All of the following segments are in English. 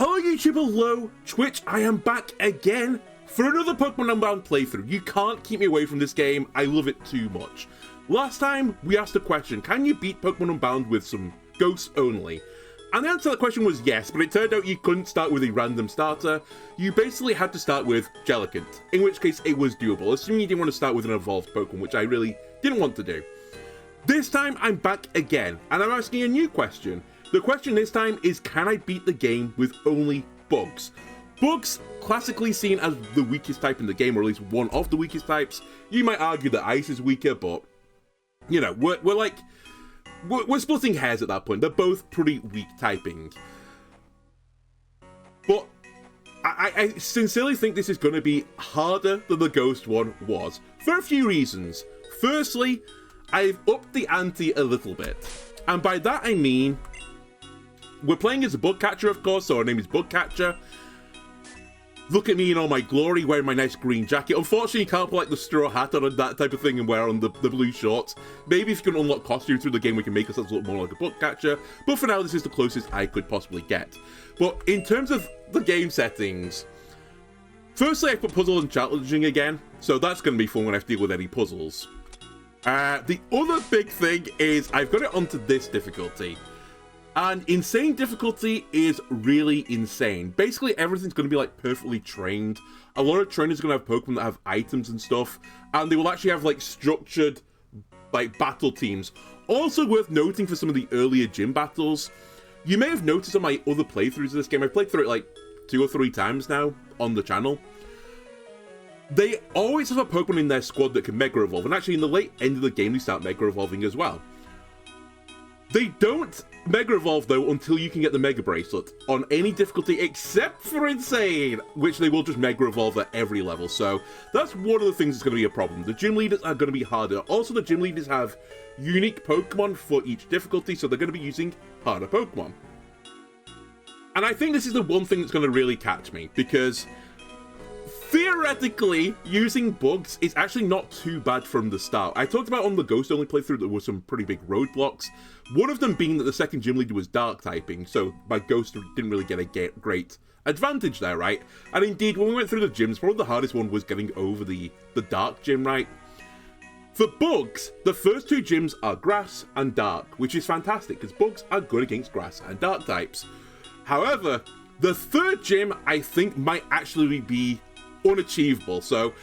Hello YouTube, hello Twitch, I am back again for another Pokemon Unbound playthrough. You can't keep me away from this game, I love it too much. Last time we asked a question, can you beat Pokemon Unbound with some ghosts only? And the answer to that question was yes, but it turned out you couldn't start with a random starter. You basically had to start with Jellicent, in which case it was doable, assuming you didn't want to start with an evolved Pokemon, which I really didn't want to do. This time I'm back again, and I'm asking a new question. The question this time is, can I beat the game with only bugs? Bugs, classically seen as the weakest type in the game, or at least one of the weakest types. You might argue that ice is weaker, but, you know, we're splitting hairs at that point. They're both pretty weak typing. But I sincerely think this is going to be harder than the Ghost one was, for a few reasons. Firstly, I've upped the ante a little bit. And by that I mean, we're playing as a bug catcher, of course, so our name is Bug Catcher. Look at me in all my glory, wearing my nice green jacket. Unfortunately, you can't put like the straw hat on and that type of thing and wear on the blue shorts. Maybe if you can unlock costumes through the game, we can make ourselves look more like a bug catcher. But for now, this is the closest I could possibly get. But in terms of the game settings, firstly, I put puzzle and challenging again. So that's going to be fun when I have to deal with any puzzles. The other big thing is I've got it onto this difficulty. And insane difficulty is really insane. Basically, everything's going to be like perfectly trained. A lot of trainers are going to have Pokemon that have items and stuff, and they will actually have like structured like battle teams. Also worth noting for some of the earlier gym battles, you may have noticed on my other playthroughs of this game, I've played through it like 2 or 3 times now on the channel. They always have a Pokemon in their squad that can Mega Evolve, and actually in the late end of the game they start Mega Evolving as well. They don't Mega Evolve though until you can get the Mega Bracelet on any difficulty except for Insane, which they will just Mega Evolve at every level. So that's one of the things that's going to be a problem. The gym leaders are going to be harder. Also, the gym leaders have unique Pokemon for each difficulty, so they're going to be using harder Pokemon. And I think this is the one thing that's going to really catch me, because theoretically, using bugs is actually not too bad from the start. I talked about on the Ghost only playthrough there were some pretty big roadblocks. One of them being that the second gym leader was dark typing, so my Ghost didn't really get a great advantage there, right? And indeed, when we went through the gyms, probably the hardest one was getting over the dark gym, right? For bugs, the first 2 gyms are grass and dark, which is fantastic because bugs are good against grass and dark types. However, the 3rd gym I think might actually be unachievable. So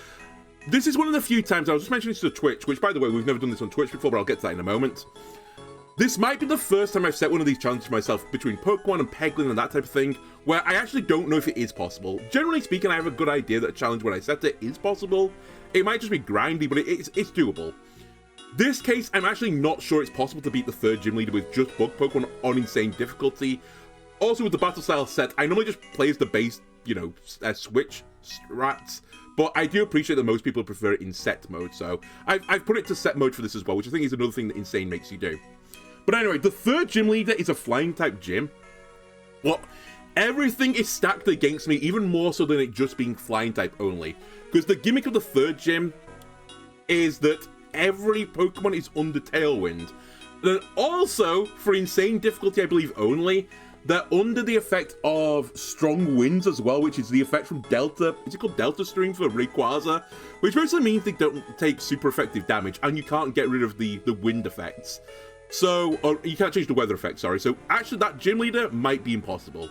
this is one of the few times, I was just mentioning this to Twitch, which by the way, we've never done this on Twitch before, but I'll get to that in a moment. This might be the first time I've set one of these challenges for myself between Pokemon and Peglin and that type of thing, where I actually don't know if it is possible. Generally speaking, I have a good idea that a challenge when I set it is possible. It might just be grindy, but it's doable. This case, I'm actually not sure it's possible to beat the 3rd gym leader with just bug Pokemon on insane difficulty. Also with the battle style set, I normally just play as the base, you know, switch strats, but I do appreciate that most people prefer it in set mode, so I've put it to set mode for this as well, which I think is another thing that Insane makes you do. But anyway, the 3rd gym leader is a flying type gym. Well, everything is stacked against me, even more so than it just being flying type only, because the gimmick of the 3rd gym is that every Pokemon is under Tailwind. And also, for insane difficulty, I believe only, they're under the effect of strong winds as well, which is the effect from Delta. Is it called Delta Stream for Rayquaza? Which basically means they don't take super effective damage, and you can't get rid of the wind effects. So, or you can't change the weather effect, sorry. So actually that gym leader might be impossible.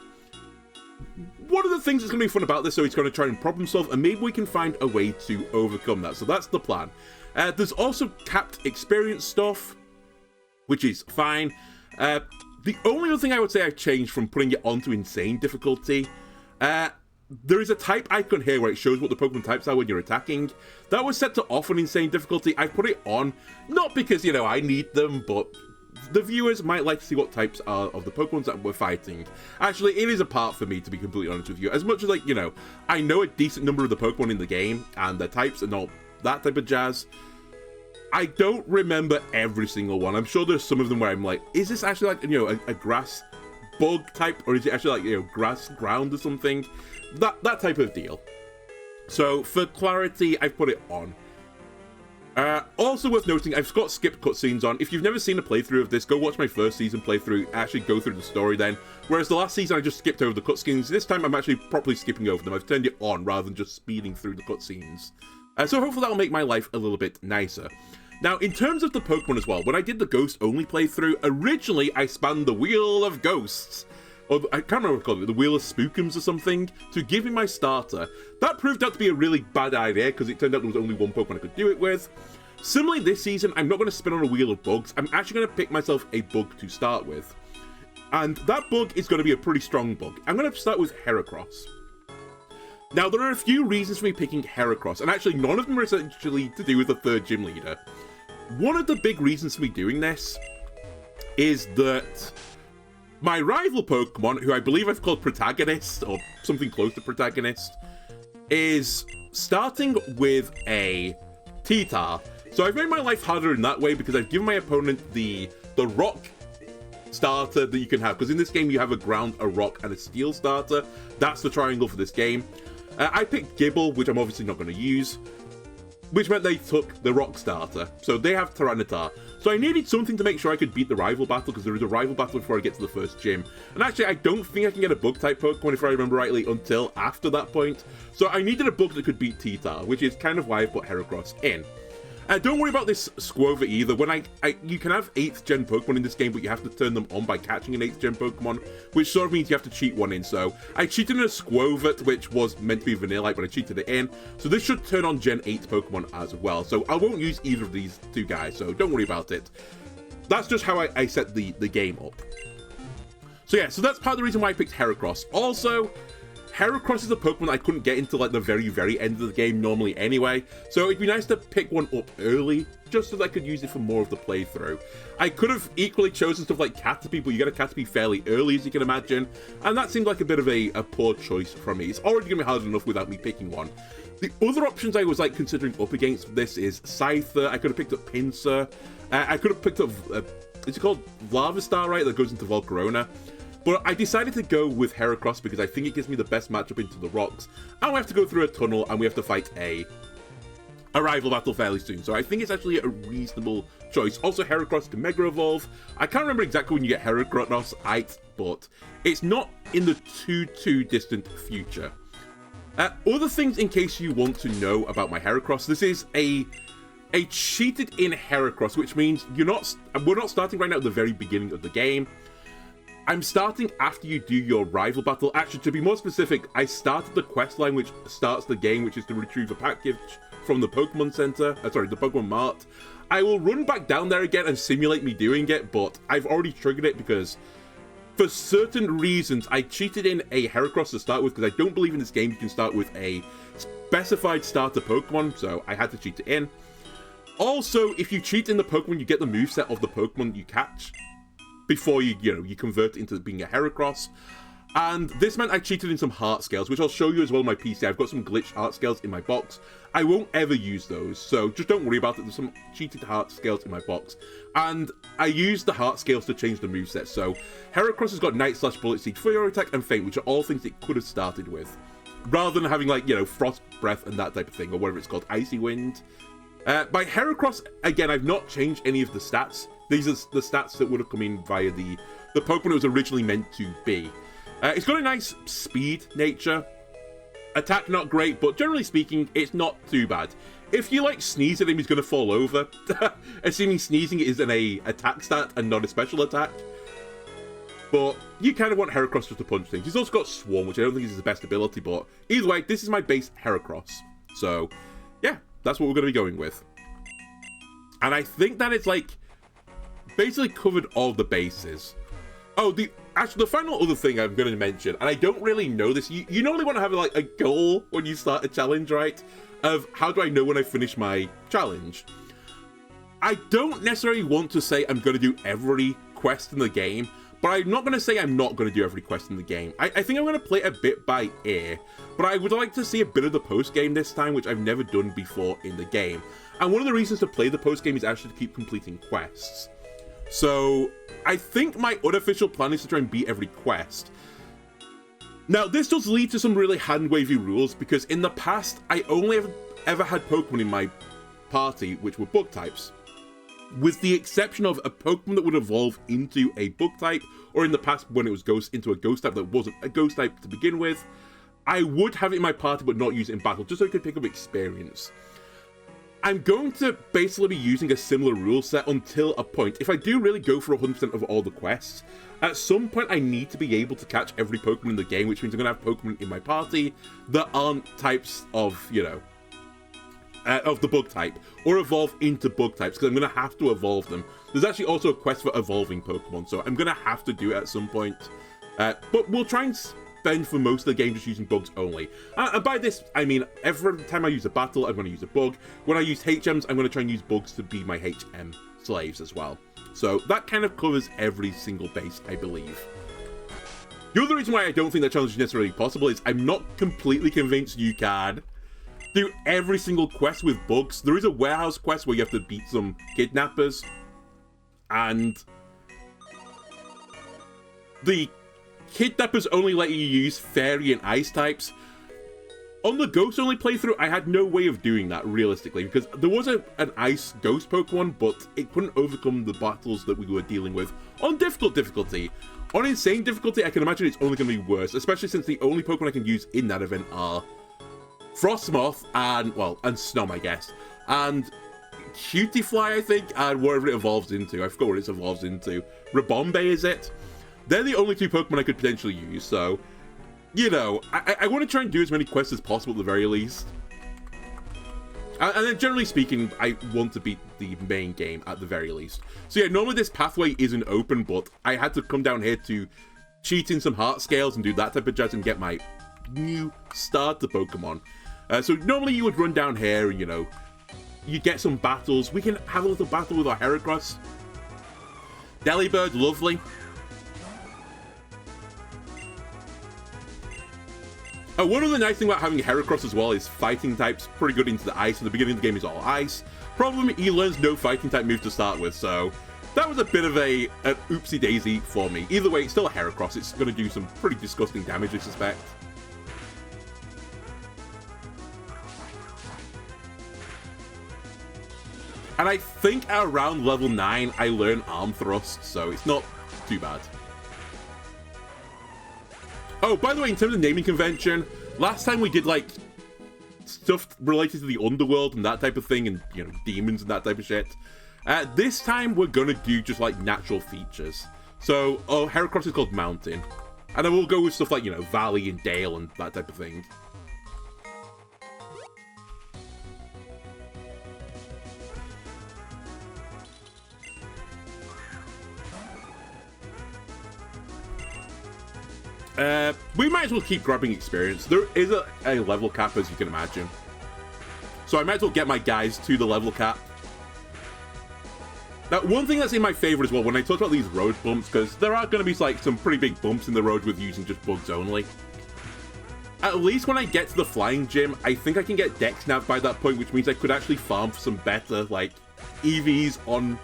One of the things that's going to be fun about this, so he's going to try and problem solve, and maybe we can find a way to overcome that. So that's the plan. There's also capped experience stuff, which is fine. The only other thing I would say I've changed from putting it onto insane difficulty, there is a type icon here where it shows what the Pokemon types are when you're attacking. That was set to off on insane difficulty. I put it on, not because, you know, I need them, but the viewers might like to see what types are of the Pokemons that we're fighting. Actually, it is a part for me, to be completely honest with you. As much as, like, you know, I know a decent number of the Pokemon in the game, and their types and all that type of jazz, I don't remember every single one. I'm sure there's some of them where I'm like, is this actually like, you know, a grass bug type, or is it actually like, you know, grass ground or something? That type of deal. So for clarity, I've put it on. Also worth noting, I've got skipped cutscenes on. If you've never seen a playthrough of this, go watch my first season playthrough, actually go through the story then. Whereas the last season I just skipped over the cutscenes, this time I'm actually properly skipping over them. I've turned it on rather than just speeding through the cutscenes. So hopefully that'll make my life a little bit nicer. Now, in terms of the Pokemon as well, when I did the Ghost-only playthrough, originally I spanned the Wheel of Ghosts, or I can't remember what it's called, the Wheel of Spookums or something, to give me my starter. That proved out to be a really bad idea, because it turned out there was only one Pokemon I could do it with. Similarly, this season, I'm not going to spin on a Wheel of Bugs, I'm actually going to pick myself a bug to start with. And that bug is going to be a pretty strong bug. I'm going to start with Heracross. Now, there are a few reasons for me picking Heracross, and actually none of them are essentially to do with the third gym leader. One of the big reasons for me doing this is that my rival Pokemon, who I believe I've called Protagonist, or something close to Protagonist, is starting with a T-Tar. So I've made my life harder in that way because I've given my opponent the rock starter that you can have, because in this game you have a ground, a rock, and a steel starter. That's the triangle for this game. I picked Gibble, which I'm obviously not going to use, which meant they took the rock starter. So they have Tyranitar. So I needed something to make sure I could beat the rival battle, because there is a rival battle before I get to the first gym. And actually, I don't think I can get a bug-type Pokemon, if I remember rightly, until after that point. So I needed a bug that could beat T-Tar, which is kind of why I put Heracross in. Don't worry about this Squova either. When you can have 8th gen Pokemon in this game, but you have to turn them on by catching an 8th gen Pokemon, which sort of means you have to cheat one in. So I cheated in a Squovat, which was meant to be Vanillite, but I cheated it in. So this should turn on Gen 8 Pokemon as well. So I won't use either of these two guys, so don't worry about it. That's just how I set the game up. So yeah, so that's part of the reason why I picked Heracross. Also, Heracross is a Pokemon I couldn't get into like the very end of the game normally anyway, so it'd be nice to pick one up early, just so that I could use it for more of the playthrough. I could have equally chosen stuff like Caterpie, but you get a Caterpie fairly early, as you can imagine, and that seemed like a bit of a poor choice from me. It's already going to be hard enough without me picking one. The other options I was like considering up against this is Scyther. I could have picked up Pinsir. I could have picked up, is it called Lava Star, right? That goes into Volcarona. But I decided to go with Heracross because I think it gives me the best matchup into the rocks. And we have to go through a tunnel and we have to fight a rival battle fairly soon. So I think it's actually a reasonable choice. Also, Heracross can Mega Evolve. I can't remember exactly when you get Heracross, but it's not in the too distant future. Other things in case you want to know about my Heracross. This is a cheated in Heracross, which means we're not starting right now at the very beginning of the game. I'm starting after you do your rival battle. Actually, to be more specific, I started the quest line which starts the game, which is to retrieve a package from the Pokemon Center. The Pokemon Mart. I will run back down there again and simulate me doing it, but I've already triggered it because for certain reasons, I cheated in a Heracross to start with, because I don't believe in this game you can start with a specified starter Pokemon, so I had to cheat it in. Also, if you cheat in the Pokemon, you get the moveset of the Pokemon you catch before you convert it into being a Heracross. And this meant I cheated in some heart scales, which I'll show you as well on my PC. I've got some glitched heart scales in my box. I won't ever use those, so just don't worry about it. There's some cheated heart scales in my box. And I used the heart scales to change the moveset. So Heracross has got Night Slash, Bullet Seed, Fire Attack, and Faint, which are all things it could have started with, rather than having Frost Breath and that type of thing, or whatever it's called, Icy Wind. By Heracross, again, I've not changed any of the stats. These are the stats that would have come in via the Pokemon it was originally meant to be. It's got a nice speed nature. Attack not great, but generally speaking, it's not too bad. If you sneeze at him, he's going to fall over. Assuming sneezing is an attack stat and not a special attack. But you kind of want Heracross just to punch things. He's also got Swarm, which I don't think is his best ability, but either way, this is my base Heracross. So, yeah, that's what we're going to be going with. And I think that it's basically covered all the bases. Oh, the final other thing I'm going to mention, and I don't really know this, you normally want to have a goal when you start a challenge, right? Of how do I know when I finish my challenge? I don't necessarily want to say I'm going to do every quest in the game, but I'm not going to say I'm not going to do every quest in the game. I think I'm going to play a bit by ear, but I would like to see a bit of the post-game this time, which I've never done before in the game. And one of the reasons to play the post-game is actually to keep completing quests. So I think my unofficial plan is to try and beat every quest. Now, this does lead to some really hand-wavy rules, because in the past, I only ever had Pokemon in my party, which were bug types. With the exception of a Pokemon that would evolve into a bug type, or in the past when it was ghost, into a ghost type that wasn't a ghost type to begin with, I would have it in my party but not use it in battle, just so I could pick up experience. I'm going to basically be using a similar rule set until a point. If I do really go for 100% of all the quests, at some point I need to be able to catch every Pokemon in the game, which means I'm going to have Pokemon in my party that aren't types of, you know, of the bug type, or evolve into bug types, because I'm going to have to evolve them. There's actually also a quest for evolving Pokemon, so I'm going to have to do it at some point. But we'll try and spend for most of the game just using bugs only. And by this, I mean every time I use a battle, I'm going to use a bug. When I use HMs, I'm going to try and use bugs to be my HM slaves as well. So that kind of covers every single base, I believe. The other reason why I don't think that challenge is necessarily possible is I'm not completely convinced you can do every single quest with bugs. There is a warehouse quest where you have to beat some kidnappers, and the kidnappers only let you use fairy and ice types. On the ghost only playthrough, I had no way of doing that realistically, because there was an ice ghost Pokemon, but it couldn't overcome the battles that we were dealing with on difficult difficulty. On insane difficulty, I can imagine it's only going to be worse, especially since the only Pokemon I can use in that event are Frostmoth and, well, and Snom, I guess, and Cutiefly, I think, and whatever it evolves into. I forgot what it evolves into. Rabombe, is it? They're the only two Pokemon I could potentially use, so, you know, I want to try and do as many quests as possible at the very least. And then, generally speaking, I want to beat the main game at the very least. So yeah, normally this pathway isn't open, but I had to come down here to cheat in some heart scales and do that type of jazz and get my new starter Pokemon. So normally you would run down here and, you know, you get some battles. We can have a little battle with our Heracross. Delibird, lovely. One other nice thing about having Heracross as well is fighting types pretty good into the ice. At the beginning of the game is all ice. Problem, he learns no fighting type move to start with, so that was a bit of an oopsie daisy for me. Either way, it's still a Heracross. It's going to do some pretty disgusting damage, I suspect. And I think around level 9, I learn Arm Thrust, so it's not too bad. Oh, by the way, in terms of naming convention, last time we did, like, stuff related to the underworld and that type of thing, and, you know, demons and that type of shit. This time, we're gonna do just, like, natural features. So, Heracross is called Mountain. And then we'll go with stuff like, you know, Valley and Dale and that type of thing. We might as well keep grabbing experience. There is a level cap, as you can imagine. So I might as well get my guys to the level cap. Now, one thing that's in my favor as well, when I talk about these road bumps, because there are going to be like some pretty big bumps in the road with using just bugs only. At least when I get to the flying gym, I think I can get Dex Nav by that point, which means I could actually farm for some better, like, EVs on...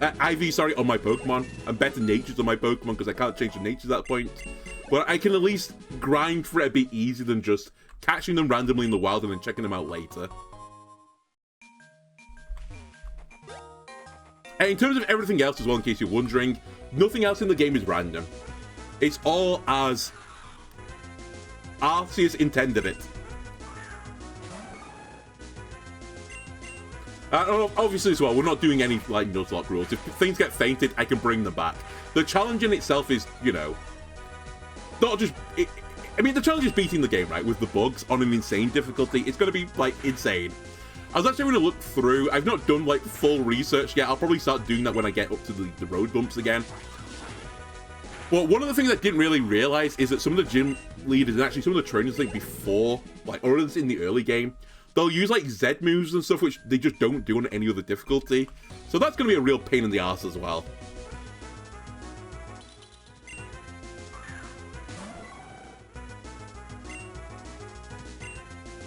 IVs, sorry, on my Pokemon, and better natures on my Pokemon, because I can't change the natures at that point. But I can at least grind for it a bit easier than just catching them randomly in the wild and then checking them out later. And in terms of everything else as well, in case you're wondering, nothing else in the game is random. It's all as Arceus intended it. Obviously as well, we're not doing any, like, Nuzlocke rules. If things get fainted, I can bring them back. The challenge in itself is, you know, not just... I mean, the challenge is beating the game, right, with the bugs on an insane difficulty. It's going to be, like, insane. I was actually going to look through... I've not done, like, full research yet. I'll probably start doing that when I get up to the road bumps again. But one of the things I didn't really realize is that some of the gym leaders and actually some of the trainers, like, before, like, or in the early game, they'll use, like, Z moves and stuff, which they just don't do on any other difficulty. So that's going to be a real pain in the ass as well.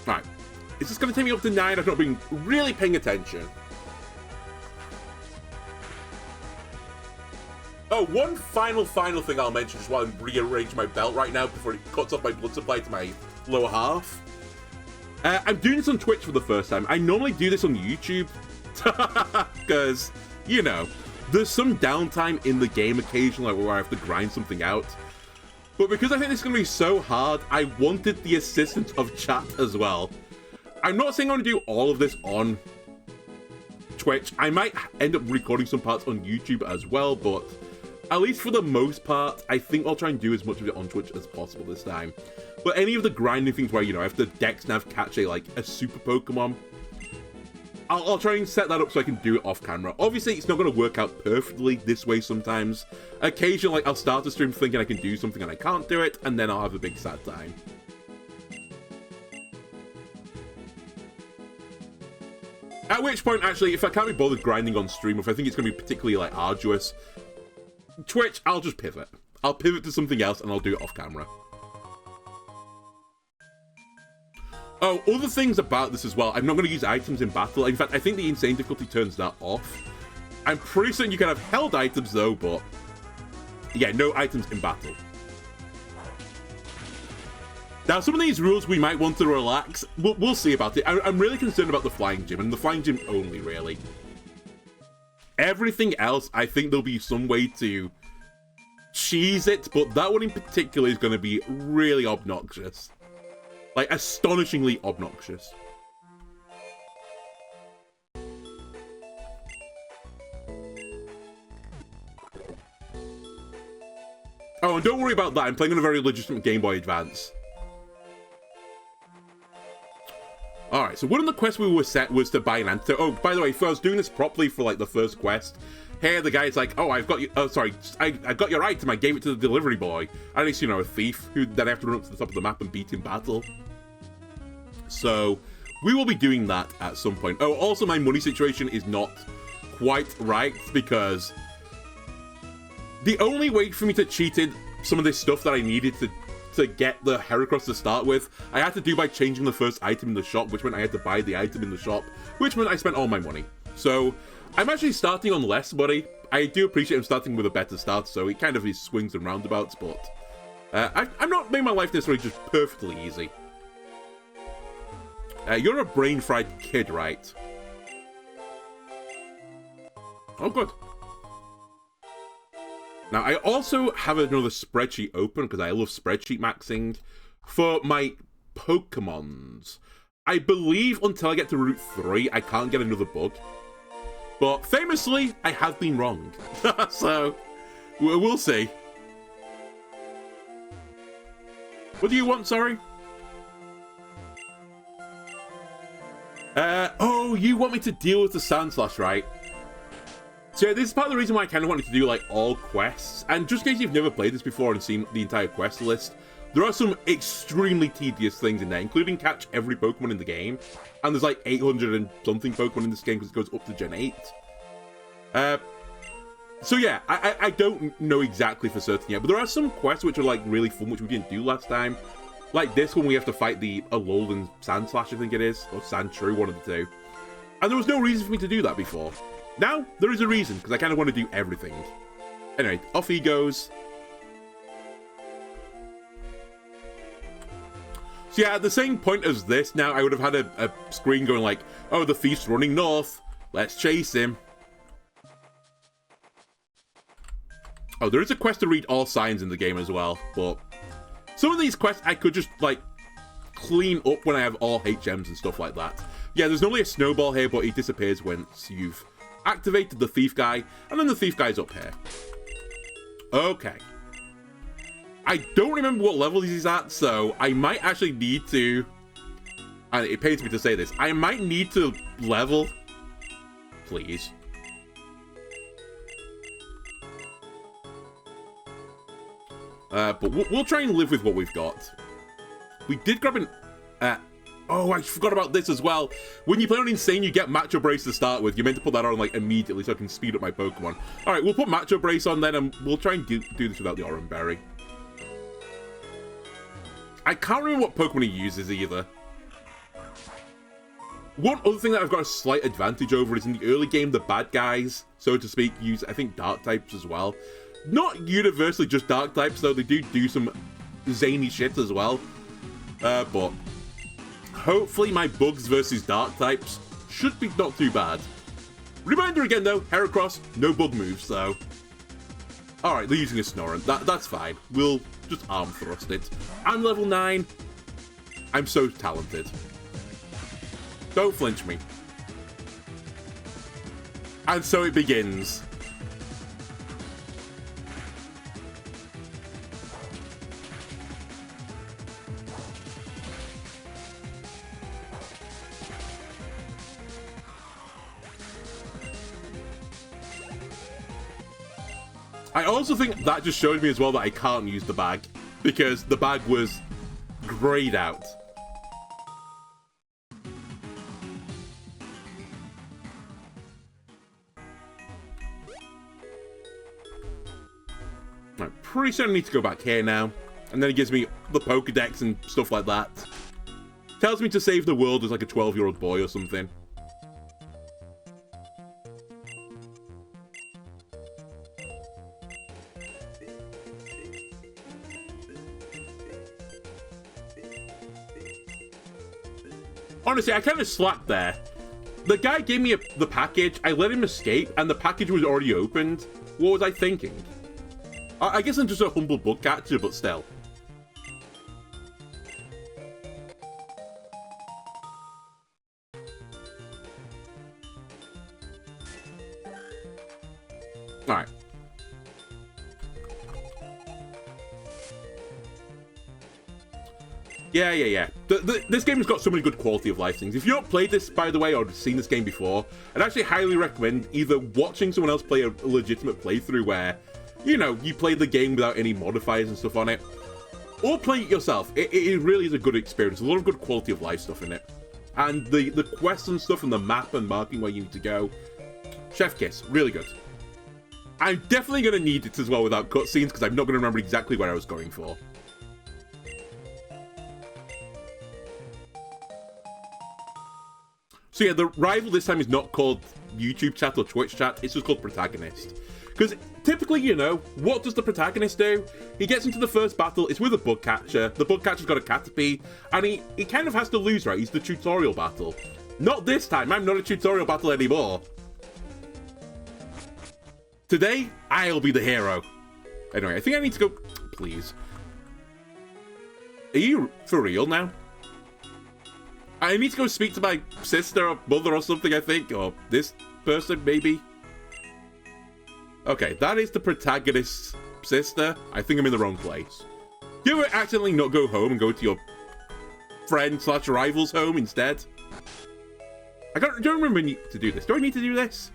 Right. Is this going to take me up to 9? I've not been really paying attention. Oh, one final thing I'll mention just while I'm rearranging my belt right now before it cuts off my blood supply to my lower half. I'm doing this on Twitch for the first time. I normally do this on YouTube, because, you know, there's some downtime in the game occasionally where I have to grind something out. But because I think this is going to be so hard, I wanted the assistance of chat as well. I'm not saying I'm going to do all of this on Twitch. I might end up recording some parts on YouTube as well, but at least for the most part, I think I'll try and do as much of it on Twitch as possible this time. But any of the grinding things where, you know, I have to Dex Nav catch a super Pokemon, I'll try and set that up so I can do it off camera. Obviously, it's not going to work out perfectly this way sometimes. Occasionally, like, I'll start a stream thinking I can do something and I can't do it, and then I'll have a big sad time. At which point, actually, if I can't be bothered grinding on stream, if I think it's going to be particularly, like, arduous, Twitch, I'll just pivot. I'll pivot to something else and I'll do it off camera. Oh, other things about this as well. I'm not going to use items in battle. In fact, I think the insane difficulty turns that off. I'm pretty certain you can have held items though, but yeah, no items in battle. Now, some of these rules we might want to relax. We'll see about it. I'm really concerned about the flying gym, and the flying gym only, really. Everything else, I think there'll be some way to cheese it, but that one in particular is going to be really obnoxious. Like, astonishingly obnoxious. Oh, and don't worry about that. I'm playing on a very legitimate Game Boy Advance. Alright, so one of the quests we were set was to buy an ante. Oh, by the way, if I was doing this properly for, like, the first quest, here the guy's like, oh, I've got you. Oh, sorry, I got your item. I gave it to the delivery boy. And it's, you know, a thief who then I have to run up to the top of the map and beat in battle. So, we will be doing that at some point. Oh, also, my money situation is not quite right, because the only way for me to cheat in some of this stuff that I needed to get the Heracross to start with, I had to do by changing the first item in the shop, which meant I had to buy the item in the shop, which meant I spent all my money. So, I'm actually starting on less money. I do appreciate I'm starting with a better start, so it kind of is swings and roundabouts, but I'm not making my life necessarily just perfectly easy. You're a brain-fried kid, right? Oh, good. Now, I also have another spreadsheet open, because I love spreadsheet maxing, for my Pokemons. I believe until I get to Route 3, I can't get another bug. But, famously, I have been wrong. So, we'll see. What do you want, sorry? Oh, you want me to deal with the Sandslash, right? So yeah, this is part of the reason why I kind of wanted to do, like, all quests. And just in case you've never played this before and seen the entire quest list, there are some extremely tedious things in there, including catch every Pokemon in the game. And there's, like, 800 and something Pokemon in this game because it goes up to Gen 8. So yeah, I don't know exactly for certain yet, but there are some quests which are, like, really fun, which we didn't do last time. Like this one, we have to fight the Alolan Sandslash, I think it is, or Sandshrew, one of the two. And there was no reason for me to do that before. Now, there is a reason, because I kind of want to do everything. Anyway, off he goes. So yeah, at the same point as this, now I would have had a screen going like, oh, the thief's running north. Let's chase him. Oh, there is a quest to read all signs in the game as well, but some of these quests I could just, like, clean up when I have all HMs and stuff like that. Yeah, there's normally a snowball here, but he disappears once you've activated the thief guy, and then the thief guy's up here. Okay. I don't remember what level he's at, so I might actually need to, and it pains me to say this, I might need to level, please. But we'll try and live with what we've got. We did grab an... oh, I forgot about this as well. When you play on Insane, you get Macho Brace to start with. You're meant to put that on, like, immediately so I can speed up my Pokemon. Alright, we'll put Macho Brace on then, and we'll try and do this without the Oran Berry. I can't remember what Pokemon he uses either. One other thing that I've got a slight advantage over is in the early game, the bad guys, so to speak, use, I think, Dark types as well. Not universally just Dark types, though. They do some zany shit as well. But Hopefully my bugs versus dark types should be not too bad. Reminder again though, Heracross, no bug moves, so... Alright, they're using a Snorunt. That's fine. We'll just arm thrust it. I'm level 9. I'm so talented. Don't flinch me. And so it begins. I also think that just showed me as well that I can't use the bag, because the bag was grayed out. I'm pretty sure I need to go back here now, and then it gives me the Pokedex and stuff like that. Tells me to save the world as like a 12-year-old boy or something. Honestly, I kind of slacked there. The guy gave me the package, I let him escape, and the package was already opened. What was I thinking? I guess I'm just a humble bug catcher, but still. Alright. Yeah. This game has got so many good quality of life things. If you've not played this, by the way, or seen this game before, I'd actually highly recommend either watching someone else play a legitimate playthrough where, you know, you play the game without any modifiers and stuff on it, or play it yourself. It really is a good experience. A lot of good quality of life stuff in it. And the quests and stuff and the map and marking where you need to go. Chef kiss. Really good. I'm definitely going to need it as well without cutscenes, because I'm not going to remember exactly where I was going for. So yeah, the rival this time is not called YouTube chat or Twitch chat, it's just called protagonist. Because typically, you know, what does the protagonist do? He gets into the first battle, it's with a bug catcher, the bug catcher's got a Caterpie, and he kind of has to lose, right? He's the tutorial battle. Not this time, I'm not a tutorial battle anymore. Today, I'll be the hero. Anyway, I think I need to go... Please. Are you for real now? I need to go speak to my sister or mother or something, I think. Or this person, maybe. Okay, that is the protagonist's sister. I think I'm in the wrong place. You ever accidentally not go home and go to your friend/rival's home instead? I don't remember to do this. Do I need to do this?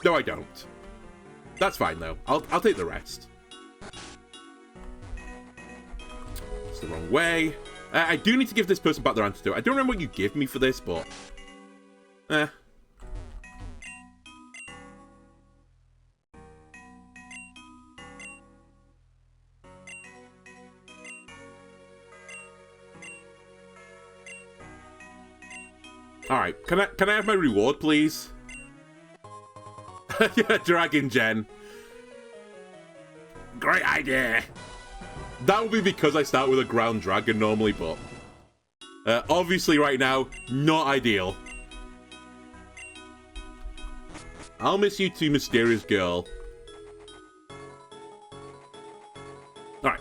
No, I don't. That's fine, though. I'll take the rest. It's the wrong way. I do need to give this person back their antidote. I don't remember what you give me for this, but... Alright, can I have my reward, please? Yeah, Dragon Gen. Great idea! That would be because I start with a ground dragon normally, but... obviously right now, not ideal. I'll miss you too, mysterious girl. Alright.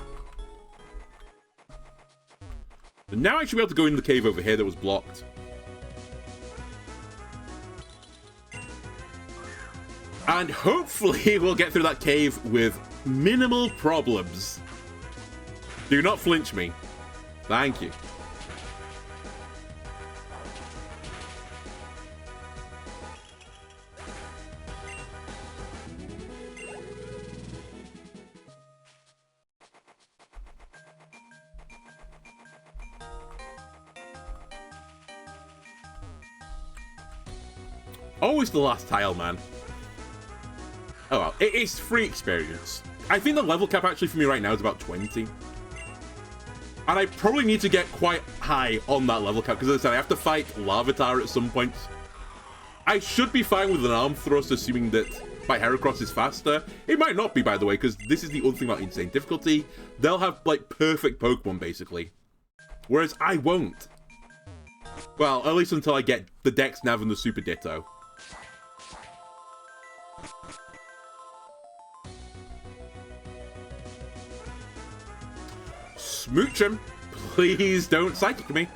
So now I should be able to go in the cave over here that was blocked. And hopefully we'll get through that cave with minimal problems. Do not flinch me. Thank you. Always the last tile, man. Oh well, it's free experience. I think the level cap actually for me right now is about 20. And I probably need to get quite high on that level cap, because as I said, I have to fight Larvitar at some point. I should be fine with an arm thrust, assuming that my Heracross is faster. It might not be, by the way, because this is the other thing about insane difficulty. They'll have, like, perfect Pokemon, basically. Whereas I won't. Well, at least until I get the Dex Nav and the Super Ditto. Smooch him. Please don't psychic me.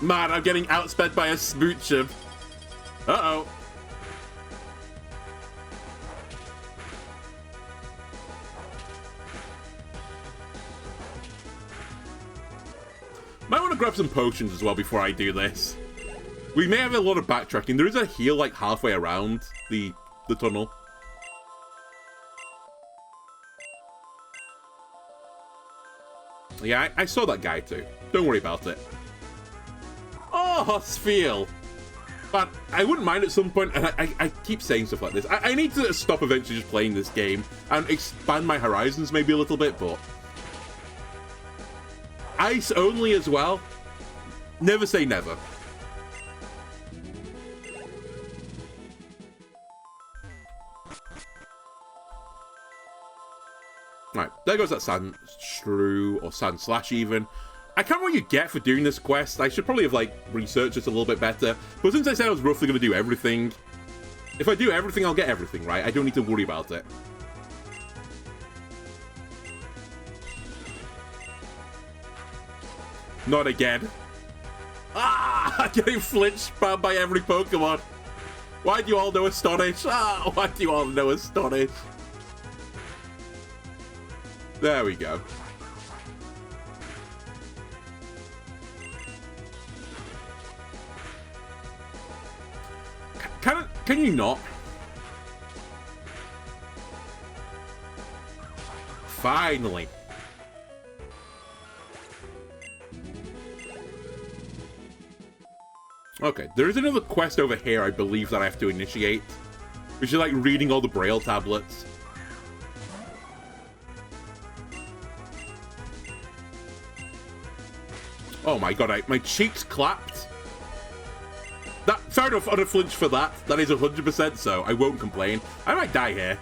Man, I'm getting outsped by a smooch him. Uh-oh. Might want to grab some potions as well before I do this. We may have a lot of backtracking. There is a heal like halfway around the tunnel. Yeah, I saw that guy too. Don't worry about it. Oh, Sphere. But I wouldn't mind at some point, and I keep saying stuff like this. I need to stop eventually just playing this game and expand my horizons maybe a little bit, but... Ice only as well? Never say never. Right, there goes that sand shrew, or sand slash even. I can't remember what you get for doing this quest. I should probably have, like, researched this a little bit better. But since I said I was roughly going to do everything, if I do everything, I'll get everything, right? I don't need to worry about it. Not again. Ah! I'm getting flinch spammed by every Pokemon. Why do you all know Astonish? Ah! Why do you all know Astonish? There we go. Can you not? Finally. Okay, there is another quest over here, I believe, that I have to initiate. Which is like reading all the Braille tablets. Oh my god, my cheeks clapped. That, fair enough, on a flinch for that. That is 100% so. I won't complain. I might die here.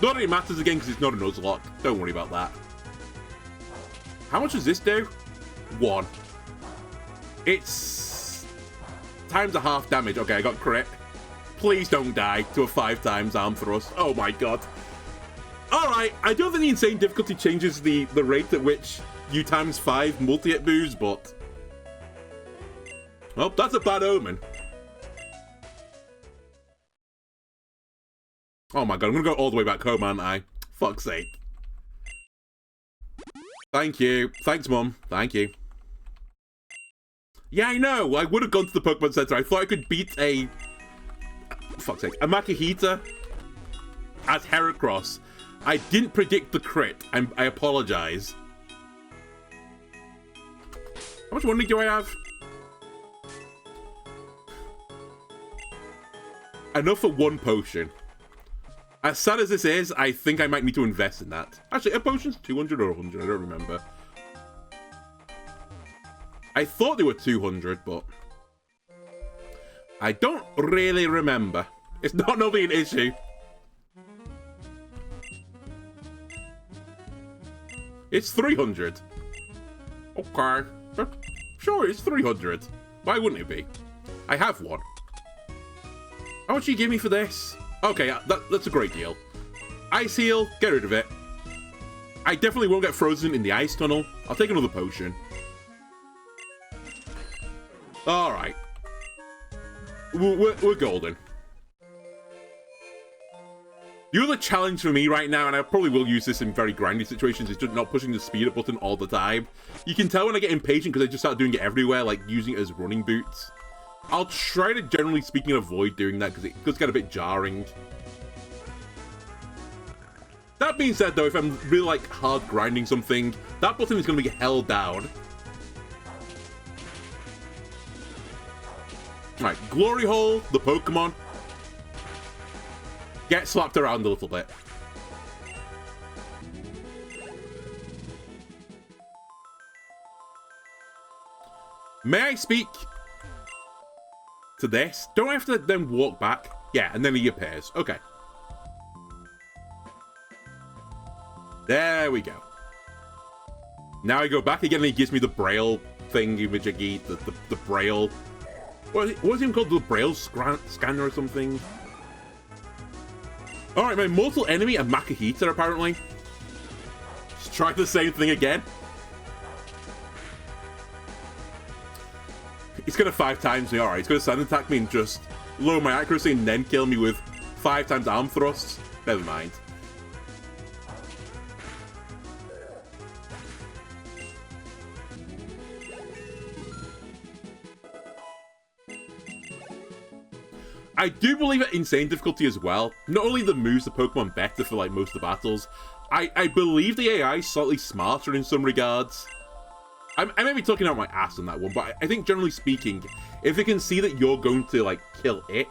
Not that it matters again, because it's not a Nuzlocke. Don't worry about that. How much does this do? 1. It's... times a half damage. Okay, I got crit. Please don't die to a 5 times arm thrust. Oh my god. Alright, I don't think the insane difficulty changes the rate at which you times 5 multi-hit moves, but... well, that's a bad omen. Oh my god, I'm gonna go all the way back home, aren't I? Fuck's sake. Thank you. Thanks, Mum. Thank you. Yeah, I know. I would have gone to the Pokemon Center. I thought I could beat a... fuck's sake. A Makihita as Heracross. I didn't predict the crit. I apologize. How much money do I have? Enough for 1 potion. As sad as this is, I think I might need to invest in that. Actually, a potion's 200 or 100, I don't remember. I thought they were 200, but... I don't really remember. It's not normally an issue. It's 300. Okay. Sure, it's 300. Why wouldn't it be? I have one. How much do you give me for this? Okay, that's a great deal. Ice heal, get rid of it. I definitely won't get frozen in the ice tunnel. I'll take another potion. Alright. We're golden. The other challenge for me right now, and I probably will use this in very grindy situations, is just not pushing the speed up button all the time. You can tell when I get impatient because I just start doing it everywhere, like using it as running boots. I'll try to, generally speaking, avoid doing that because it does get a bit jarring. That being said, though, if I'm really, like, hard grinding something, that button is going to be held down. Right, Glory Hole, the Pokemon. Get slapped around a little bit. May I speak to this? Don't I have to then walk back? Yeah, and then he appears. Okay. There we go. Now I go back again and he gives me the Braille thingy-majiggy, the Braille... What was it even called? The Braille scanner or something? Alright, my mortal enemy, a Makahita, apparently. Let's try the same thing again. He's gonna 5 times me, alright. He's gonna sand attack me and just lower my accuracy and then kill me with 5 times arm thrusts. Never mind. I do believe at insane difficulty as well, not only the moves the Pokemon better for like most of the battles, I believe the AI is slightly smarter in some regards. I may be talking out my ass on that one, but I think generally speaking, if it can see that you're going to like kill it,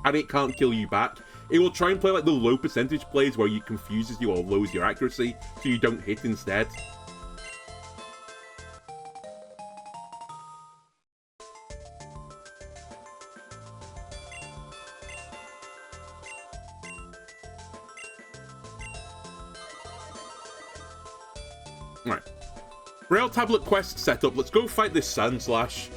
and it can't kill you back, it will try and play like the low percentage plays where it confuses you or lowers your accuracy, so you don't hit instead. Right. Braille tablet quest set up. Let's go fight this Sandslash.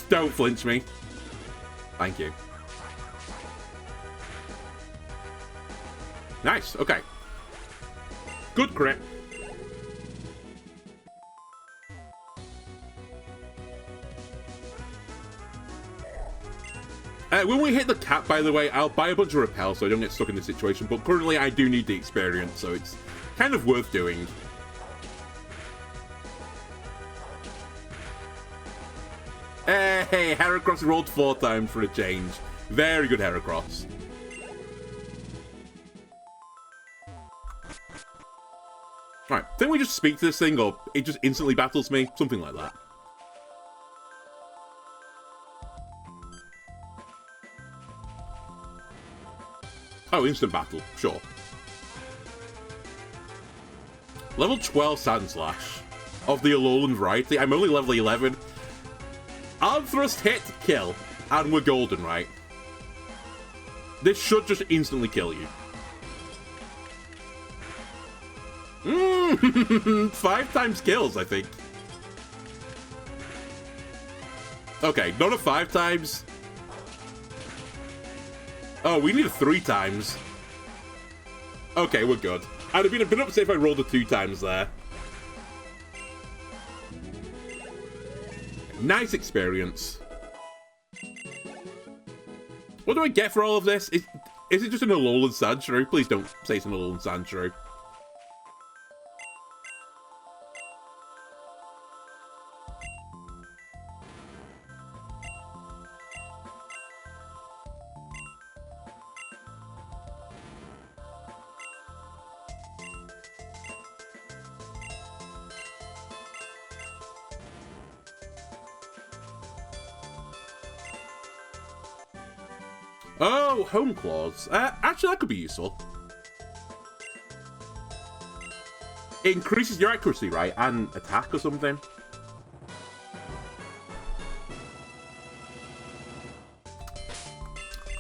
Don't flinch me. Thank you. Nice, okay. Good crit. When we hit the cap, by the way, I'll buy a bunch of repel so I don't get stuck in this situation, but currently I do need the experience, so it's kind of worth doing. Hey, Heracross rolled 4 times for a change. Very good, Heracross. Alright, then we just speak to this thing, or it just instantly battles me, something like that. Oh, instant battle, sure. Level 12 Sandslash of the Alolan variety. I'm only level 11. Arm thrust hit, kill. And we're golden, right? This should just instantly kill you. 5 times kills, I think. Okay, not a 5 times. Oh, we need a 3 times. Okay, we're good. I'd have been a bit upset if I rolled a 2 times there. Nice experience. What do I get for all of this? Is it just an Alolan Sandshrew? Please don't say it's an Alolan Sandshrew. Oh, Home Claws. Actually, that could be useful. It increases your accuracy, right? And attack or something.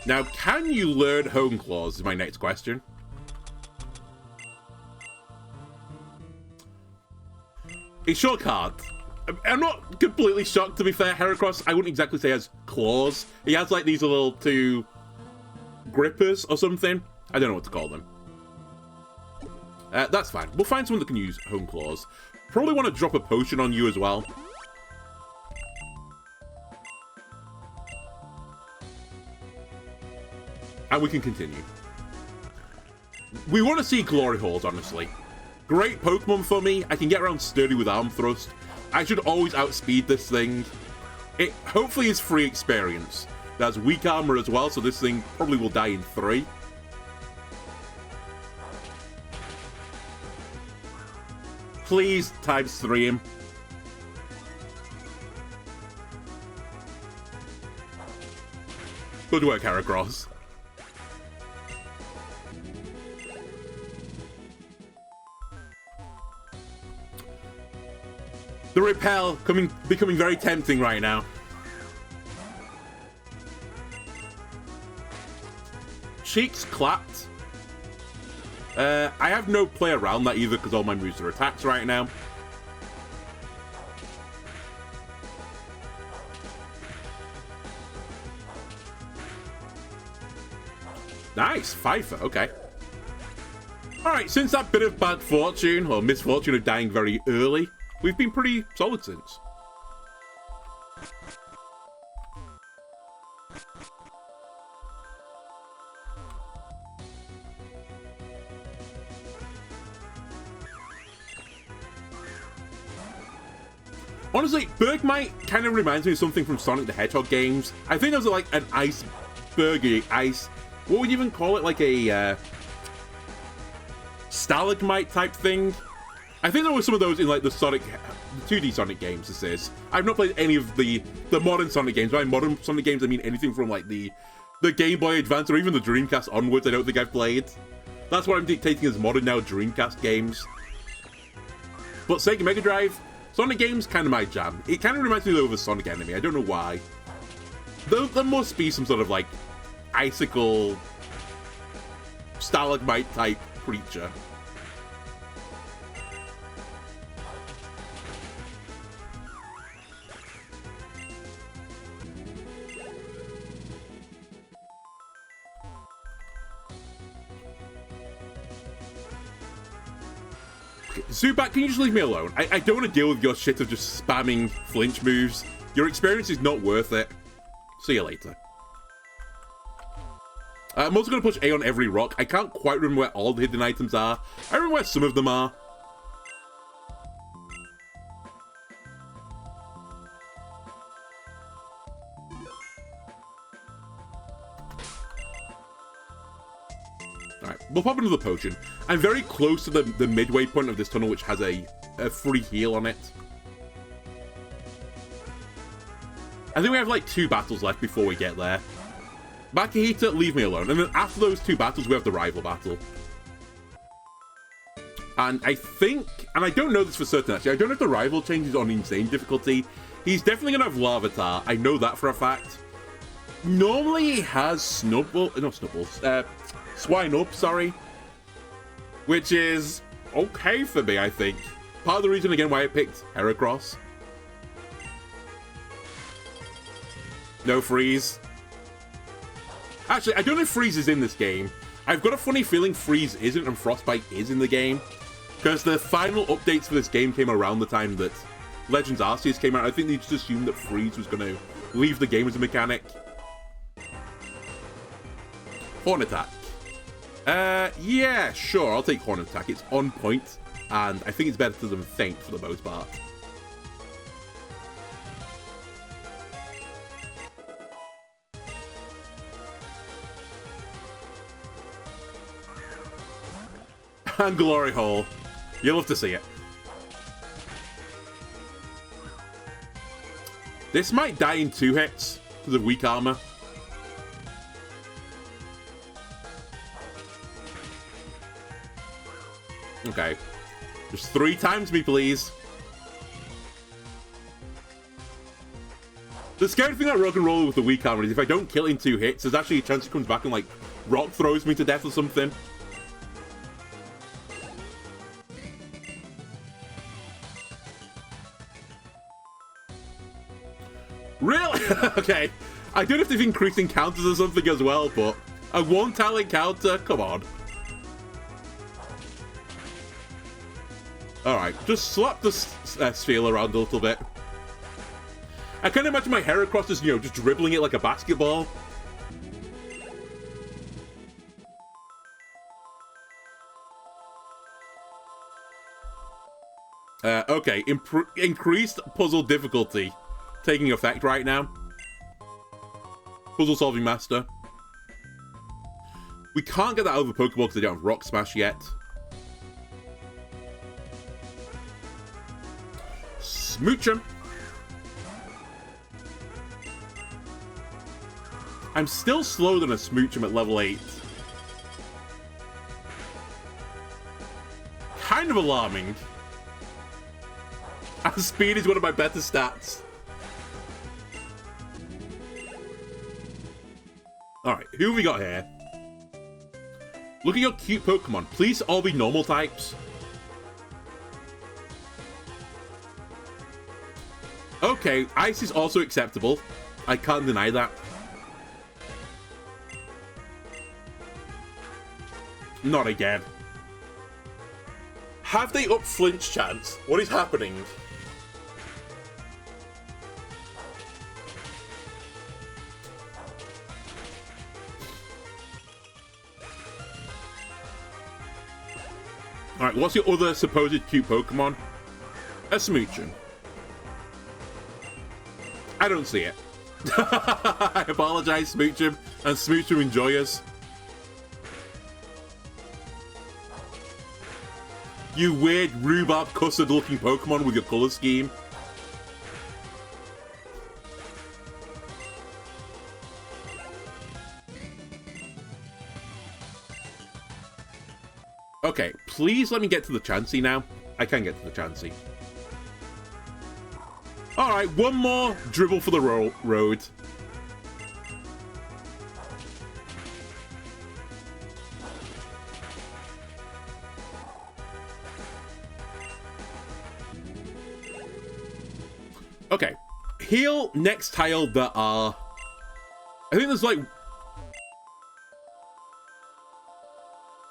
Now, can you learn Home Claws is my next question. It sure can't. I'm not completely shocked, to be fair. Heracross, I wouldn't exactly say has claws. He has, like, these little 2... grippers or something. I don't know what to call them. That's fine. We'll find someone that can use Home Claws. Probably want to drop a potion on you as well. And we can continue. We want to see Glory Holes, honestly. Great Pokemon for me. I can get around sturdy with Arm Thrust. I should always outspeed this thing. It hopefully is free experience. That's weak armor as well, so this thing probably will die in 3. Please times 3 him. Good work, Heracross. The repel becoming very tempting right now. cheeks clapped. I have no play around that either because all my moves are attacks right now. Nice, Pfeiffer, okay. Alright, since that bit of bad fortune, or misfortune of dying very early, we've been pretty solid since. Honestly, Bergmite kind of reminds me of something from Sonic the Hedgehog games. I think those are like an icebergy ice. What would you even call it? Like a stalagmite type thing? I think there were some of those in like the 2D Sonic games, this is. I've not played any of the modern Sonic games. By modern Sonic games, I mean anything from like the Game Boy Advance or even the Dreamcast onwards, I don't think I've played. That's what I'm dictating as modern now, Dreamcast games. But Sega Mega Drive, Sonic games, kind of my jam. It kind of reminds me of a Sonic enemy, I don't know why. There must be some sort of like icicle stalagmite type creature. Zubat, can you just leave me alone? I don't want to deal with your shit of just spamming flinch moves. Your experience is not worth it. See you later. I'm also going to push A on every rock. I can't quite remember where all the hidden items are. I remember where some of them are. Alright, we'll pop another potion. I'm very close to the midway point of this tunnel, which has a free heal on it. I think we have like 2 battles left before we get there. Makihita, leave me alone. And then after those 2 battles, we have the rival battle. And I think, and I don't know this for certain actually, I don't know if the rival changes on insane difficulty. He's definitely going to have Larvitar. I know that for a fact. Normally he has Swine Up, sorry. Which is okay for me, I think. Part of the reason, again, why I picked Heracross. No Freeze. Actually, I don't know if Freeze is in this game. I've got a funny feeling Freeze isn't and Frostbite is in the game. Because the final updates for this game came around the time that Legends Arceus came out. I think they just assumed that Freeze was going to leave the game as a mechanic. Horn Attack. Yeah, sure, I'll take Horn Attack. It's on point, and I think it's better than Feint for the most part. And Glory Hole. You'll love to see it. This might die in 2 hits because of weak armor. Okay. Just 3 times me, please. The scary thing about Rock and Roll with the weak armor is if I don't kill it in 2 hits, there's actually a chance it comes back and, like, rock throws me to death or something. Really? Okay. I don't know if they've increased encounters or something as well, but a 1-tile encounter? Come on. Alright, just slap the sphere around a little bit. I can imagine my Heracross is, you know, just dribbling it like a basketball. Okay, increased puzzle difficulty taking effect right now. Puzzle solving master. We can't get that out of the Pokeball because they don't have Rock Smash yet. Smooch him. I'm still slower than a Smooch him at level 8. Kind of alarming. And speed is one of my better stats. Alright, who have we got here? Look at your cute Pokemon. Please all be normal types. Okay, Ice is also acceptable. I can't deny that. Not again. Have they upped flinch chance? What is happening? Alright, what's your other supposed cute Pokemon? A Smoochum. I don't see it. I apologize, Smoochum, and Smoochum enjoyers. You weird rhubarb custard looking Pokemon with your color scheme. Okay, please let me get to the Chansey now. I can get to the Chansey. Alright, one more dribble for the road. Okay, heal next tile that are... I think there's like...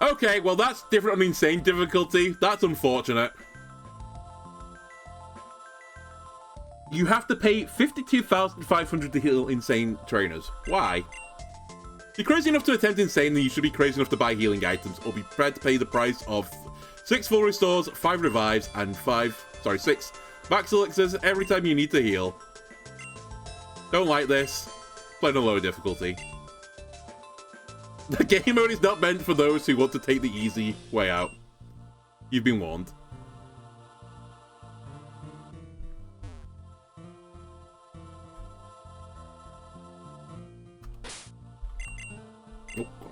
Okay, well that's different on insane difficulty. That's unfortunate. You have to pay 52,500 to heal insane trainers. Why? If you're crazy enough to attempt insane, then you should be crazy enough to buy healing items, or be prepared to pay the price of 6 full restores, 5 revives, and 6 max elixirs every time you need to heal. Don't like this. Playing on lower difficulty. The game mode is not meant for those who want to take the easy way out. You've been warned.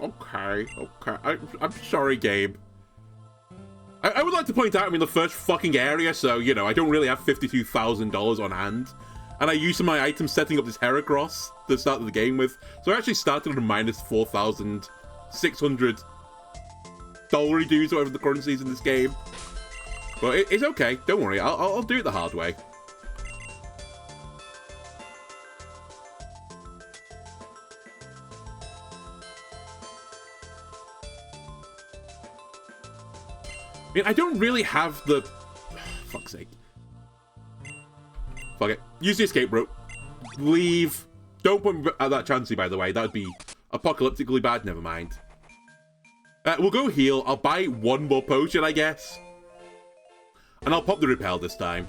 Okay. I'm sorry, Gabe. I would like to point out I'm in the first fucking area, so, you know, I don't really have $52,000 on hand. And I used some of my items setting up this Heracross to start the game with. So I actually started on minus 4,600 dollar dues, whatever the currency is in this game. But it's okay. Don't worry. I'll do it the hard way. I mean, I don't really have the... Fuck's sake. Fuck it. Use the escape route. Leave. Don't put me at that Chansey, by the way. That would be apocalyptically bad. Never mind. We'll go heal. I'll buy one more potion, I guess. And I'll pop the repel this time.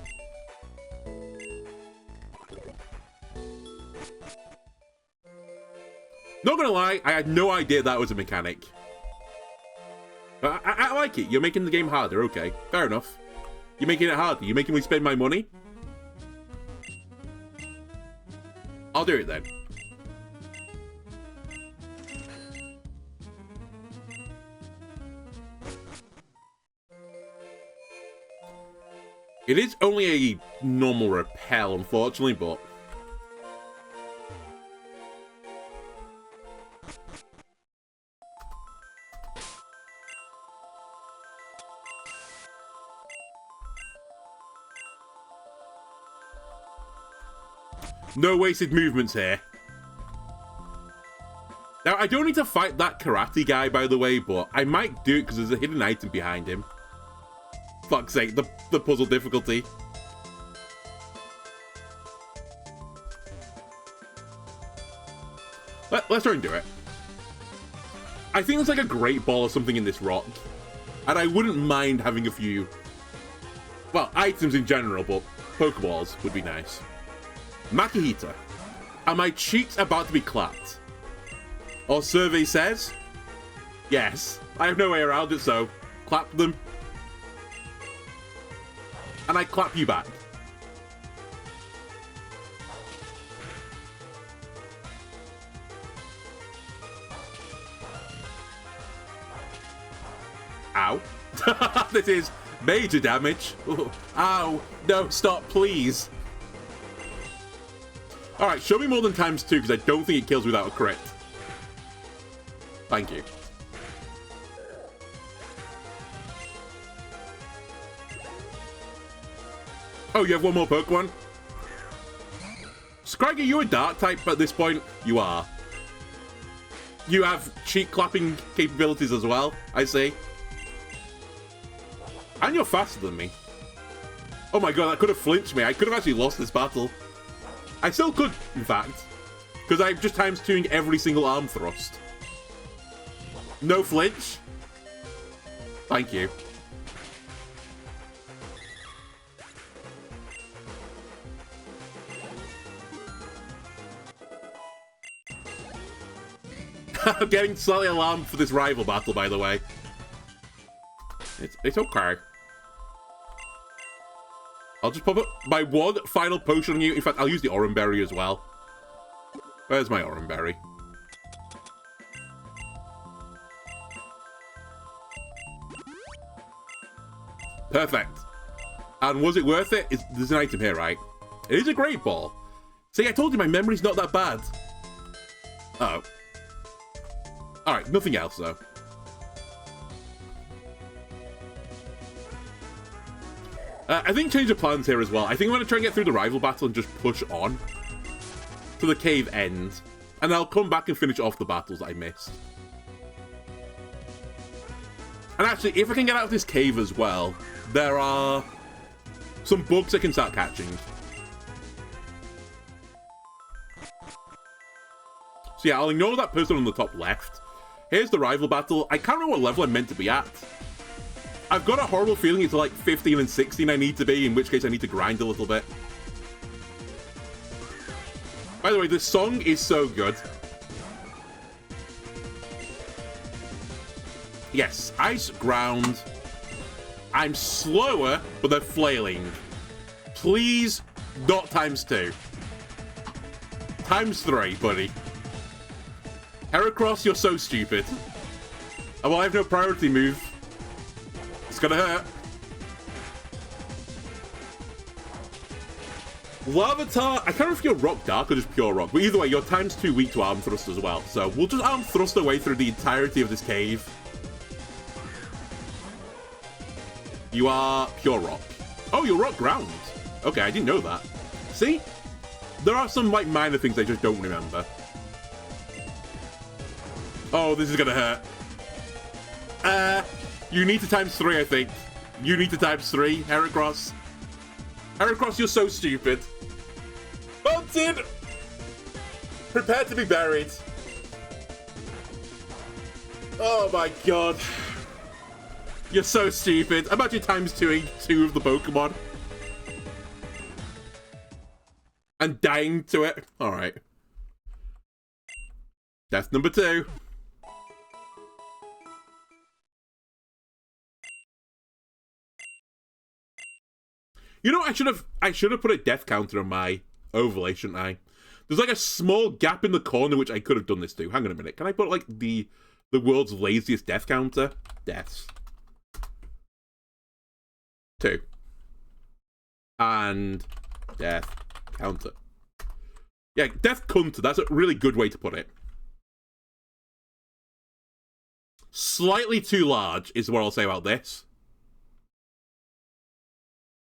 Not gonna lie, I had no idea that was a mechanic. I like it. You're making the game harder. Okay, fair enough. You're making it harder. You're making me spend my money. I'll do it then. It is only a normal repel, unfortunately, but... No wasted movements here. Now, I don't need to fight that karate guy, by the way, but I might do it because there's a hidden item behind him. Fuck's sake, the puzzle difficulty. Let's try and do it. I think there's like a great ball or something in this rock. And I wouldn't mind having a few... Well, items in general, but Pokeballs would be nice. Makihita. Are my cheeks about to be clapped? Or survey says? Yes. I have no way around it, so clap them. And I clap you back. Ow. This is major damage. Ow. No, stop, please. Alright, show me more than times 2, because I don't think it kills without a crit. Thank you. Oh, you have one more Pokemon? Scraggy, you a dark type at this point? You are. You have cheek clapping capabilities as well, I see. And you're faster than me. Oh my god, that could have flinched me. I could have actually lost this battle. I still could, in fact. Because I'm just times 2ing every single arm thrust. No flinch. Thank you. I'm getting slightly alarmed for this rival battle, by the way. It's okay. I'll just pop up my one final potion on you. In fact, I'll use the Oran Berry as well. Where's my Oran Berry? Perfect. And was it worth it? There's an item here, right? It is a Great Ball. See, I told you my memory's not that bad. Uh oh. Alright, nothing else, though. I think change of plans here as well. I think I'm going to try and get through the rival battle and just push on to the cave end. And I'll come back and finish off the battles that I missed. And actually, if I can get out of this cave as well, there are some bugs I can start catching. So yeah, I'll ignore that person on the top left. Here's the rival battle. I can't remember what level I'm meant to be at. I've got a horrible feeling it's like 15 and 16 I need to be, in which case I need to grind a little bit. By the way, this song is so good. Yes, ice, ground. I'm slower, but they're flailing. Please, not times 2. Times 3, buddy. Heracross, you're so stupid. Oh, well, I have no priority move. It's gonna hurt. Larvitar, I can't remember if you're Rock Dark or just pure Rock, but either way, you're times 2 weak to Arm Thrust as well. So we'll just Arm Thrust our way through the entirety of this cave. You are pure Rock. Oh, you're Rock Ground. Okay, I didn't know that. See? There are some, like, minor things I just don't remember. Oh, this is gonna hurt. You need to times 3, I think. You need to times 3, Heracross. Heracross, you're so stupid. Mountain! Prepare to be buried. Oh my god. You're so stupid. Imagine times 2ing 2 of the Pokemon. And dying to it. Alright. Death number 2. You know, I should have put a death counter on my overlay, shouldn't I? There's like a small gap in the corner which I could have done this to. Hang on a minute. Can I put like the world's laziest death counter? Deaths. 2. And death counter. Yeah, death counter. That's a really good way to put it. Slightly too large is what I'll say about this.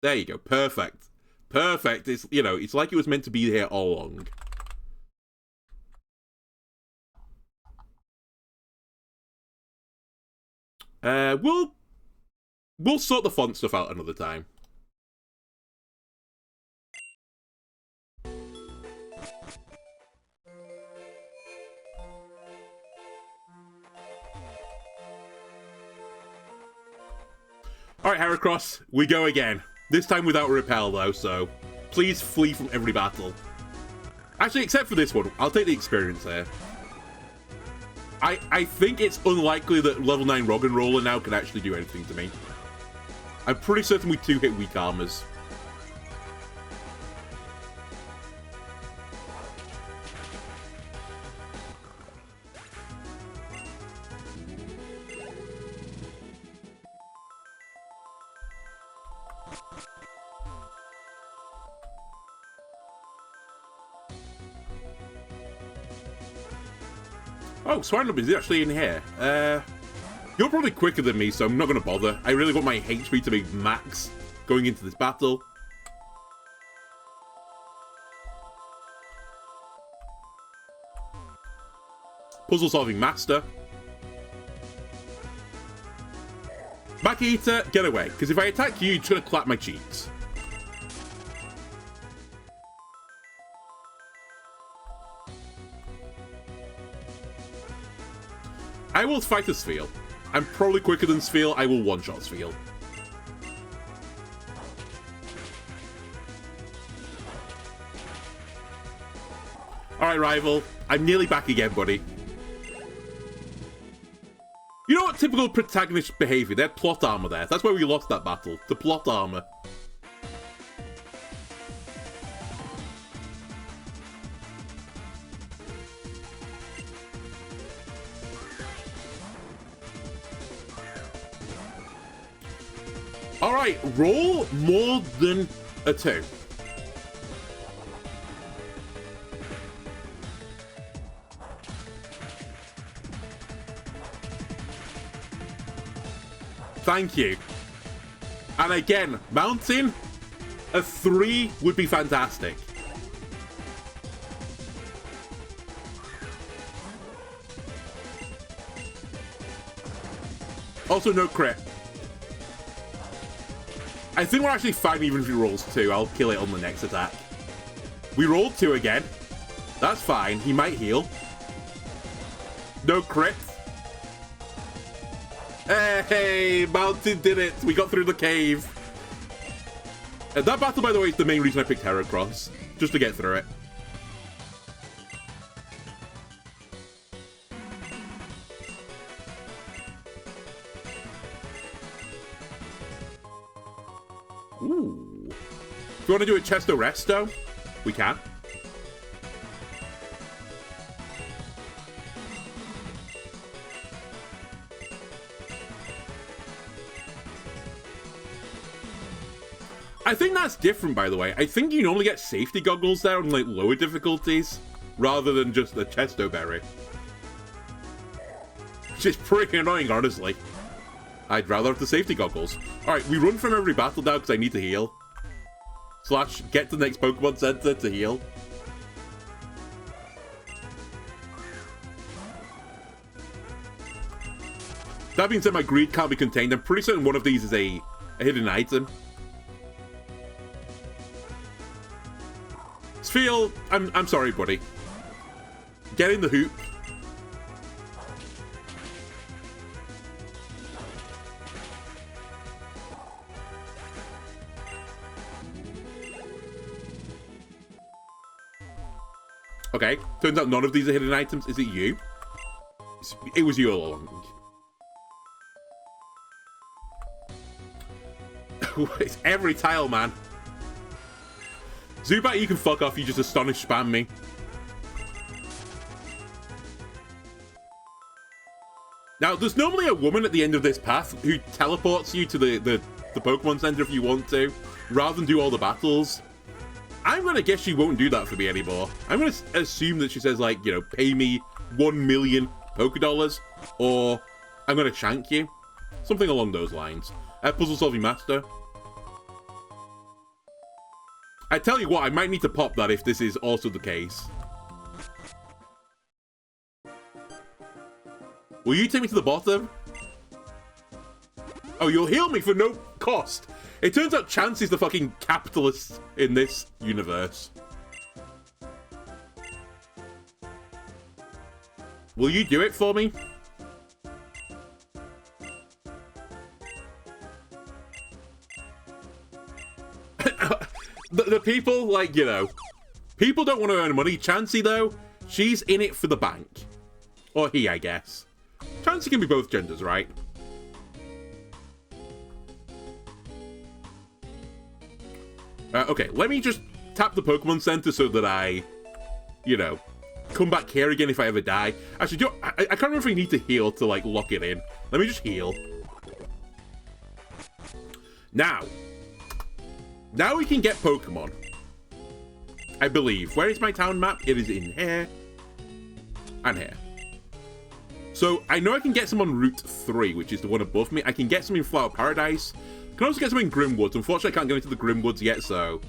There you go. Perfect. Perfect. It's, you know, it's like it was meant to be here all along. We'll sort the font stuff out another time. Alright, Heracross, we go again. This time without repel, though, so please flee from every battle. Actually, except for this one, I'll take the experience here. I think it's unlikely that level 9 Roggenroller now can actually do anything to me. I'm pretty certain we 2-hit weak armors. Oh, Swinub is actually in here. You're probably quicker than me, so I'm not going to bother. I really want my HP to be max going into this battle. Puzzle-solving master. Back Eater, get away, because if I attack you, you're just going to clap my cheeks. I will fight a Sphere. I'm probably quicker than Sphere. I will one-shot Sphere. Alright, rival. I'm nearly back again, buddy. You know what? Typical protagonist behavior. They had plot armor there. That's why we lost that battle. The plot armor. Alright, roll more than a 2. Thank you. And again, mountain, a 3 would be fantastic. Also, no crit. I think we're actually fine even if he rolls 2. I'll kill it on the next attack. We rolled 2 again. That's fine. He might heal. No crit. Hey, Mountain did it. We got through the cave. That battle, by the way, is the main reason I picked Heracross. Just to get through it. Ooh. If you want to do a Chesto Resto, we can. I think that's different, by the way. I think you normally get safety goggles there on, like, lower difficulties, rather than just the Chesto Berry. Which is pretty annoying, honestly. I'd rather have the safety goggles. Alright, we run from every battle now because I need to heal. / get to the next Pokemon Center to heal. That being said, my greed can't be contained. I'm pretty certain one of these is a hidden item. Sphere, I'm sorry, buddy. Get in the hoop. Okay, turns out none of these are hidden items. Is it you? It was you all along. It's every tile, man. Zubat, you can fuck off. You just astonish spam me. Now, there's normally a woman at the end of this path who teleports you to the Pokemon Center if you want to, rather than do all the battles. I'm going to guess she won't do that for me anymore. I'm going to assume that she says, like, you know, pay me 1 million Pokédollars, or I'm going to shank you. Something along those lines. Puzzle-solving master. I tell you what, I might need to pop that if this is also the case. Will you take me to the bottom? Oh, you'll heal me for no cost. It turns out Chance is the fucking capitalist in this universe. Will you do it for me? The people, like, you know, people don't want to earn money. Chansey, though, she's in it for the bank. Or he, I guess. Chansey can be both genders, right? Okay, let me just tap the Pokemon Center so that I, you know, come back here again if I ever die. Actually, I can't remember if we need to heal to, like, lock it in. Let me just heal. Now we can get Pokemon. I believe. Where is my town map? It is in here. And here. So, I know I can get some on Route 3, which is the one above me. I can get some in Flower Paradise. I can also get some in Grimwoods. Unfortunately, I can't go into the Grimwoods yet, so...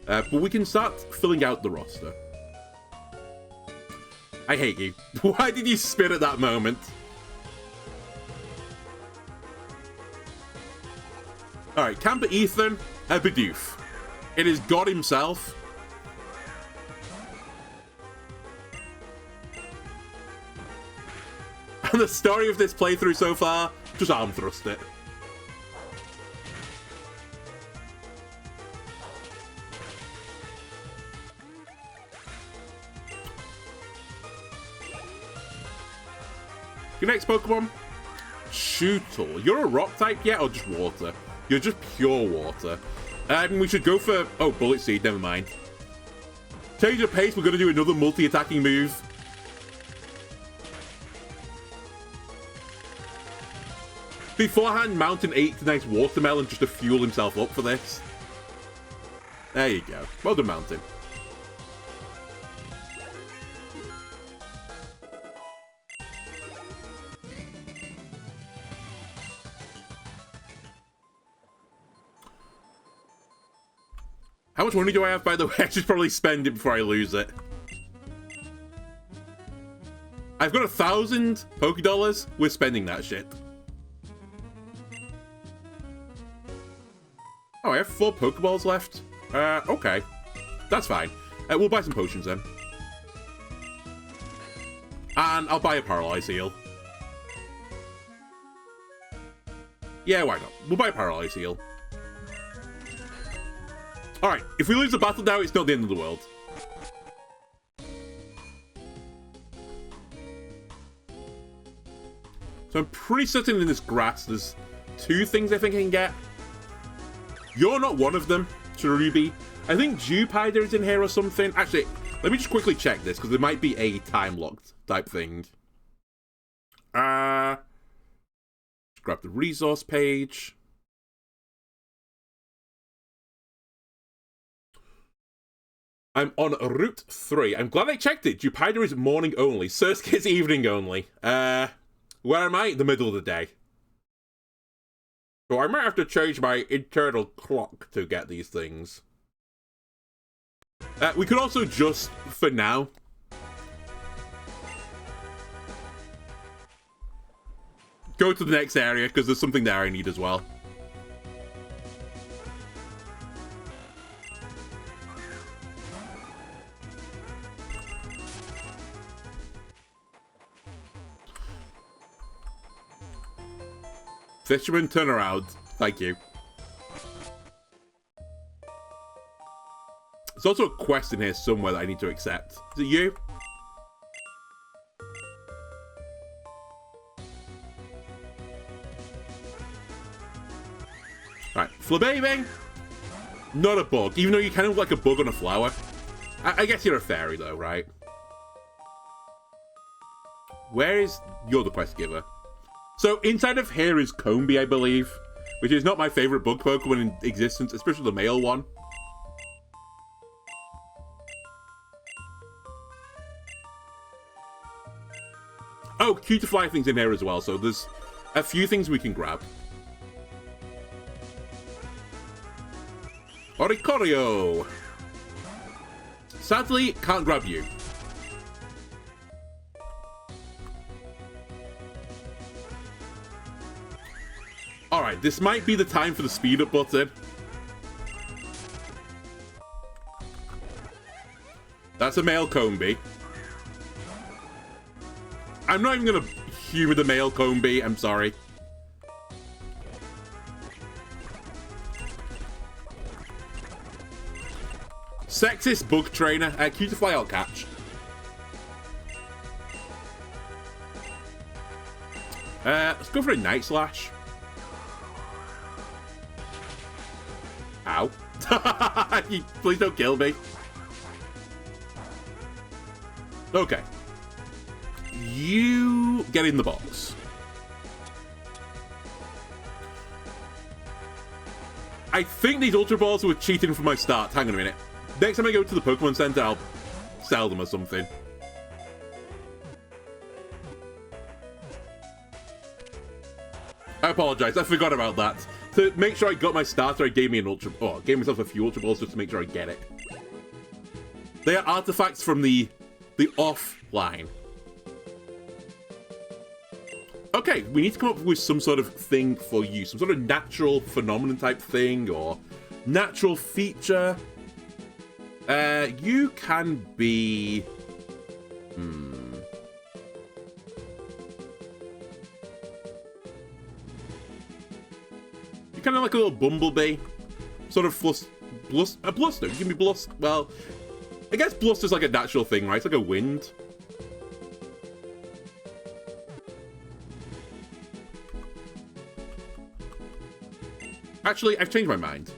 but we can start filling out the roster. I hate you. Why did you spin at that moment? Alright, Camper Ethan, a Bidoof. It is God himself. And the story of this playthrough so far, just arm thrust it. Your next Pokemon? Shootle. You're a rock type yet, or just water? You're just pure water. We should go for... Oh, Bullet Seed, never mind. Change of pace, we're going to do another multi-attacking move. Beforehand, Mountain ate a nice watermelon just to fuel himself up for this. There you go. Well done, Mountain. How much money do I have, by the way? I should probably spend it before I lose it. I've got 1,000 Pokédollars. We're spending that shit. Oh, I have 4 Pokeballs left. Okay. That's fine. We'll buy some potions then. And I'll buy a Paralyze Heal. Yeah, why not? We'll buy a Paralyze Heal. Alright, if we lose the battle now, it's not the end of the world. So I'm pretty certain in this grass there's 2 things I think I can get. You're not one of them, Cherubi. I think Jupider is in here or something. Actually, let me just quickly check this, because there might be a time-locked type thing. Grab the resource page. I'm on Route 3. I'm glad I checked it. Jupider is morning only. Surskit is evening only. Where am I? The middle of the day. So I might have to change my internal clock to get these things. We could also just, for now, go to the next area, because there's something there I need as well. Fisherman, turn around. Thank you. There's also a quest in here somewhere that I need to accept. Is it you? Right, Flabébé. Not a bug, even though you kind of look like a bug on a flower. I guess you're a fairy though, right? Where is... You're the quest giver. So, inside of here is Combee, I believe, which is not my favorite bug Pokemon in existence, especially the male one. Oh, Cutiefly things in here as well, so there's a few things we can grab. Oricorio! Sadly, can't grab you. Alright, this might be the time for the speed up button. That's a male Combee. I'm not even gonna humor the male Combee, I'm sorry. Sexist bug trainer, Cutiefly I'll catch. Let's go for a Night Slash. Ow. Please don't kill me. Okay. You get in the box. I think these Ultra Balls were cheating from my start. Hang on a minute. Next time I go to the Pokemon Center, I'll sell them or something. I apologize. I forgot about that. To make sure I got my starter, I gave me an Ultra... Oh, I gave myself a few Ultra Balls just to make sure I get it. They are artifacts from the off line. Okay, we need to come up with some sort of thing for you. Some sort of natural phenomenon type thing, or natural feature. You can be... You're kind of like a little bumblebee. Sort of bluster. You can be bluster. Well, I guess bluster's like a natural thing, right? It's like a wind. Actually, I've changed my mind.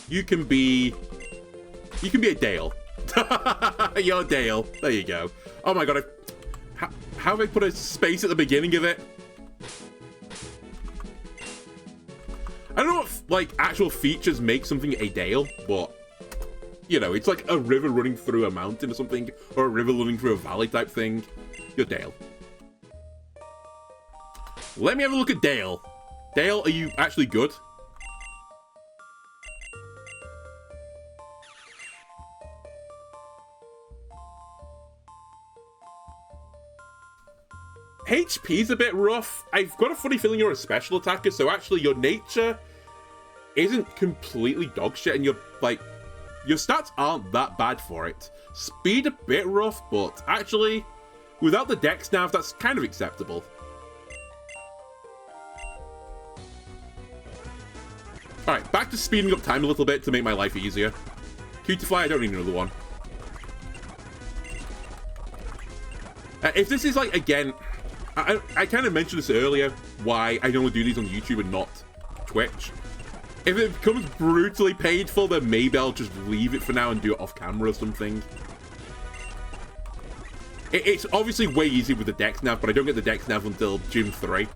You can be a Dale. You're Dale. There you go. Oh my god, how have I put a space at the beginning of it? I don't know if, like, actual features make something a Dale, but, you know, it's like a river running through a mountain or something, or a river running through a valley type thing. You're Dale. Let me have a look at Dale. Dale, are you actually good? HP's a bit rough. I've got a funny feeling you're a special attacker, so actually your nature isn't completely dogshit, and your stats aren't that bad for it. Speed a bit rough, but actually, without the dex nav, that's kind of acceptable. Alright, back to speeding up time a little bit to make my life easier. Q2 I don't need another one. If this is like, again... I kind of mentioned this earlier, why I only do these on YouTube and not Twitch. If it becomes brutally painful, then maybe I'll just leave it for now and do it off camera or something. It's obviously way easier with the dex nav, but I don't get the dex nav until Gym 3.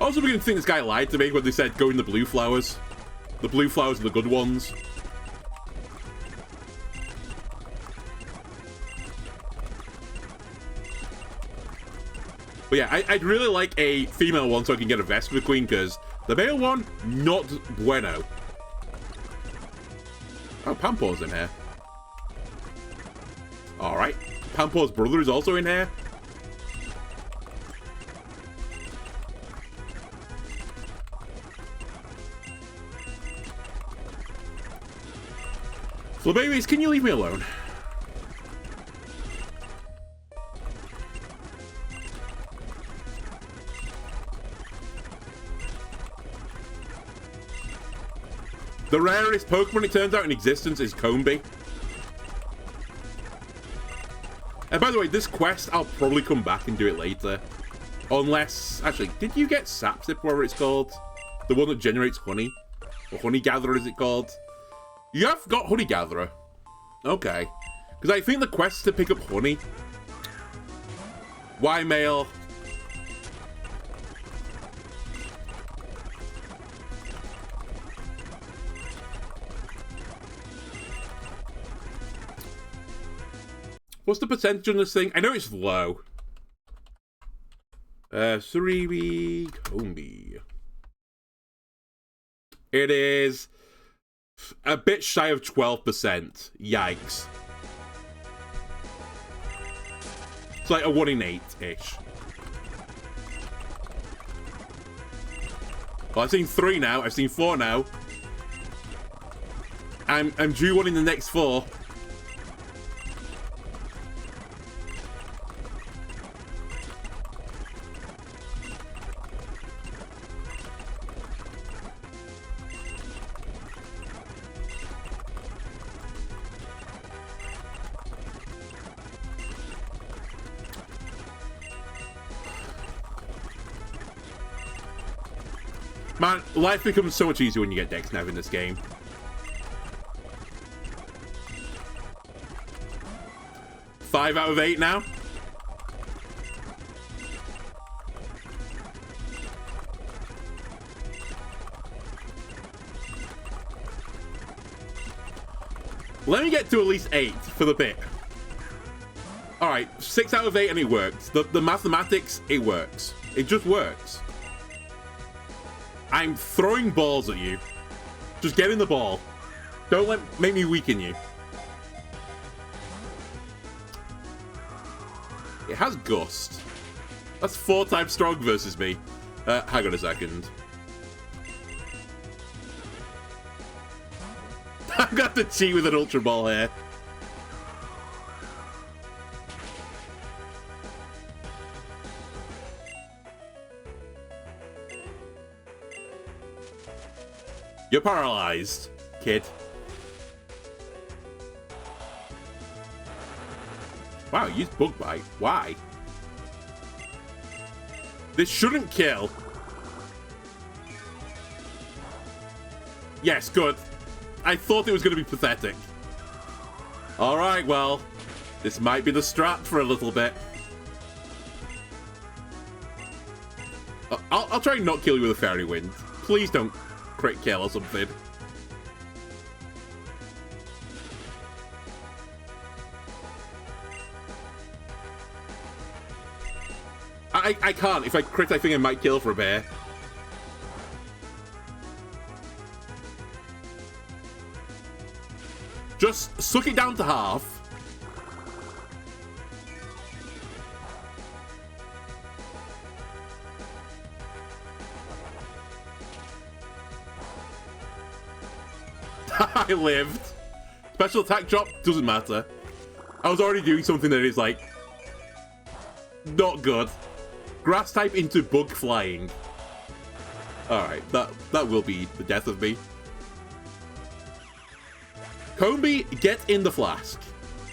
Also, we're going to think this guy lied to me when they said go in the blue flowers. The blue flowers are the good ones. But yeah, I'd really like a female one so I can get a vest for the queen, because the male one, not bueno. Oh, Pampaw's in here. Alright. Pampaw's brother is also in here. Well, babies, can you leave me alone? The rarest Pokemon, it turns out, in existence is Combee. And by the way, this quest, I'll probably come back and do it later. Unless... Actually, did you get Sapsip, whatever it's called? The one that generates honey? Or Honey Gatherer, is it called? You have got Honey Gatherer. Okay. Because I think the quest is to pick up honey. Why male? What's the percentage on this thing? I know it's low. Suribi Combee. It is a bit shy of 12%. Yikes. It's like a 1 in 8-ish. Well, I've seen 3 now. I've seen 4 now. I'm due one in the next 4. Man, life becomes so much easier when you get Dex Nav in this game. Five out of 8 now. Let me get to at least 8 for the bit. Alright, 6 out of 8 and it works. The mathematics, it works. It just works. I'm throwing balls at you. Just get in the ball. Don't make me weaken you. It has Gust. That's 4 times strong versus me. Hang on a second. I'm gonna have to cheat with an Ultra Ball here. You're paralyzed, kid. Wow, use Bug Bite. Why? This shouldn't kill. Yes, good. I thought it was going to be pathetic. Alright, well, this might be the strat for a little bit. I'll try and not kill you with a Fairy Wind. Please don't crit kill or something. I can't. If I crit, I think I might kill for a bear. Just suck it down to half. I lived. Special attack drop doesn't matter. I was already doing something that is like not good. Grass type into bug flying. Alright, that will be the death of me. Combi, get in the flask.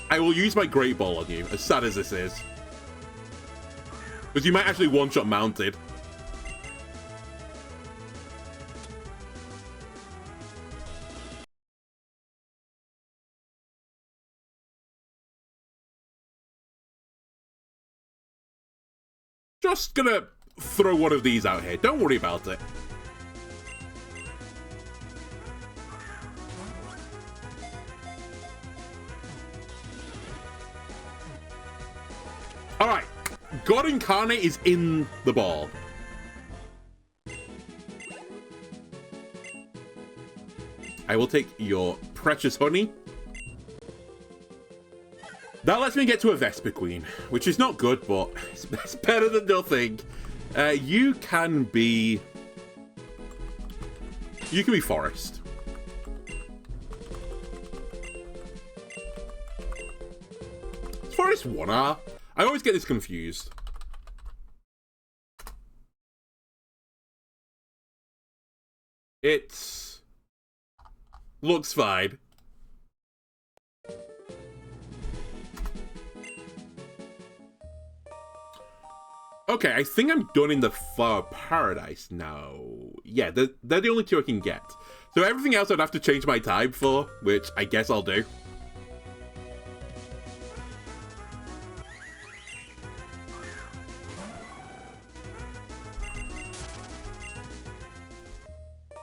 I will use my Great Ball on you, as sad as this is. Because you might actually one-shot mounted. Just gonna throw one of these out here. Don't worry about it. Alright. God Incarnate is in the ball. I will take your precious honey. That lets me get to a Vespiquen, which is not good, but it's better than nothing. You can be Forest. Is Forest 1R? I always get this confused. It looks fine. Okay, I think I'm done in the Flower Paradise now. Yeah, they're the only 2 I can get. So everything else I'd have to change my time for, which I guess I'll do.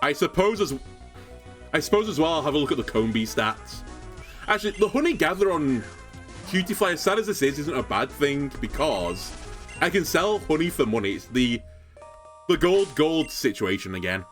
I suppose as well I'll have a look at the Combi stats. Actually, the Honey Gather on Cutiefly, as sad as this is, isn't a bad thing because I can sell honey for money. It's the gold situation again.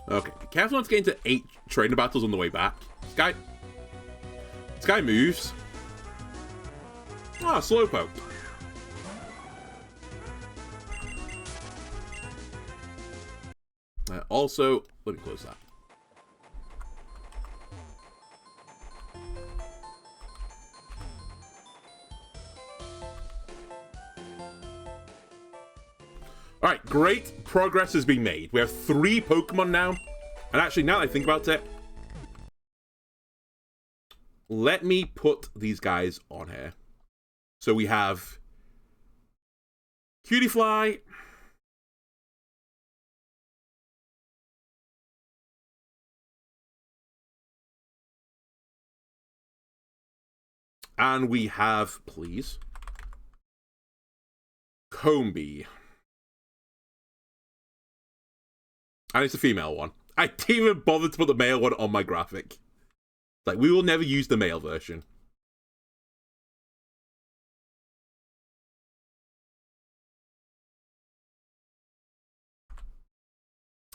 Okay, careful not to get into 8 trainer battles on the way back. This guy moves. Ah, Slowpoke. Also, let me close that. Alright, great progress has been made. We have 3 Pokemon now. And actually, now that I think about it, let me put these guys on here. So we have Cutiefly. And we have, please, Combi. And it's a female one. I didn't even bother to put the male one on my graphic. Like, we will never use the male version.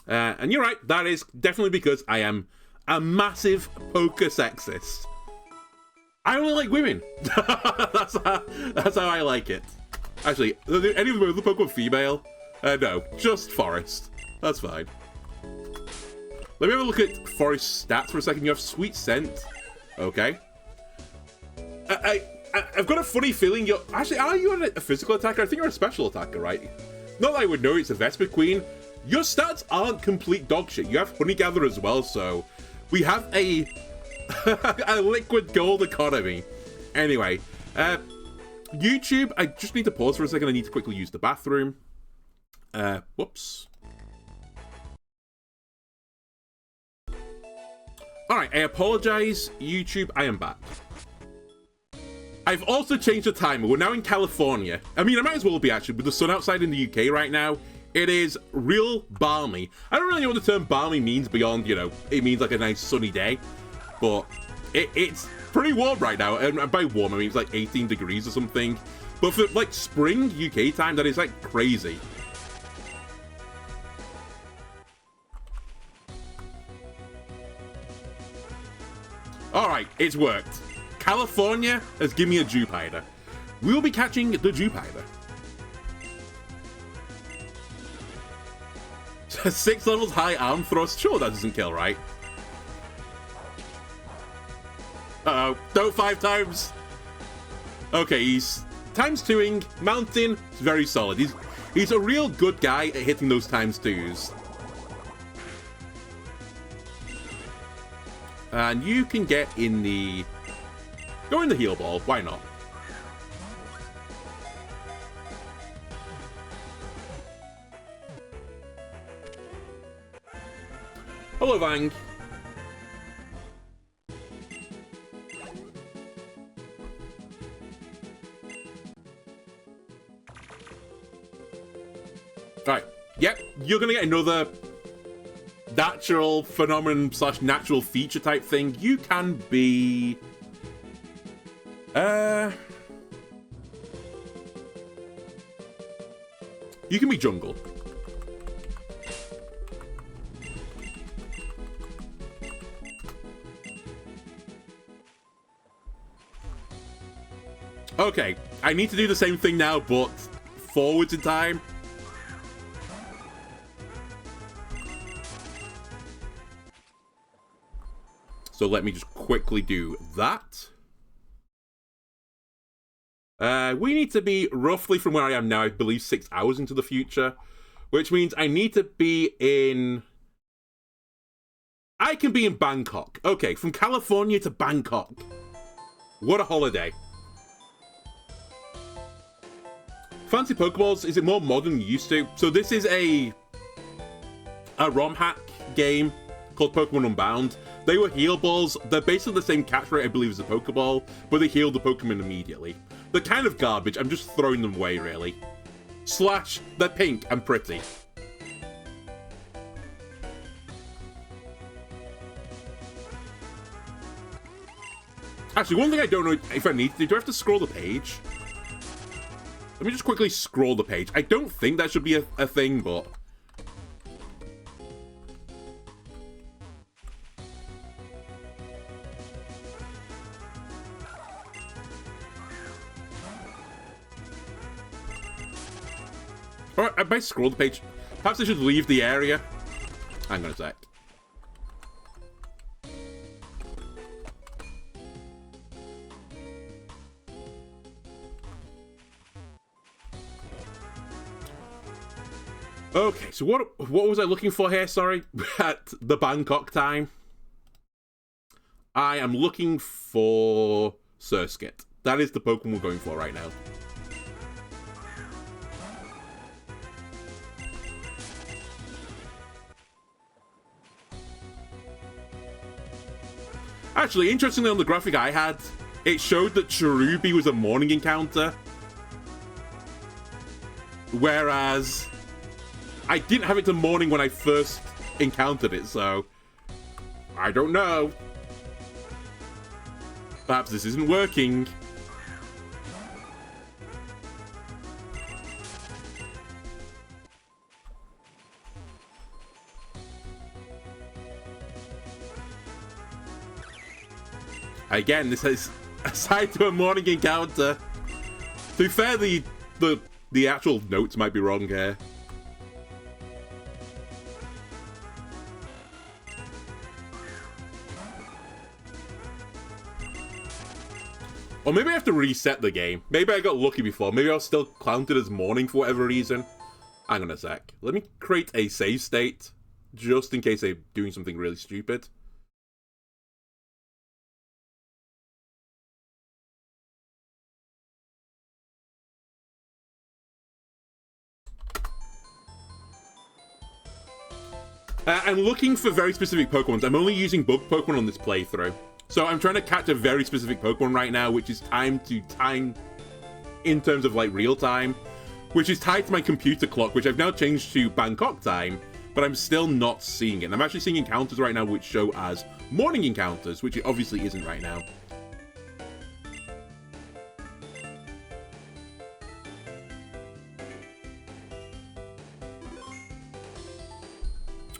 And you're right, that is definitely because I am a massive poker sexist. I only like women. that's how I like it. Actually, are there any of the Pokemon female? No, just Forest. That's fine. Let me have a look at Forest stats for a second. You have Sweet Scent. Okay. I've got a funny feeling you're... Actually, are you a physical attacker? I think you're a special attacker, right? Not that I would know it's a Vesper Queen. Your stats aren't complete dog shit. You have Honey Gather as well, so... We have a... a liquid gold economy. Anyway. YouTube, I just need to pause for a second. I need to quickly use the bathroom. Whoops. Alright, I apologize, YouTube. I am back. I've also changed the timer. We're now in California. I mean, I might as well be, actually, with the sun outside in the UK right now. It is real balmy. I don't really know what the term balmy means beyond, you know, it means like a nice sunny day. But it's pretty warm right now. And by warm, I mean it's like 18 degrees or something. But for, like, spring UK time, that is, like, crazy. Alright, it's worked. California has given me a Jupiter. We will be catching the Jupiter. 6 levels high arm thrust. Sure, that doesn't kill, right? Uh-oh. Don't 5 times. Okay, he's times 2ing. Mountain is very solid. He's a real good guy at hitting those times 2s. And you can get in the... Go in the heal ball. Why not? Hello, Vang. Alright. Yep, you're gonna get another natural phenomenon / natural feature type thing. You can be... You can be jungle. Okay, I need to do the same thing now, but forwards in time. So let me just quickly do that. We need to be roughly from where I am now, I believe 6 hours into the future, which means I need to be in... I can be in Bangkok. Okay, from California to Bangkok. What a holiday. Fancy Pokeballs, is it more modern than you used to? So this is a ROM hack game called Pokemon Unbound. They were heal balls. They're basically the same catch rate, I believe, as a Pokeball, but they heal the Pokemon immediately. They're kind of garbage. I'm just throwing them away, really. Slash, they're pink and pretty. Actually, one thing I don't know if I need to do I have to scroll the page? Let me just quickly scroll the page. I don't think that should be a thing, but... Alright, I might scroll the page. Perhaps I should leave the area. Hang on a sec. Okay, so what was I looking for here, sorry? At the Bangkok time? I am looking for Surskit. That is the Pokemon we're going for right now. Actually, interestingly, on the graphic I had, it showed that Cherubi was a morning encounter. Whereas I didn't have it to morning when I first encountered it, so I don't know. Perhaps this isn't working. Again, this is aside to a morning encounter. To be fair, the actual notes might be wrong here. Or maybe I have to reset the game. Maybe I got lucky before. Maybe I was still counted as morning for whatever reason. Hang on a sec. Let me create a save state, just in case I'm doing something really stupid. I'm looking for very specific Pokemon. I'm only using bug Pokemon on this playthrough. So I'm trying to catch a very specific Pokemon right now, which is time to time in terms of like real time, which is tied to my computer clock, which I've now changed to Bangkok time, but I'm still not seeing it. And I'm actually seeing encounters right now which show as morning encounters, which it obviously isn't right now.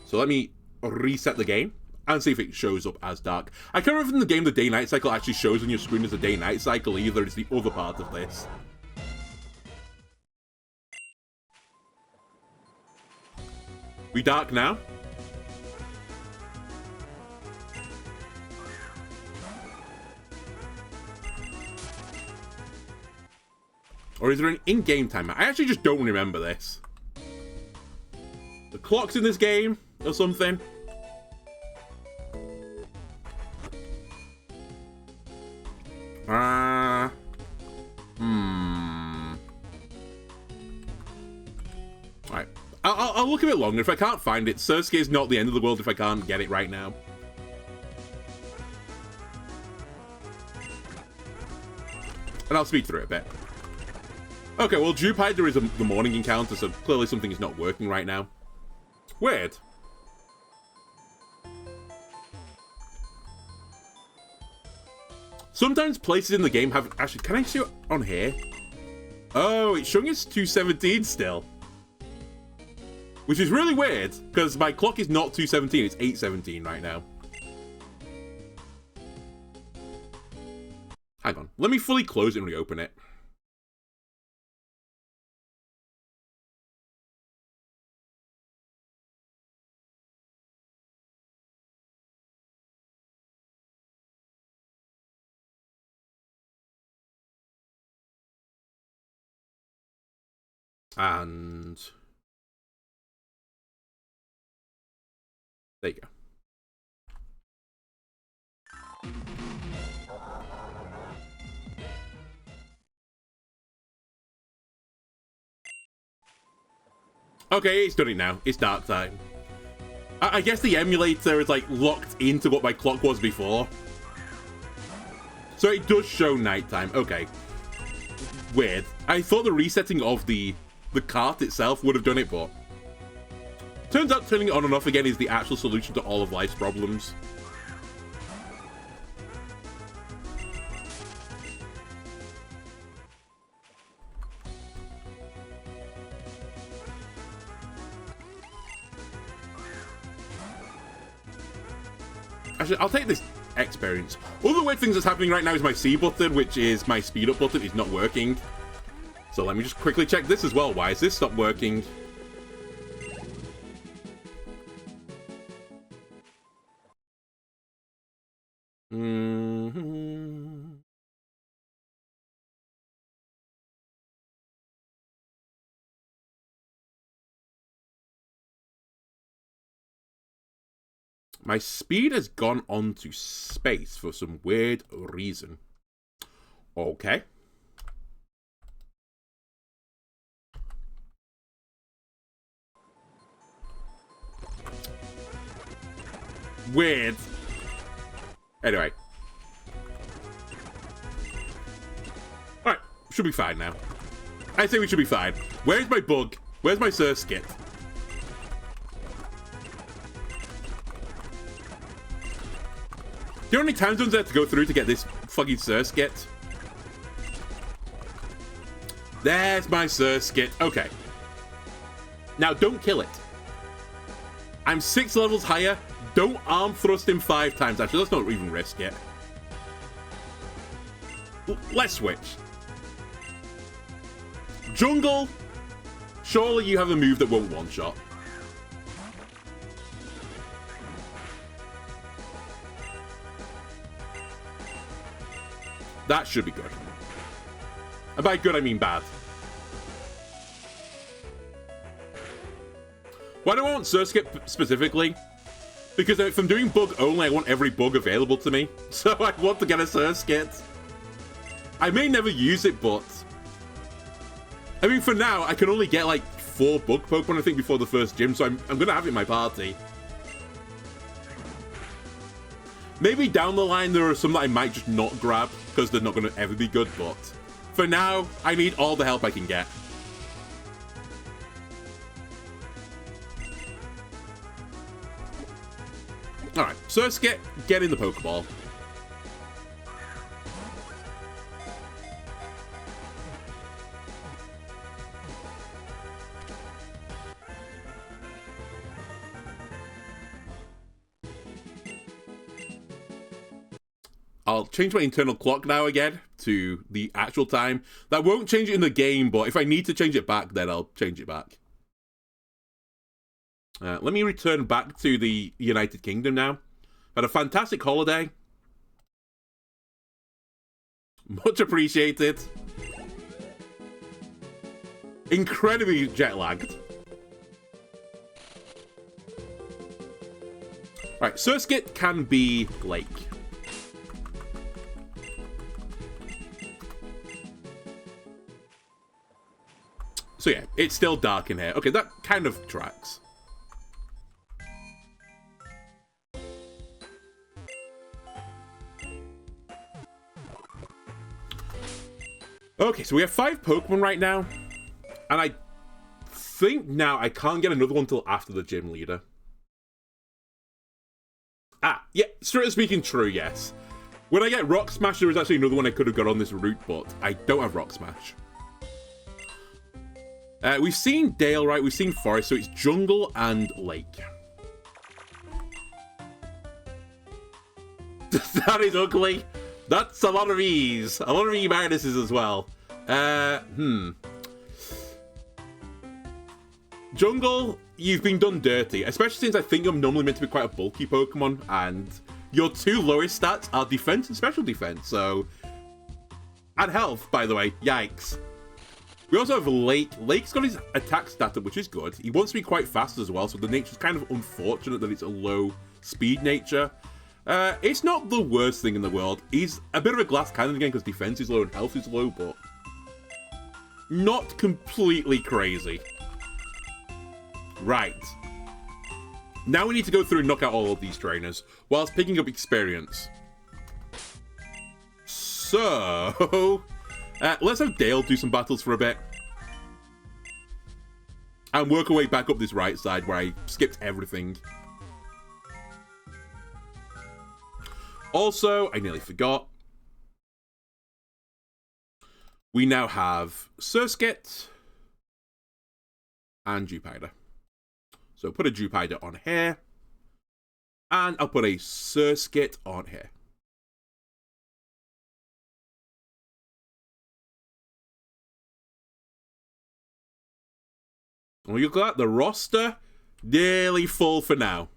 So let me reset the game and see if it shows up as dark. I can't remember if in the game the day-night cycle actually shows on your screen as a day-night cycle either. It's the other part of this. We dark now? Or is there an in-game timer? I actually just don't remember this. The clock's in this game or something. Alright. I'll look a bit longer. If I can't find it, Sursuke is not the end of the world if I can't get it right now. And I'll speed through it a bit. Okay, well, Jupiter is the morning encounter, so clearly something is not working right now. Weird. Sometimes places in the game have... Actually, can I see it on here? Oh, it's showing it's 2:17 still. Which is really weird, because my clock is not 2:17, it's 8:17 right now. Hang on. Let me fully close it and reopen it. And there you go. Okay, it's done it now. It's dark time. I guess the emulator is like locked into what my clock was before. So it does show nighttime. Okay. Weird. I thought the resetting of the cart itself would have done it, but turns out turning it on and off again is the actual solution to all of life's problems. Actually, I'll take this experience. Other weird things that's happening right now is my C button, which is my speed up button, is not working. So let me just quickly check this as well. Why has this stopped working? My speed has gone on to space for some weird reason. Okay. Weird. Anyway. Alright, should be fine now. I think we should be fine. Where's my bug? Where's my Surskit? Do you know how many time zones I have to go through to get this fucking Surskit? There's my Surskit. Okay. Now, don't kill it. I'm 6 levels higher. Don't arm thrust him 5 times. Actually, let's not even risk it. Let's switch. Jungle. Surely you have a move that won't one-shot. That should be good. And by good, I mean bad. Why do I want Surskit specifically? Because if I'm doing bug only, I want every bug available to me. So I want to get a Surskit. I may never use it, but... I mean, for now, I can only get, like, 4 bug Pokemon, I think, before the first gym, so I'm going to have it in my party. Maybe down the line, there are some that I might just not grab, because they're not going to ever be good, but... For now, I need all the help I can get. Alright, Surskit, get in the Pokeball. I'll change my internal clock now again to the actual time. That won't change it in the game, but if I need to change it back, then I'll change it back. Let me return back to the United Kingdom now. Had a fantastic holiday. Much appreciated. Incredibly jet-lagged. Right, Surskit can be Lake. So yeah, it's still dark in here. Okay, that kind of tracks. Okay, so we have 5 Pokemon right now. And I think now I can't get another one until after the gym leader. Ah, yeah, straight speaking, true, yes. When I get Rock Smash, there was actually another one I could have got on this route, but I don't have Rock Smash. We've seen Dale, right? We've seen Forest, so it's Jungle and Lake. That is ugly. That's a lot of E's. A lot of E minuses as well. Jungle, you've been done dirty. Especially since I think I'm normally meant to be quite a bulky Pokemon. And your 2 lowest stats are defense and special defense. So, and health, by the way. Yikes. We also have Lake. Lake's got his attack stat up, which is good. He wants to be quite fast as well. So the nature's kind of unfortunate that it's a low speed nature. It's not the worst thing in the world. He's a bit of a glass cannon again because defense is low and health is low, but not completely crazy. Right. Now we need to go through and knock out all of these trainers whilst picking up experience. So, let's have Dale do some battles for a bit. And work our way back up this right side where I skipped everything. Also, I nearly forgot. We now have Surskit and Jupiter. So put a Jupiter on here. And I'll put a Surskit on here. And we got the roster nearly full for now.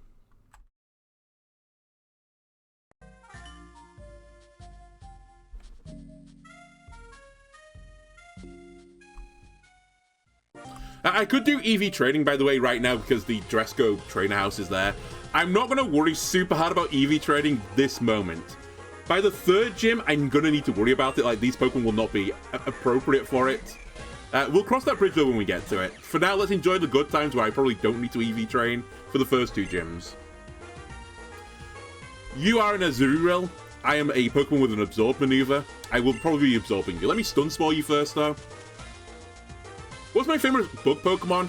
I could do EV training, by the way, right now because the Dresco trainer house is there. I'm not going to worry super hard about EV training this moment. By the 3rd gym, I'm going to need to worry about it. Like, these Pokemon will not be appropriate for it. We'll cross that bridge though when we get to it. For now, let's enjoy the good times where I probably don't need to EV train for the first 2 gyms. You are an Azurill. I am a Pokemon with an Absorb maneuver. I will probably be absorbing you. Let me Stun Spore you first, though. What's my favorite bug Pokemon?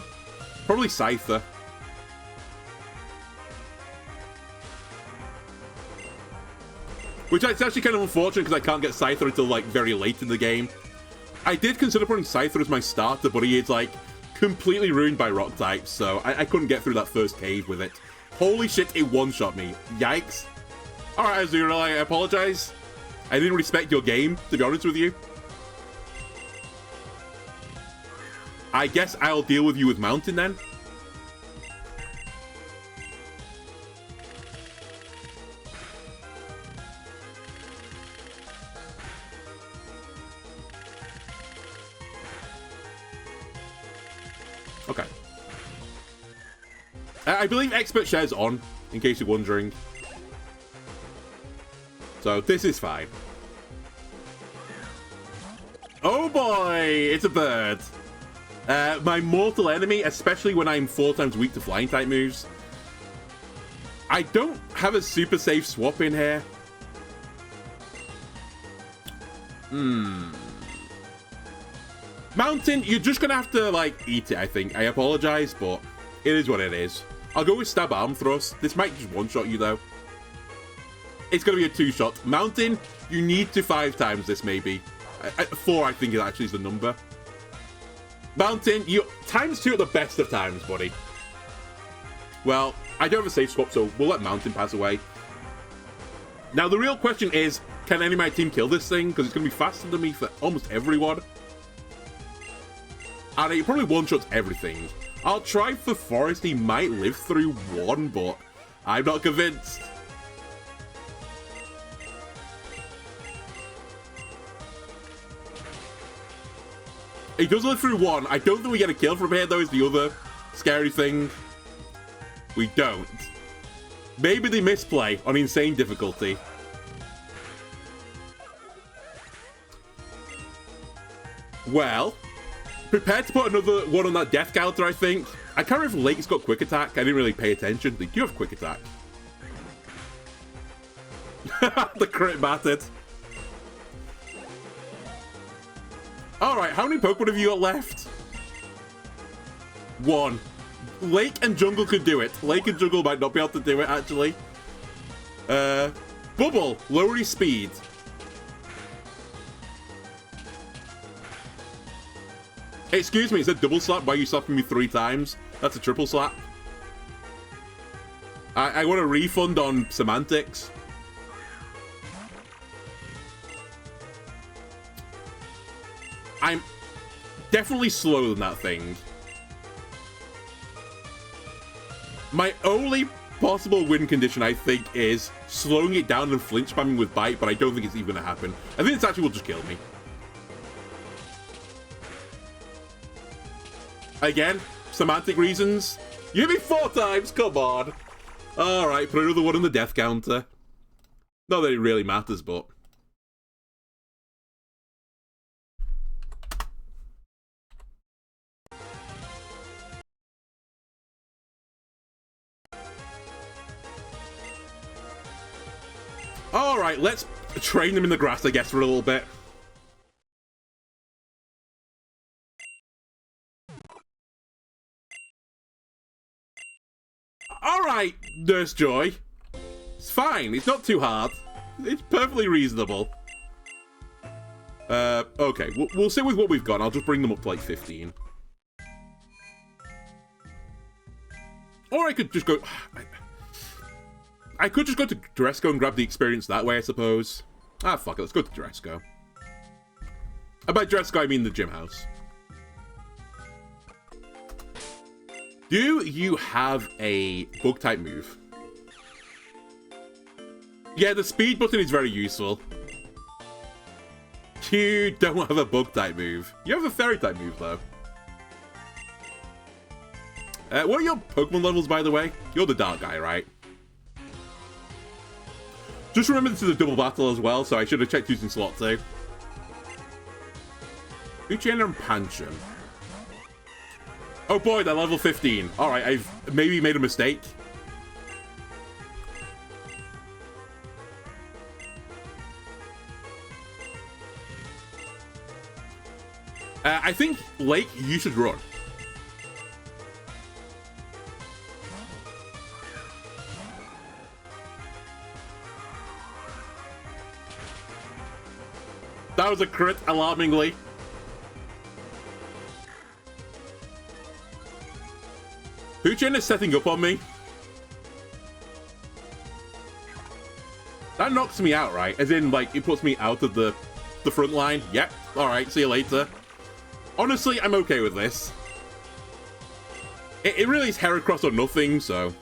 Probably Scyther. Which is actually kind of unfortunate because I can't get Scyther until like very late in the game. I did consider putting Scyther as my starter, but he is like completely ruined by rock types, so I couldn't get through that first cave with it. Holy shit, it one-shot me. Yikes. Alright, Azura, I apologize. I didn't respect your game, to be honest with you. I guess I'll deal with you with Mountain then. Okay. I believe Expert Share's on, in case you're wondering. So, this is fine. Oh boy, it's a bird. My mortal enemy, especially when I'm 4 times weak to flying type moves. I don't have a super safe swap in here. Mountain, you're just gonna have to, like, eat it, I think. I apologize, but it is what it is. I'll go with Stab Arm Thrust. This might just one-shot you, though. It's gonna be a 2-shot. Mountain, you need to 5 times this, maybe. 4, I think, actually is the number. Mountain, you times 2 at the best of times, buddy. Well, I don't have a safe swap, so we'll let Mountain pass away. Now, the real question is, can any of my team kill this thing? Because it's going to be faster than me for almost everyone. And it probably one-shots everything. I'll try for Forest. He might live through 1, but I'm not convinced. He does live through 1. I don't think we get a kill from here, though, is the other scary thing. We don't. Maybe they misplay on insane difficulty. Well, prepared to put another one on that death counter, I think. I can't remember if Lake's got quick attack. I didn't really pay attention. They do have quick attack. The crit battered. Alright, how many Pokemon have you got left? 1. Lake and Jungle could do it. Lake and Jungle might not be able to do it, actually. Bubble, lower his speed. Hey, excuse me, is that double slap? Why are you slapping me 3 times? That's a triple slap. I want a refund on semantics. I'm definitely slower than that thing. My only possible win condition, I think, is slowing it down and flinch spamming with Bite, but I don't think it's even going to happen. I think this actually will just kill me. Again, semantic reasons. You hit me 4 times, come on. Alright, put another one on the death counter. Not that it really matters, but... Alright, let's train them in the grass, I guess, for a little bit. Alright, Nurse Joy. It's fine, it's not too hard. It's perfectly reasonable. Okay, we'll sit with what we've got. I'll just bring them up to like 15. Or I could just go... I could just go to Dresco and grab the experience that way, I suppose. Ah, fuck it, let's go to Dresco. And by Dresco, I mean the gym house. Do you have a bug-type move? Yeah, the speed button is very useful. You don't have a bug-type move. You have a fairy-type move, though. What are your Pokemon levels, by the way? You're the dark guy, right? Just remember this is a double battle as well, so I should have checked using slot 2. Uchiana and Pancham. Oh boy, they're level 15. Alright, I've maybe made a mistake. I think, Lake, you should run. That was a crit, alarmingly. Poochen is setting up on me. That knocks me out, right? As in, like, it puts me out of the front line. Yep. Alright, see you later. Honestly, I'm okay with this. It really is Heracross or nothing, so...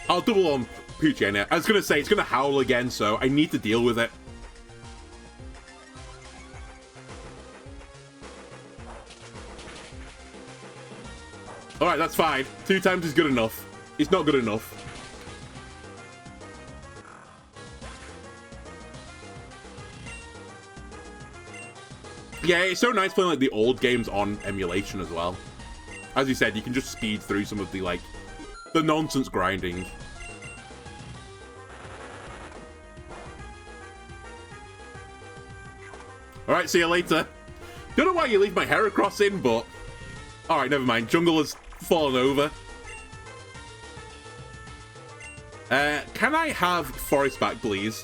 I'll double on Poochena. I was going to say, it's going to howl again, so I need to deal with it. Alright, that's fine. 2 times is good enough. It's not good enough. Yeah, it's so nice playing like the old games on emulation as well. As you said, you can just speed through some of the like the nonsense grinding. Alright, see you later. Don't know why you leave my Heracross in, but... Alright, never mind. Jungle has fallen over. Can I have Forest back, please?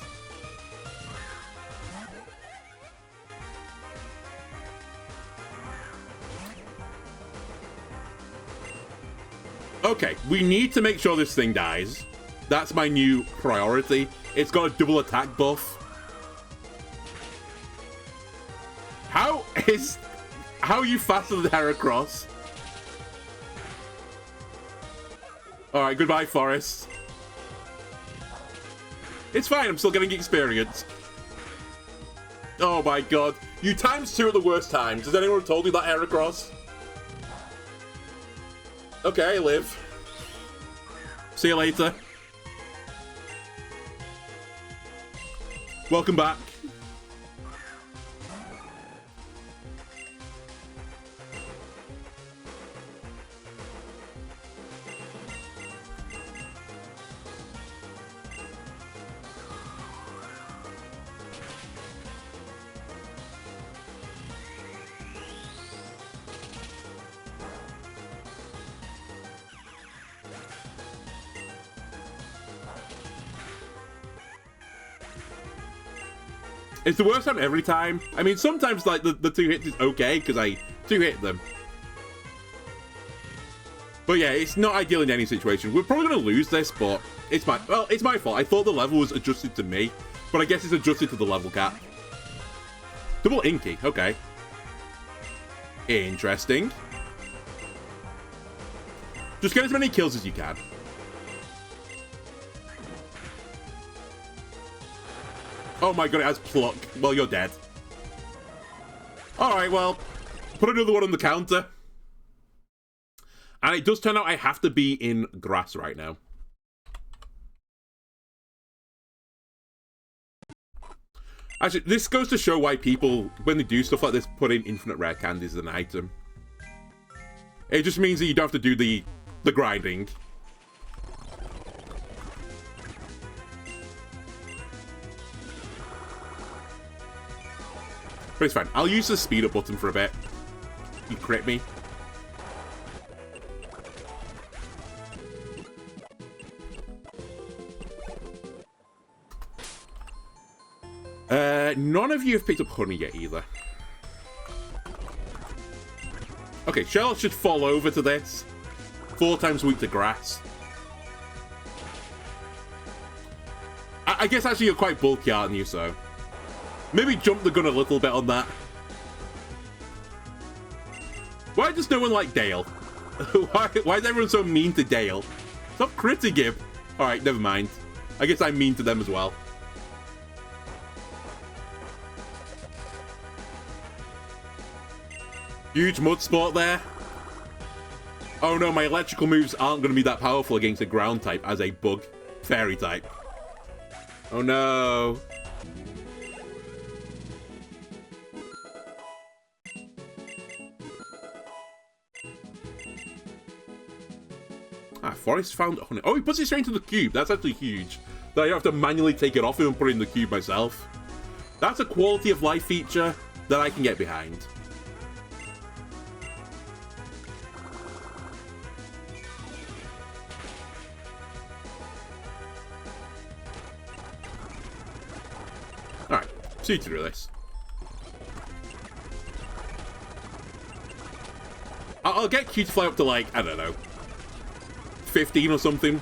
Okay, we need to make sure this thing dies. That's my new priority. It's got a double attack buff. How are you faster than Heracross? Alright, goodbye, Forest. It's fine, I'm still getting experience. Oh my god. You ×2 at the worst times. Has anyone told you that, Heracross? Okay, I live. See you later. Welcome back. It's the worst time every time. I mean, sometimes like the 2 hits is okay because I 2-hit them. But yeah, it's not ideal in any situation. We're probably going to lose this, but it's my fault. I thought the level was adjusted to me, but I guess it's adjusted to the level cap. Double Inky, okay. Interesting. Just get as many kills as you can. Oh my god, it has pluck. Well, you're dead. Alright, well, put another one on the counter. And it does turn out I have to be in grass right now. Actually, this goes to show why people, when they do stuff like this, put in infinite rare candies as an item. It just means that you don't have to do the grinding. But it's fine. I'll use the speed up button for a bit. You crit me. None of you have picked up honey yet either. Okay, Charlotte should fall over to this. 4 times weak to grass. I guess actually you're quite bulky, aren't you, so... Maybe jump the gun a little bit on that. Why does no one like Dale? Why is everyone so mean to Dale? Stop critting him. Alright, never mind. I guess I'm mean to them as well. Huge mud sport there. Oh no, my electrical moves aren't going to be that powerful against a ground type as a bug fairy type. Oh no. Ah, Forest found honey. Oh, he puts it straight into the cube. That's actually huge. That I don't have to manually take it off him and put it in the cube myself. That's a quality of life feature that I can get behind. Alright, see through this. I'll get Q to fly up to, like, I don't know, 15 or something.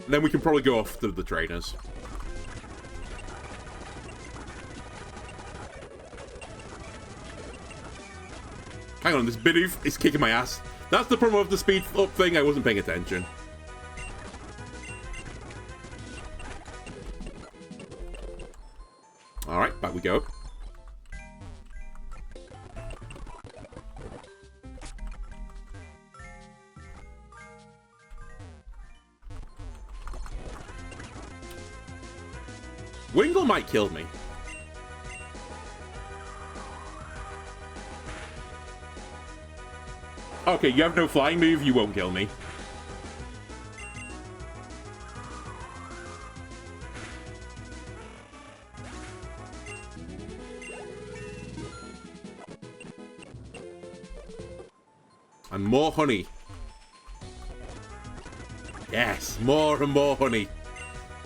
And then we can probably go off to the trainers. Hang on, this Bidoof is kicking my ass. That's the problem of the speed up thing. I wasn't paying attention. Alright, back we go. Wingle might kill me. Okay, you have no flying move, you won't kill me. And more honey. Yes, more and more honey.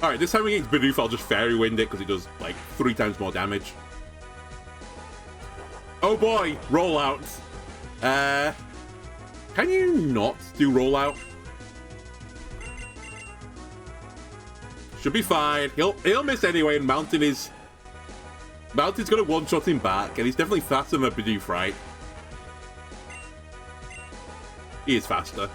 Alright, this time against Bidoof, I'll just Fairy Wind it because it does, like, 3 times more damage. Oh boy, rollout. Can you not do rollout? Should be fine. He'll miss anyway, and Mountain's gonna one-shot him back, and he's definitely faster than a Bidoof, right? He is faster.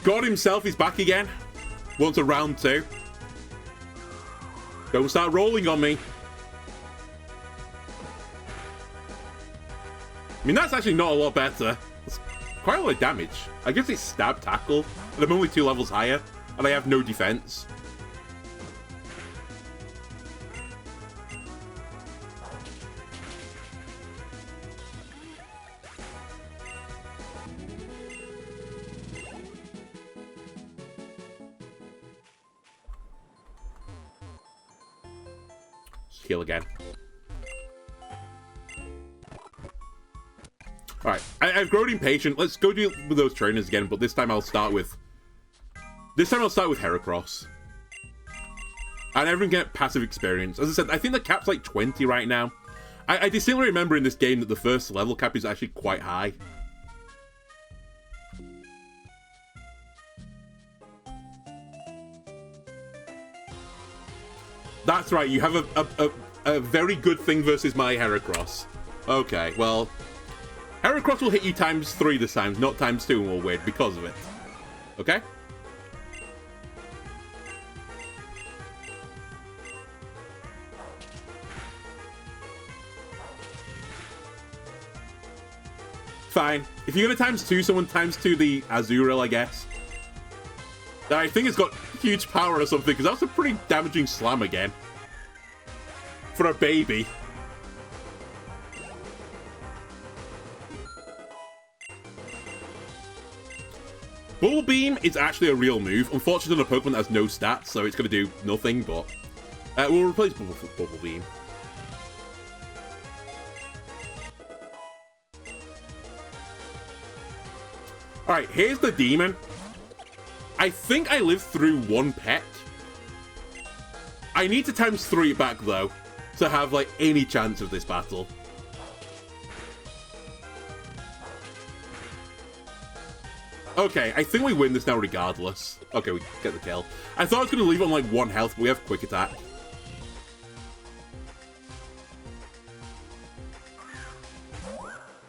God himself is back again. Wants a round 2. Don't start rolling on me. I mean, that's actually not a lot better. It's quite a lot of damage. I guess it's stab tackle, and I'm only 2 levels higher, and I have no defense. Heal again. Alright, I've grown impatient. Let's go deal with those trainers again, but this time I'll start with... Heracross. And everyone get passive experience. As I said, I think the cap's like 20 right now. I distinctly remember in this game that the first level cap is actually quite high. That's right, you have a very good thing versus my Heracross. Okay, well... Heracross will hit you ×3 this time, not ×2, and we'll win because of it. Okay? Fine. If you're gonna ×2 someone, ×2 the Azurill, I guess. I think it's got huge power or something, because that's a pretty damaging slam again. For a baby. Bull Beam is actually a real move. Unfortunately, on a Pokemon that has no stats, so it's going to do nothing, but... we'll replace Bubble Beam. Alright, here's the Demon. I think I lived through 1 pet. I need to ×3 it back, though, to have, like, any chance of this battle. Okay, I think we win this now regardless. Okay, we get the kill. I thought I was going to leave it on, like, 1 health, but we have Quick Attack.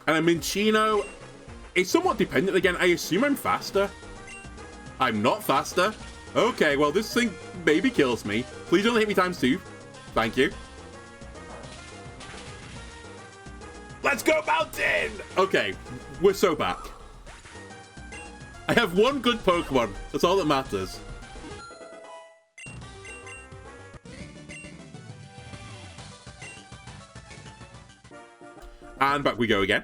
And a Minccino is somewhat dependent again. I assume I'm faster. I'm not faster. Okay, well, this thing maybe kills me. Please don't hit me ×2. Thank you. Let's go, Mountain! Okay, we're so back. I have one good Pokemon. That's all that matters. And back we go again.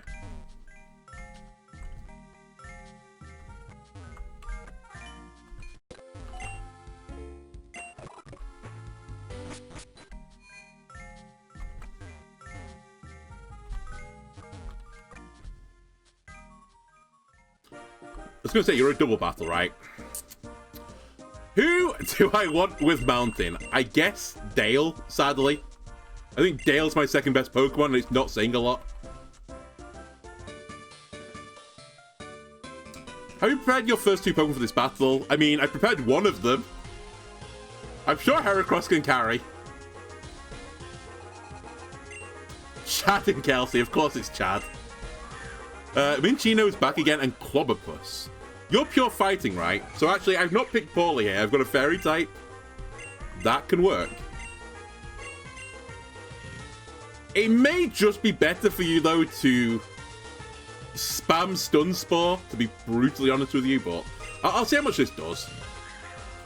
I was going to say, you're a double battle, right? Who do I want with Mountain? I guess Dale, sadly. I think Dale's my second best Pokemon, and it's not saying a lot. Have you prepared your first two Pokemon for this battle? I mean, I prepared one of them. I'm sure Heracross can carry. Chad and Kelsey, of course it's Chad. Minchino's back again, and Clobberpuss. You're pure fighting, right? So actually, I've not picked poorly here. I've got a fairy type. That can work. It may just be better for you, though, to spam Stun Spore, to be brutally honest with you, but I'll see how much this does.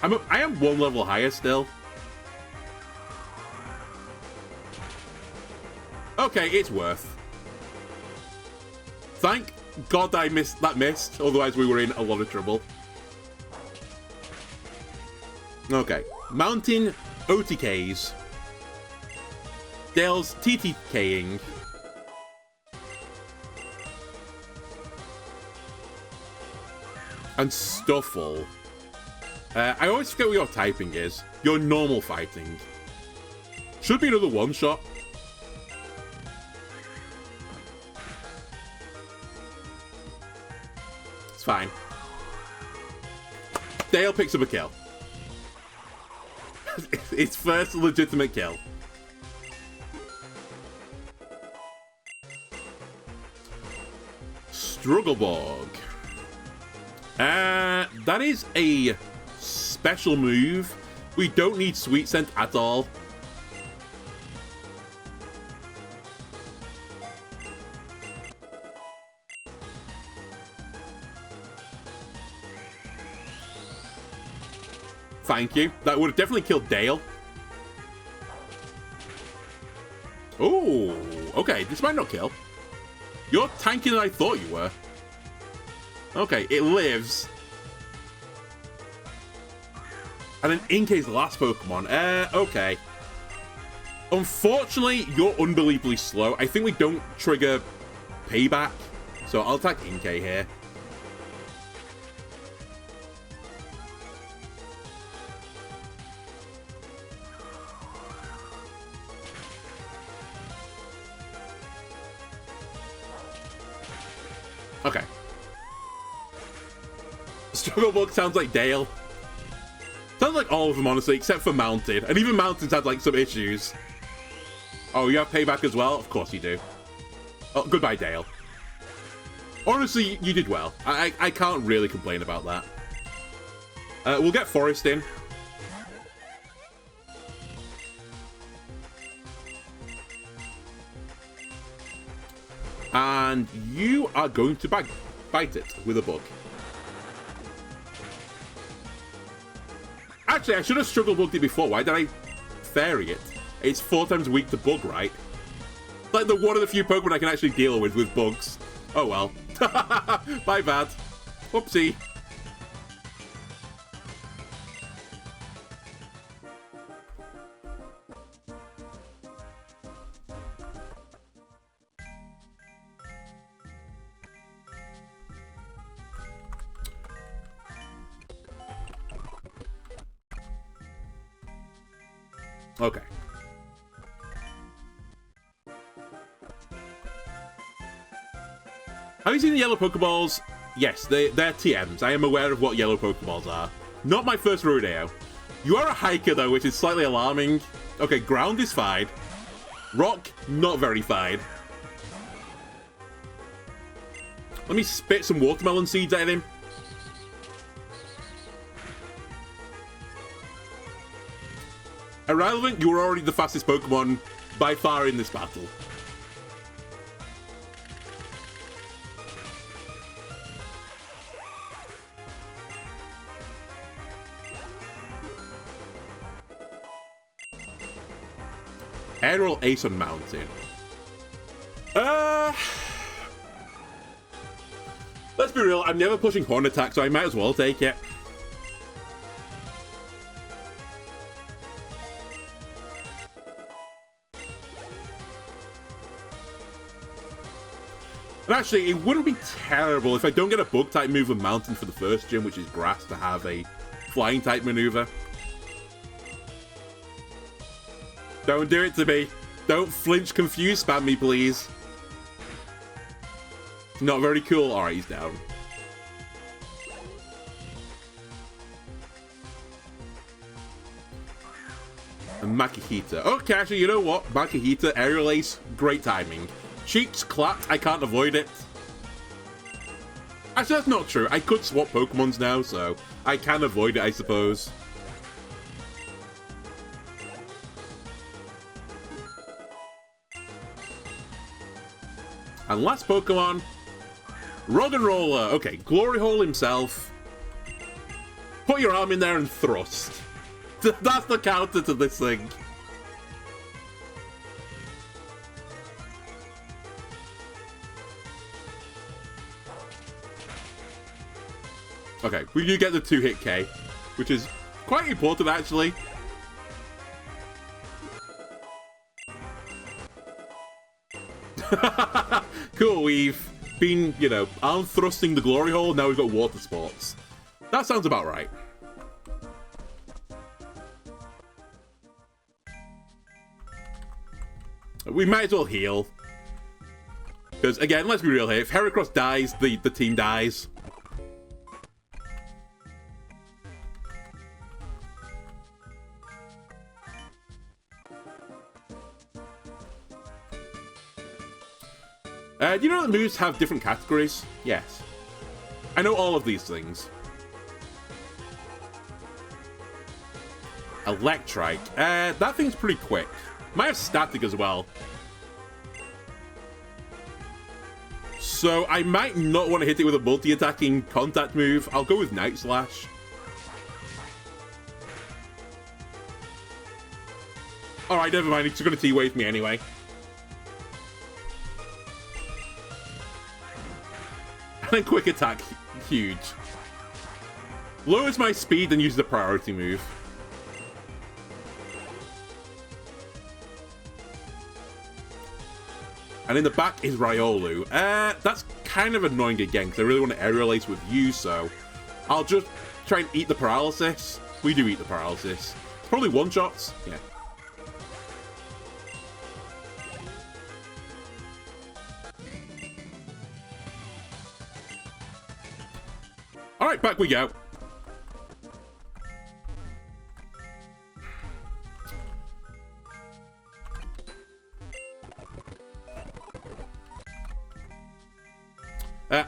I am one level higher still. Okay, it's worth. Thank God I missed that missed, otherwise we were in a lot of trouble. Okay, Mountain OTKs. Dale's TTKing. And Stuffle. I always forget what your typing is. Your normal fighting. Should be another one-shot. It's fine. Dale picks up a kill. Its first legitimate kill. Struggleborg. That is a special move. We don't need Sweet Scent at all. Thank you. That would have definitely killed Dale. Oh, okay. This might not kill. You're tankier than I thought you were. Okay, it lives. And then Inkay's last Pokemon. Okay. Unfortunately, you're unbelievably slow. I think we don't trigger Payback. So I'll attack Inkay here. Okay. Strugglebug sounds like Dale. Sounds like all of them, honestly, except for Mountain. And even Mountain's had, like, some issues. Oh, you have Payback as well? Of course you do. Oh, goodbye, Dale. Honestly, you did well. I can't really complain about that. We'll get Forest in. And you are going to bite it with a bug. Actually, I should have struggle bugged it before. Why did I fairy it? It's 4 times weak to bug, right? Like the one of the few Pokemon I can actually deal with bugs. Oh well. My bad. Whoopsie. Okay. Have you seen the yellow Pokeballs? Yes, they're TMs. I am aware of what yellow Pokeballs are. Not my first rodeo. You are a hiker, though, which is slightly alarming. Okay, ground is fine. Rock, not very fine. Let me spit some watermelon seeds at him. Irrelevant, you were already the fastest Pokemon by far in this battle. Aerial Ace on Mountain. Let's be real, I'm never pushing Horn Attack, so I might as well take it. And actually, it wouldn't be terrible if I don't get a Bug-type move with Mountain for the first gym, which is Grass, to have a Flying-type maneuver. Don't do it to me. Don't flinch, confuse spam me, please. Not very cool. Alright, he's down. And Makihita. Okay, actually, you know what? Makihita, Aerial Ace, great timing. Cheeks clapped, I can't avoid it. Actually, that's not true. I could swap Pokemons now, so I can avoid it, I suppose. And last Pokemon, Roggenrola. Okay, Glory Hole himself. Put your arm in there and thrust. That's the counter to this thing. Okay, we do get the 2-hit K, which is quite important, actually. Cool, we've been, you know, arm thrusting the Glory Hole, now we've got Water Sports. That sounds about right. We might as well heal. Because, again, let's be real here, if Heracross dies, the team dies. Do you know that moves have different categories? Yes. I know all of these things. Electrike. That thing's pretty quick. Might have static as well. So I might not want to hit it with a multi-attacking contact move. I'll go with Night Slash. Alright, never mind. It's going to T-Wave me anyway. And quick attack, huge. Lowers my speed and uses a priority move. And in the back is Riolu. That's kind of annoying again, because I really want to Aerial Ace with you, so I'll just try and eat the paralysis. We do eat the paralysis. It's probably one-shots. Yeah. Alright, back we go.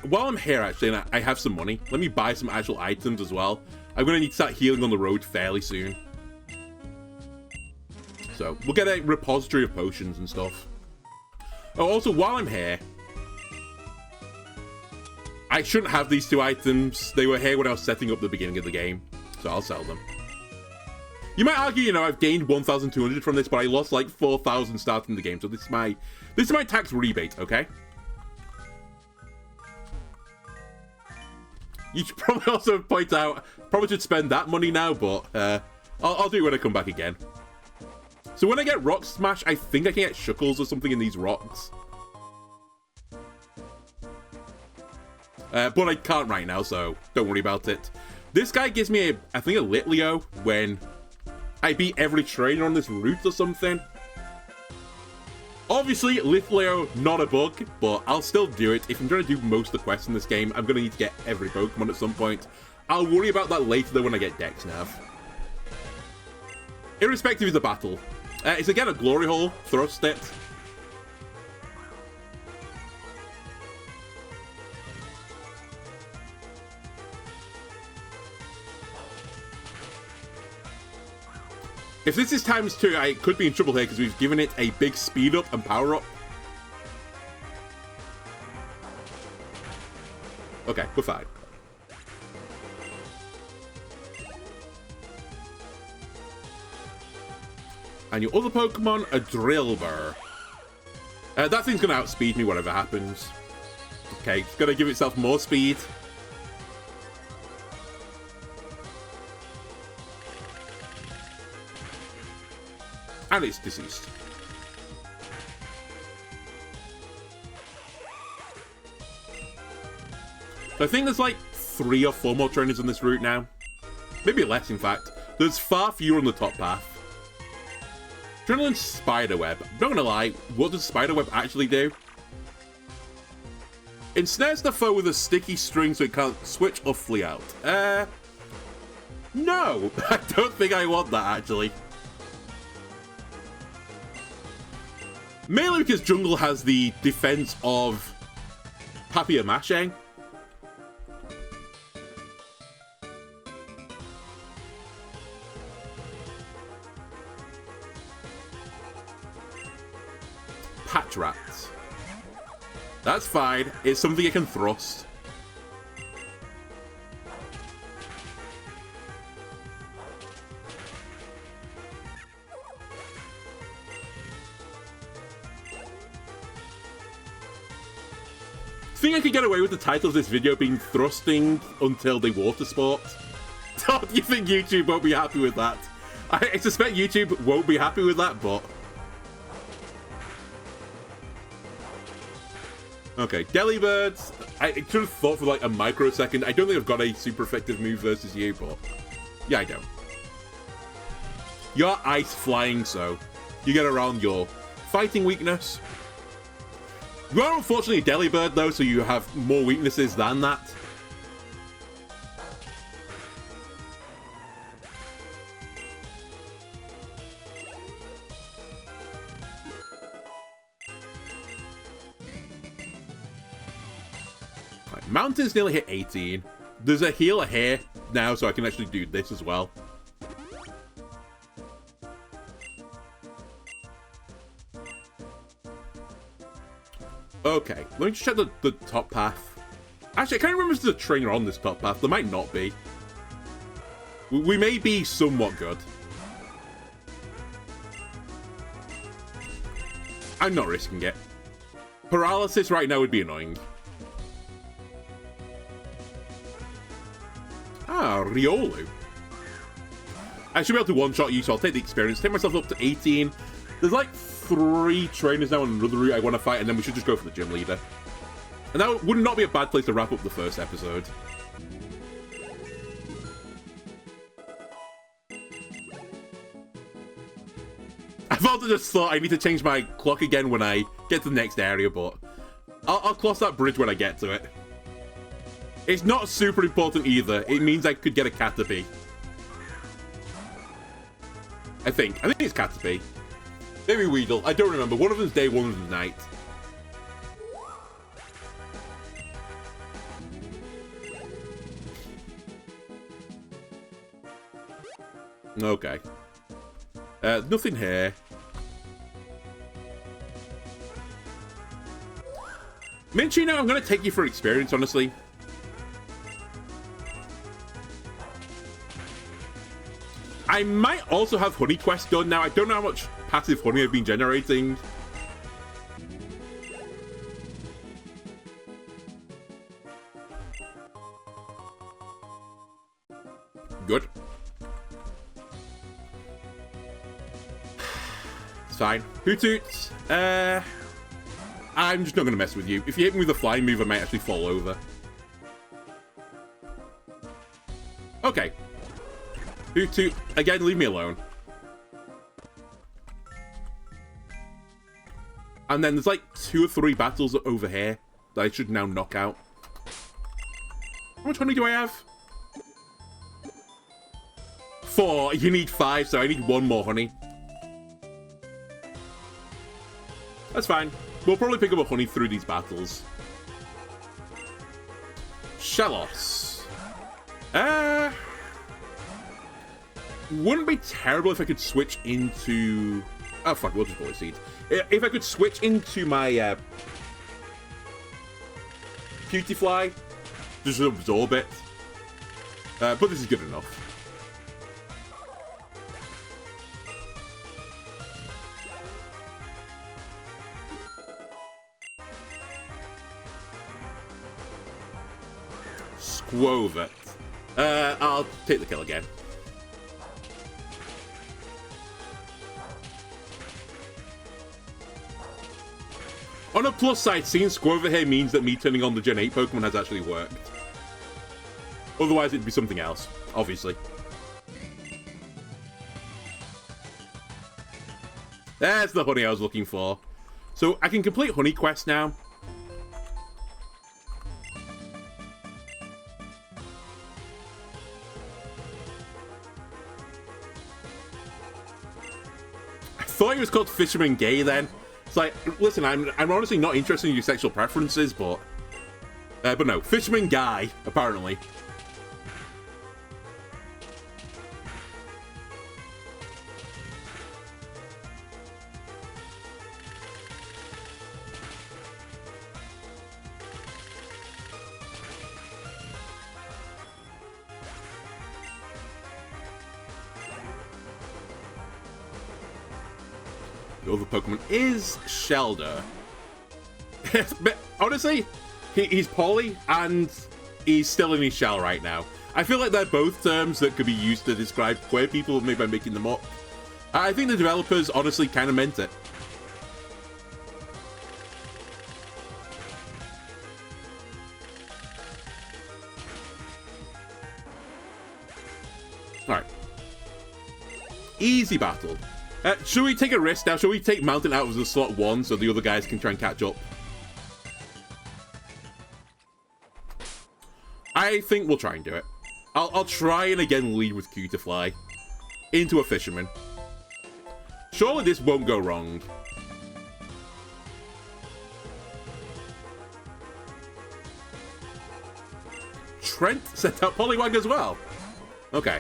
While I'm here, actually, and I have some money, let me buy some actual items as well. I'm going to need to start healing on the road fairly soon. So, we'll get a repository of potions and stuff. Oh, also, while I'm here, I shouldn't have these two items. They were here when I was setting up the beginning of the game, so I'll sell them. You might argue, you know, I've gained 1,200 from this, but I lost like 4,000 starting the game, so this is my tax rebate, okay? You should probably also point out, probably should spend that money now, but I'll do it when I come back again. So when I get Rock Smash, I think I can get Shuckles or something in these rocks. But I can't right now, so don't worry about it. This guy gives me, I think, a Litleo when I beat every trainer on this route or something. Obviously, Litleo, not a bug, but I'll still do it. If I'm trying to do most of the quests in this game, I'm going to need to get every Pokemon at some point. I'll worry about that later, though, when I get Dex Nav. Irrespective of the battle. It's again a Glory Hole. Thrust it. If this is times 2, I could be in trouble here because we've given it a big speed up and power up. Okay, we're fine. And your other Pokemon, a Drillbur. That thing's gonna outspeed me, whatever happens. Okay, it's gonna give itself more speed. And it's deceased. So I think there's like 3 or 4 more trainers on this route now. Maybe less, in fact. There's far fewer on the top path. Adrenaline Spiderweb. I'm not gonna lie, what does Spiderweb actually do? Ensnares the foe with a sticky string so it can't switch or flee out. No! I don't think I want that, actually. Mainly because Jungle has the defense of Papier-Mâché. Patch Rats. That's fine. It's something I can thrust. I think I could get away with the title of this video being thrusting until they water sport. Don't you think YouTube won't be happy with that? I suspect YouTube won't be happy with that, but... Okay, Delibirds. I should have thought for like a microsecond. I don't think I've got a super effective move versus you, but... Yeah, I don't. You're ice flying, so you get around your fighting weakness. You are unfortunately a Delibird, though, so you have more weaknesses than that. Right, Mountains nearly hit 18. There's a healer here now, so I can actually do this as well. Okay, let me just check the top path. Actually, I can't remember if there's a trainer on this top path. There might not be. We may be somewhat good. I'm not risking it. Paralysis right now would be annoying. Ah, Riolu. I should be able to one-shot you, so I'll take the experience. Take myself up to 18. There's like 3 trainers now on another route I want to fight, and then we should just go for the gym leader. And that would not be a bad place to wrap up the first episode. I've also just thought I need to change my clock again when I get to the next area, but I'll cross that bridge when I get to it. It's not super important either. It means I could get a Caterpie. I think it's Caterpie. Maybe Weedle. I don't remember. One of them's day, one of them's night. Okay. Nothing here. Minchino, I'm going to take you for experience, honestly. I might also have Honey Quest done now. I don't know how much passive honey I've been generating. Good. It's fine. Hootoots. I'm just not going to mess with you. If you hit me with a flying move, I might actually fall over. Okay. Hoottoot. Again, leave me alone. And then there's like 2 or 3 battles over here that I should now knock out. How much honey do I have? 4. You need 5, so I need 1 more honey. That's fine. We'll probably pick up a honey through these battles. Shellos. Wouldn't be terrible if I could switch into... Oh, fuck, we'll just bullet seed. If I could switch into my Beautifly, just absorb it. But this is good enough. Squovet. I'll take the kill again. On a plus side, seeing Squovet here means that me turning on the Gen 8 Pokemon has actually worked. Otherwise, it'd be something else, obviously. There's the honey I was looking for. So I can complete Honey Quest now. I thought he was called Fisherman Gay then. It's like, listen, I'm honestly not interested in your sexual preferences, but no, Fisherman Guy, apparently. The other Pokemon is Shelder. But honestly, he's poly and he's still in his shell right now. I feel like they're both terms that could be used to describe queer people, maybe by making them up. I think the developers honestly kind of meant it. Alright. Easy battle. Should we take a risk now? Should we take Mountain out of the slot 1 so the other guys can try and catch up? I think we'll try and do it. I'll try and again lead with Cutiefly into a Fisherman. Surely this won't go wrong. Trent set out Poliwag as well. Okay.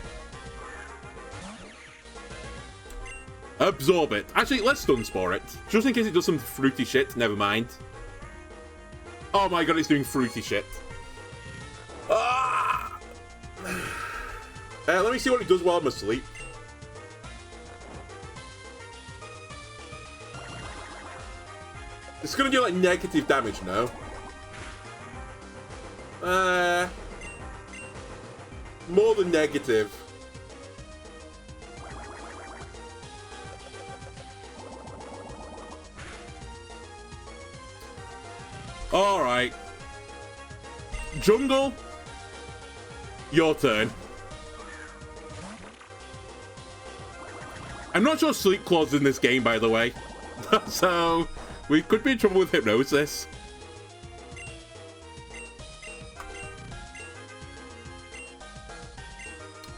Absorb it. Actually, let's Stun Spore it. Just in case it does some fruity shit. Never mind. Oh my god, it's doing fruity shit. Ah! Let me see what it does while I'm asleep. It's gonna do like negative damage now. More than negative. Alright. Jungle, your turn. I'm not sure Sleep Claw's in this game, by the way. So, we could be in trouble with Hypnosis.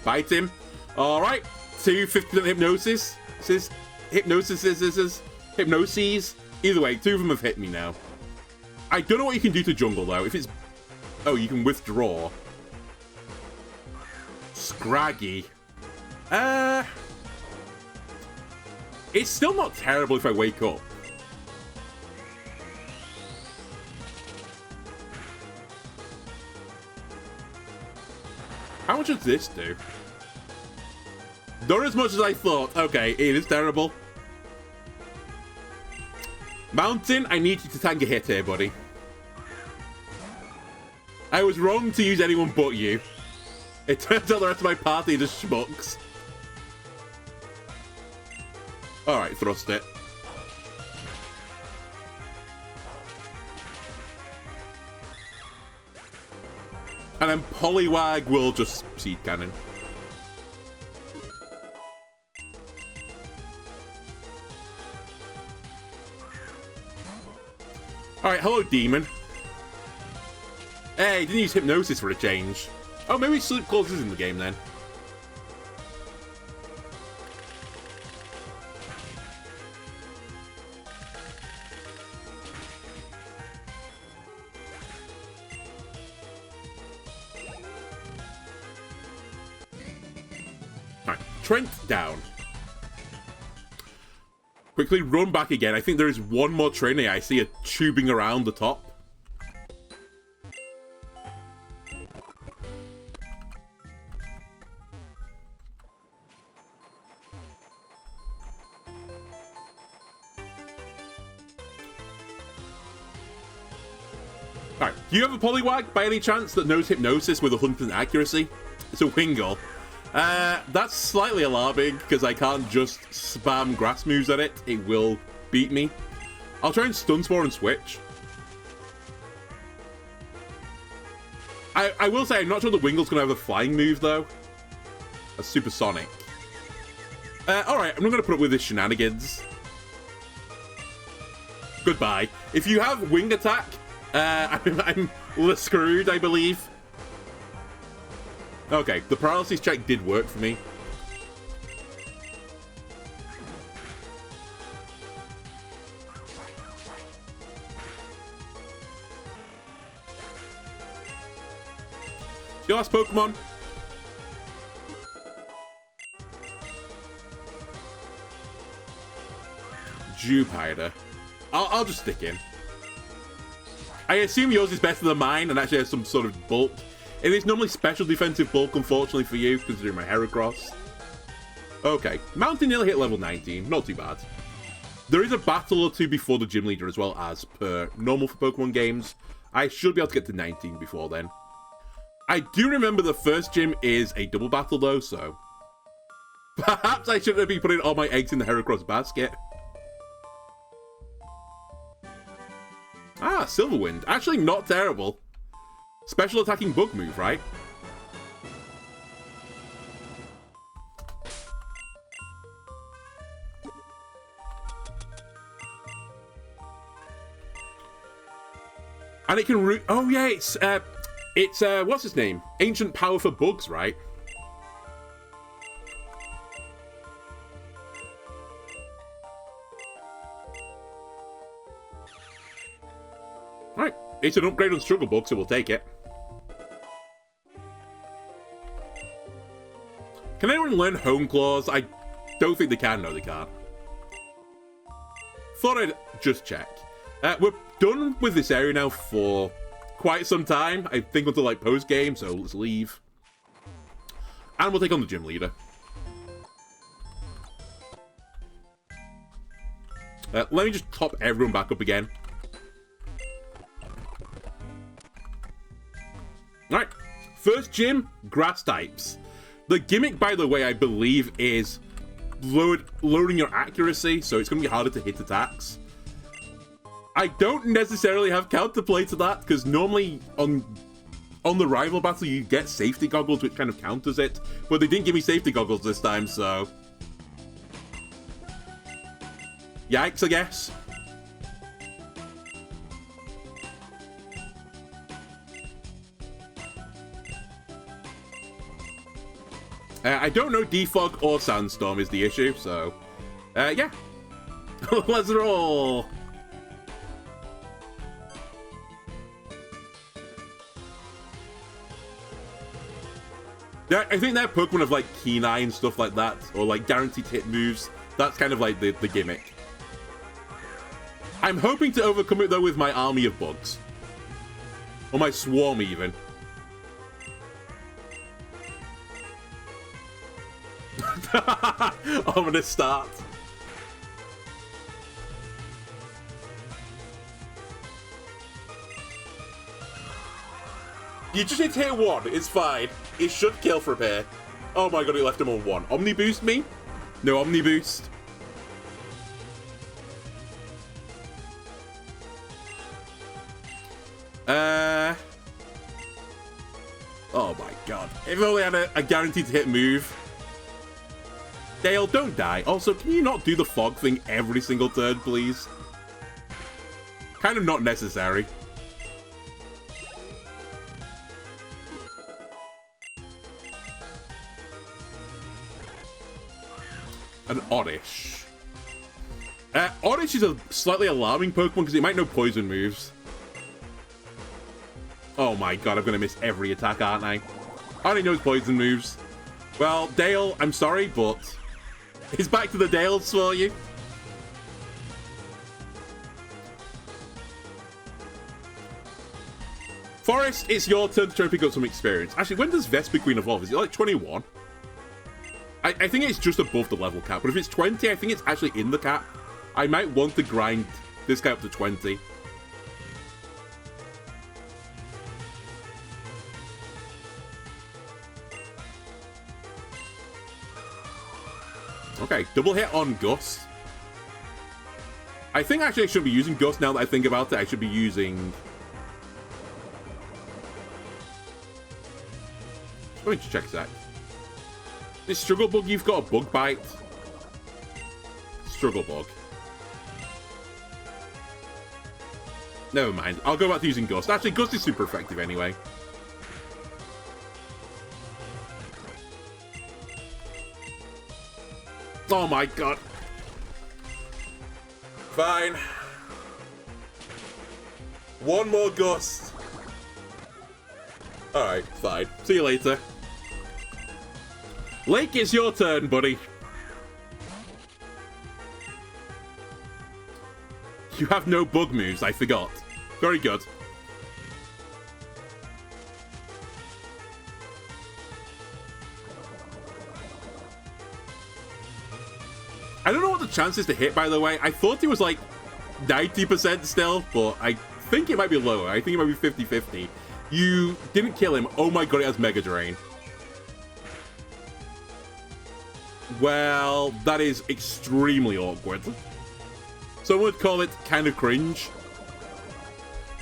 Bite him. Alright. 250% Hypnosis. Hypnoses. Either way, 2 of them have hit me now. I don't know what you can do to Jungle, though. If it's... Oh, you can withdraw. Scraggy. It's still not terrible if I wake up. How much does this do? Not as much as I thought. Okay, it is terrible. Mountain, I need you to tank a hit here, buddy. I was wrong to use anyone but you. It turns out the rest of my party are just schmucks. Alright, thrust it. And then Poliwag will just Seed Cannon. Alright, hello, Demon. Hey, didn't use Hypnosis for a change. Oh, maybe Sleep Claws is in the game then. Alright, Trent down. Quickly run back again. I think there is one more trainer I see it tubing around the top. Alright, Do you have a Poliwag by any chance that knows Hypnosis with 100% accuracy? It's a Wingull. That's slightly alarming because I can't just spam grass moves at it. It will beat me. I'll try and Stun Spore and switch. I will say I'm not sure the Wingull's going to have a flying move though. A Supersonic. Alright, I'm not going to put up with this shenanigans. Goodbye. If you have Wing Attack, I'm screwed, I believe. Okay, the paralysis check did work for me. Your last Pokemon? Jupiter. I'll just stick in. I assume yours is better than mine and actually has some sort of bulk. It is normally special defensive bulk, unfortunately for you, considering my Heracross. Okay, Mountain nearly hit level 19, not too bad. There is a battle or two before the gym leader as well as per normal for Pokemon games. I should be able to get to 19 before then. I do remember the first gym is a double battle though, so... Perhaps I shouldn't be putting all my eggs in the Heracross basket. Ah, Silverwind. Actually not terrible. Special attacking bug move, right? And it can root... Oh yeah, it's what's his name? Ancient Power for Bugs, right? Right, it's an upgrade on Struggle Bug, so we'll take it. Can anyone learn Home Claws? I don't think they can. No, they can't. Thought I'd just check. We're done with this area now for quite some time. I think until like post-game, so let's leave. And we'll take on the gym leader. Let me just top everyone back up again. Alright, first gym, grass types. The gimmick, by the way, I believe is lowering your accuracy, so it's going to be harder to hit attacks. I don't necessarily have counterplay to that, because normally on the rival battle you get safety goggles, which kind of counters it, but they didn't give me safety goggles this time, so... Yikes, I guess. I don't know Defog or Sandstorm is the issue, so... yeah. Let's roll! Yeah, I think that Pokemon have like Keen-Eye and stuff like that, or like guaranteed hit moves. That's kind of like the gimmick. I'm hoping to overcome it though with my army of bugs. Or my swarm even. I'm gonna start. You just need to hit one, it's fine. It should kill for a pair. Oh my god, it left him on one. Omni Boost me? No Omni Boost. Oh my god. If only I had a guaranteed hit move. Dale, don't die. Also, can you not do the fog thing every single turn, please? Kind of not necessary. An Oddish. Oddish is a slightly alarming Pokemon because it might know poison moves. Oh my god, I'm going to miss every attack, aren't I? I only knows poison moves. Well, Dale, I'm sorry, but it's back to the Dales for you. Forest, it's your turn to try and pick up some experience. Actually, when does Vespiquen evolve? Is it like 21? I think it's just above the level cap, but if it's 20, I think it's actually in the cap. I might want to grind this guy up to 20. Okay, double hit on Gust. I think actually I shouldn't be using Gust now that I think about it. I should be using... Let me just check that. This Struggle Bug, you've got a Bug Bite. Struggle Bug. Never mind. I'll go back to using Gust. Actually, Gust is super effective anyway. Oh my god. Fine. One more Gust. Alright, fine. See you later. Lake, it's your turn, buddy. You have no bug moves, I forgot. Very good. I don't know what the chance is to hit, by the way. I thought it was like 90% still, but I think it might be lower. I think it might be 50-50. You didn't kill him. Oh my god, it has Mega Drain. Well, that is extremely awkward. Some would call it kind of cringe.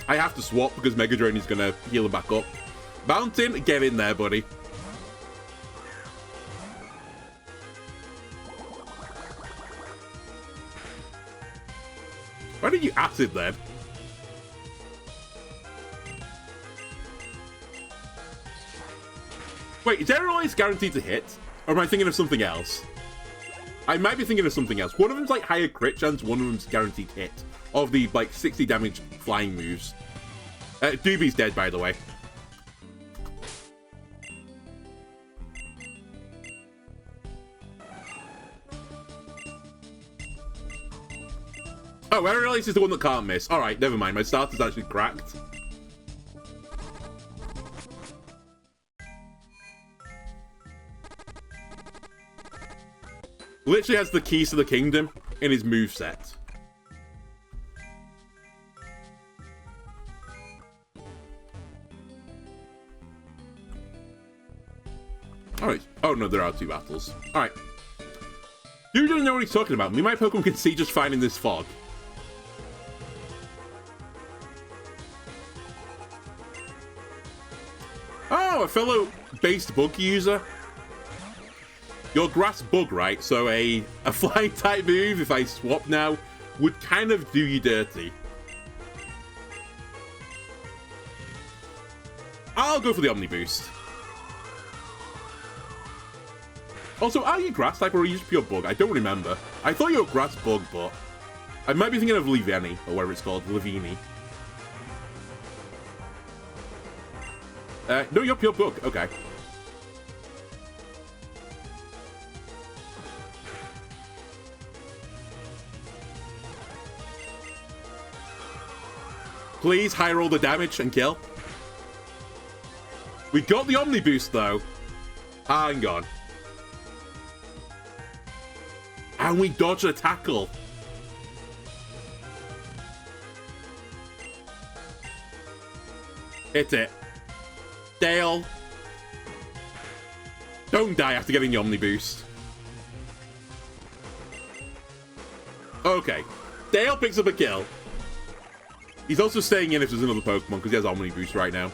I have to swap because Mega Drain is going to heal him back up. Mountain, get in there, buddy. Why did you acid then? Wait, is Aerial Ace guaranteed to hit? Or am I thinking of something else? I might be thinking of something else. One of them's like higher crit chance, one of them's guaranteed hit. Of the like 60 damage flying moves. Doobie's dead, by the way. Oh, Aerial Ace is the one that can't miss. Alright, never mind. My starter's actually cracked. Literally has the keys to the kingdom in his moveset. Alright. Oh no, there are two battles. Alright. You don't know what he's talking about. Me and my Pokemon can see just fine in this fog. Oh, a fellow based bug user. Your grass bug, right? So a flying type move, if I swap now, would kind of do you dirty. I'll go for the Omni Boost. Also, are you grass type or are you just pure bug? I don't remember. I thought you were grass bug, but I might be thinking of Liveni, or whatever it's called, Livini. No, you're pure bug. Okay. Please high roll the damage and kill. We got the Omni Boost though. Hang on. And we dodged a tackle. Hit it. Dale. Don't die after getting the Omni Boost. Okay. Dale picks up a kill. He's also staying in if there's another Pokemon, because he has Omni Boost right now.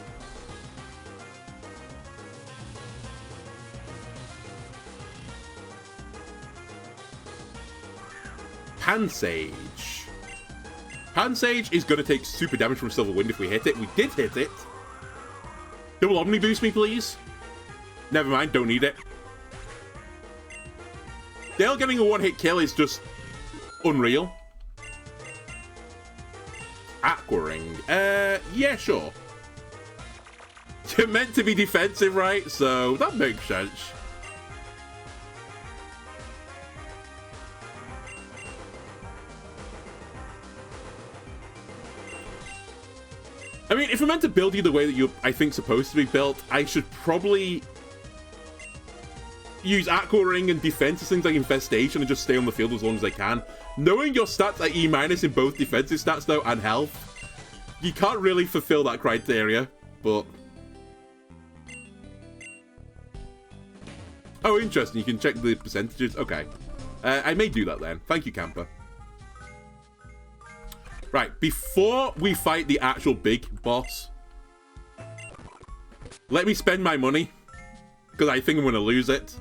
Pansage. Pansage is going to take super damage from Silver Wind if we hit it. We did hit it. Double Omni Boost me, please. Never mind, don't need it. Dale getting a one-hit kill is just unreal. Aqua Ring. Yeah, sure. You're meant to be defensive, right? So that makes sense. I mean, if we're meant to build you the way that you're, I think, supposed to be built, I should probably use Aqua Ring and defense as things like Infestation and just stay on the field as long as I can. Knowing your stats are E- in both defensive stats, though, and health, you can't really fulfill that criteria, but... Oh, interesting. You can check the percentages. Okay. I may do that then. Thank you, Camper. Right, before we fight the actual big boss, let me spend my money, because I think I'm going to lose it.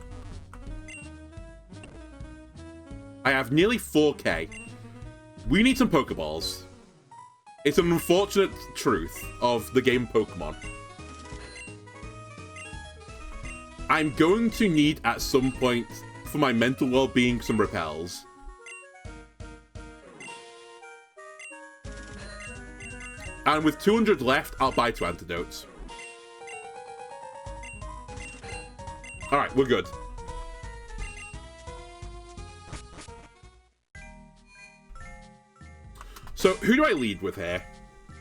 I have nearly 4k. We need some Pokeballs. It's an unfortunate truth of the game Pokemon. I'm going to need, at some point, for my mental well-being, some repels. And with 200 left, I'll buy 2 antidotes. Alright, we're good. So, who do I lead with here?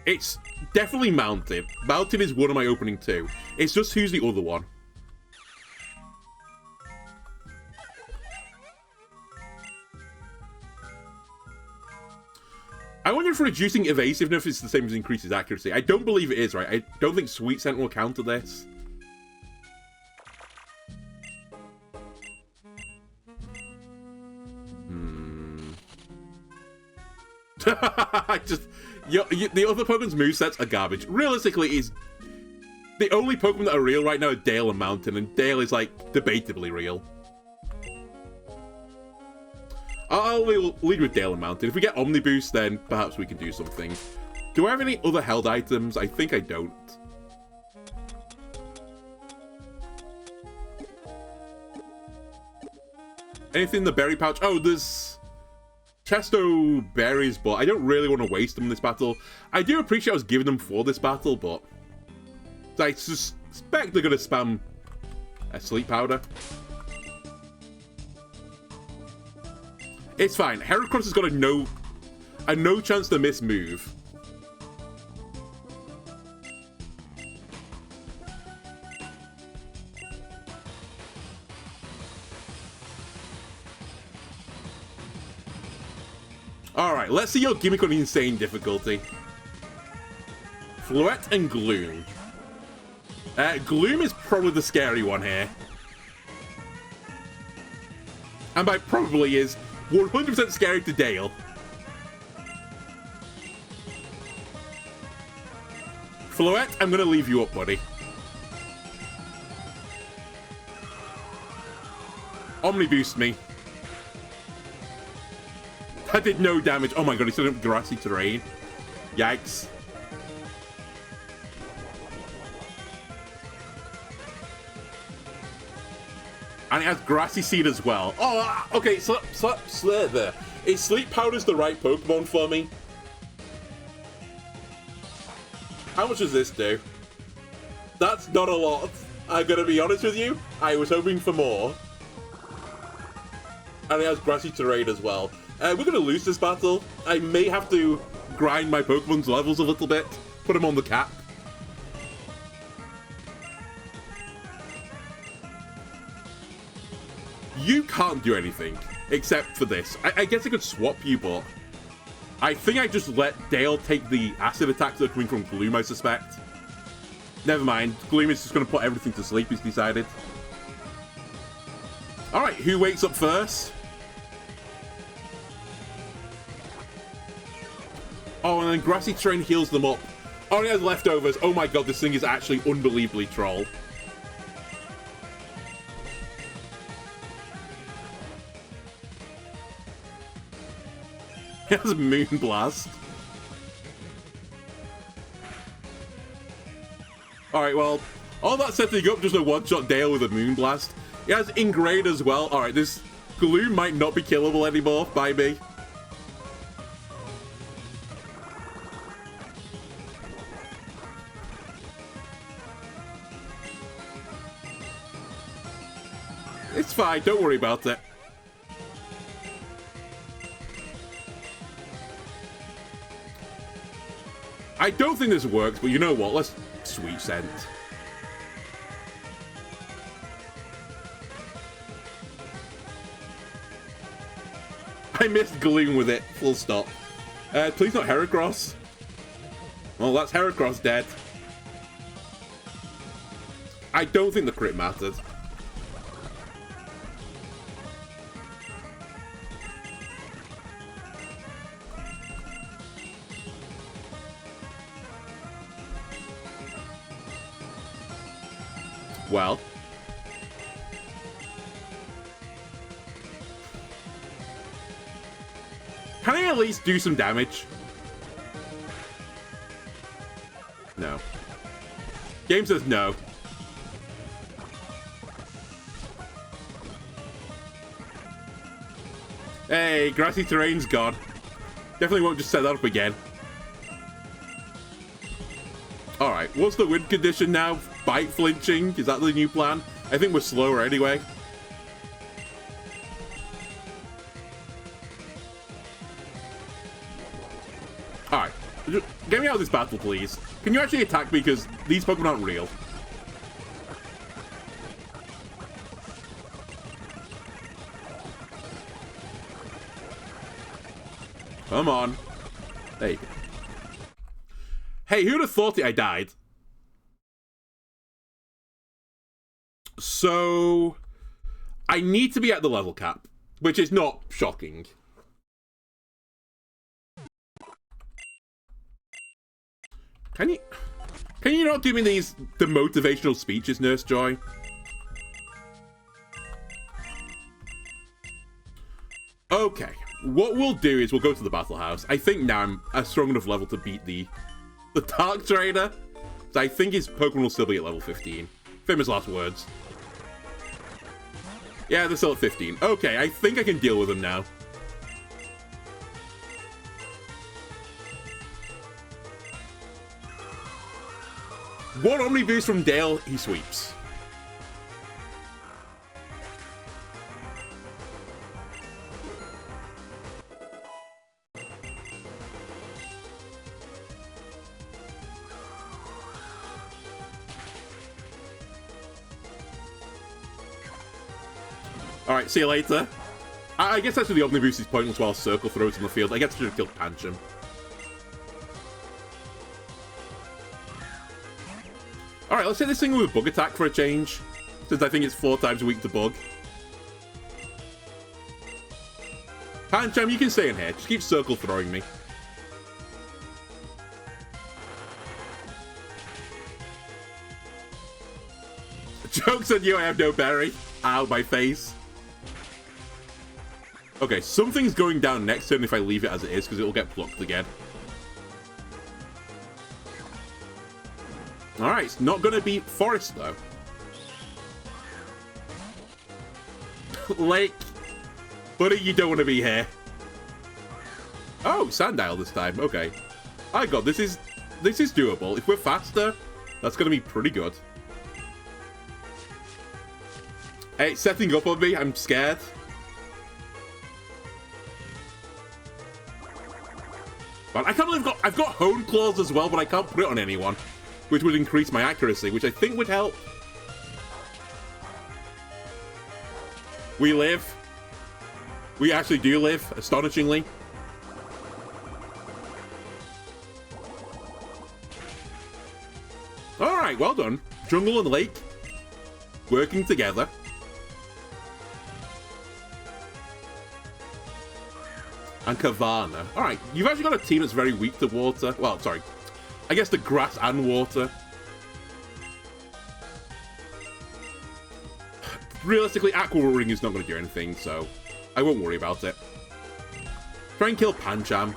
It's definitely Mountain. Mountain is one of my opening 2. It's just who's the other one. I wonder if reducing evasiveness is the same as increases accuracy. I don't believe it is, right? I don't think Sweet Scent will counter this. The other Pokemon's movesets are garbage. Realistically, is the only Pokemon that are real right now are Dale and Mountain, and Dale is, like, debatably real. I'll lead with Dale and Mountain. If we get Omni Boost, then perhaps we can do something. Do I have any other held items? I think I don't. Anything in the berry pouch? Oh, there's Chesto berries, but I don't really want to waste them in this battle. I do appreciate I was giving them for this battle, but I suspect they're going to spam a sleep powder. It's fine. Heracross has got a no chance to miss move. Alright, let's see your gimmick on insane difficulty. Floette and Gloom. Gloom is probably the scary one here. And by probably is 100% scary to Dale. Floette, I'm going to leave you up, buddy. Omni Boost me. That did no damage. Oh my god, he's still in grassy terrain. Yikes. And it has Grassy Seed as well. Oh, okay, so there. Is Sleep Powder's the right Pokemon for me? How much does this do? That's not a lot. I'm gonna be honest with you. I was hoping for more. And it has Grassy Terrain as well. We're gonna lose this battle. I may have to grind my Pokemon's levels a little bit. Put them on the cap. You can't do anything, except for this. I guess I could swap you, but I think I just let Dale take the acid attacks that are coming from Gloom, I suspect. Never mind. Gloom is just going to put everything to sleep, he's decided. Alright, who wakes up first? Oh, and then Grassy Terrain heals them up. Oh, he has leftovers. Oh my god, this thing is actually unbelievably troll. He has Moonblast. Alright, well, all that setting up just a one-shot Dale with a Moonblast. He has Ingrade as well. Alright, this Gloom might not be killable anymore by me. It's fine, don't worry about it. I don't think this works, but you know what? Let's Sweet Scent. I missed Gloom with it. Full stop. Please not Heracross. Well, that's Heracross dead. I don't think the crit mattered. Well. Can I at least do some damage? No. Game says no. Hey, grassy terrain's gone. Definitely won't just set that up again. Alright, what's the win condition now? Bite flinching? Is that the new plan? I think we're slower anyway. Alright, get me out of this battle, please. Can you actually attack me? Because these Pokemon aren't real. Come on. There you go. Hey, who'd have thought it? I died. So, I need to be at the level cap, which is not shocking. Can you not do me the motivational speeches, Nurse Joy? Okay, what we'll do is we'll go to the battle house. I think now I'm a strong enough level to beat the Dark Trainer. So I think his Pokemon will still be at level 15. Famous last words. Yeah, they're still at 15. Okay, I think I can deal with them now. One Omni Boost from Dale, he sweeps. Alright, see you later. I guess actually the Omni Boost is pointless while Circle throws in the field. I guess I should have killed Pancham. Alright, let's hit this thing with a Bug Attack for a change, since I think it's 4 times weak to Bug. Pancham, you can stay in here. Just keep Circle throwing me. Joke's on you, I have no berry. Ow, my face. Okay, something's going down next turn if I leave it as it is, because it'll get plucked again. Alright, it's not going to be Forest, though. Lake. Buddy, you don't want to be here. Oh, Sandile this time. Okay. I got this is doable. If we're faster, that's going to be pretty good. Hey, it's setting up on me. I'm scared. But I can't believe I've got Hone Claws as well, but I can't put it on anyone, which would increase my accuracy, which I think would help. We live. We actually do live, astonishingly. Alright, well done. Jungle and Lake working together. And Kavana. Alright, you've actually got a team that's very weak to water. Well, sorry. I guess the grass and water. Realistically, Aqua Ring is not going to do anything, so I won't worry about it. Try and kill Pancham.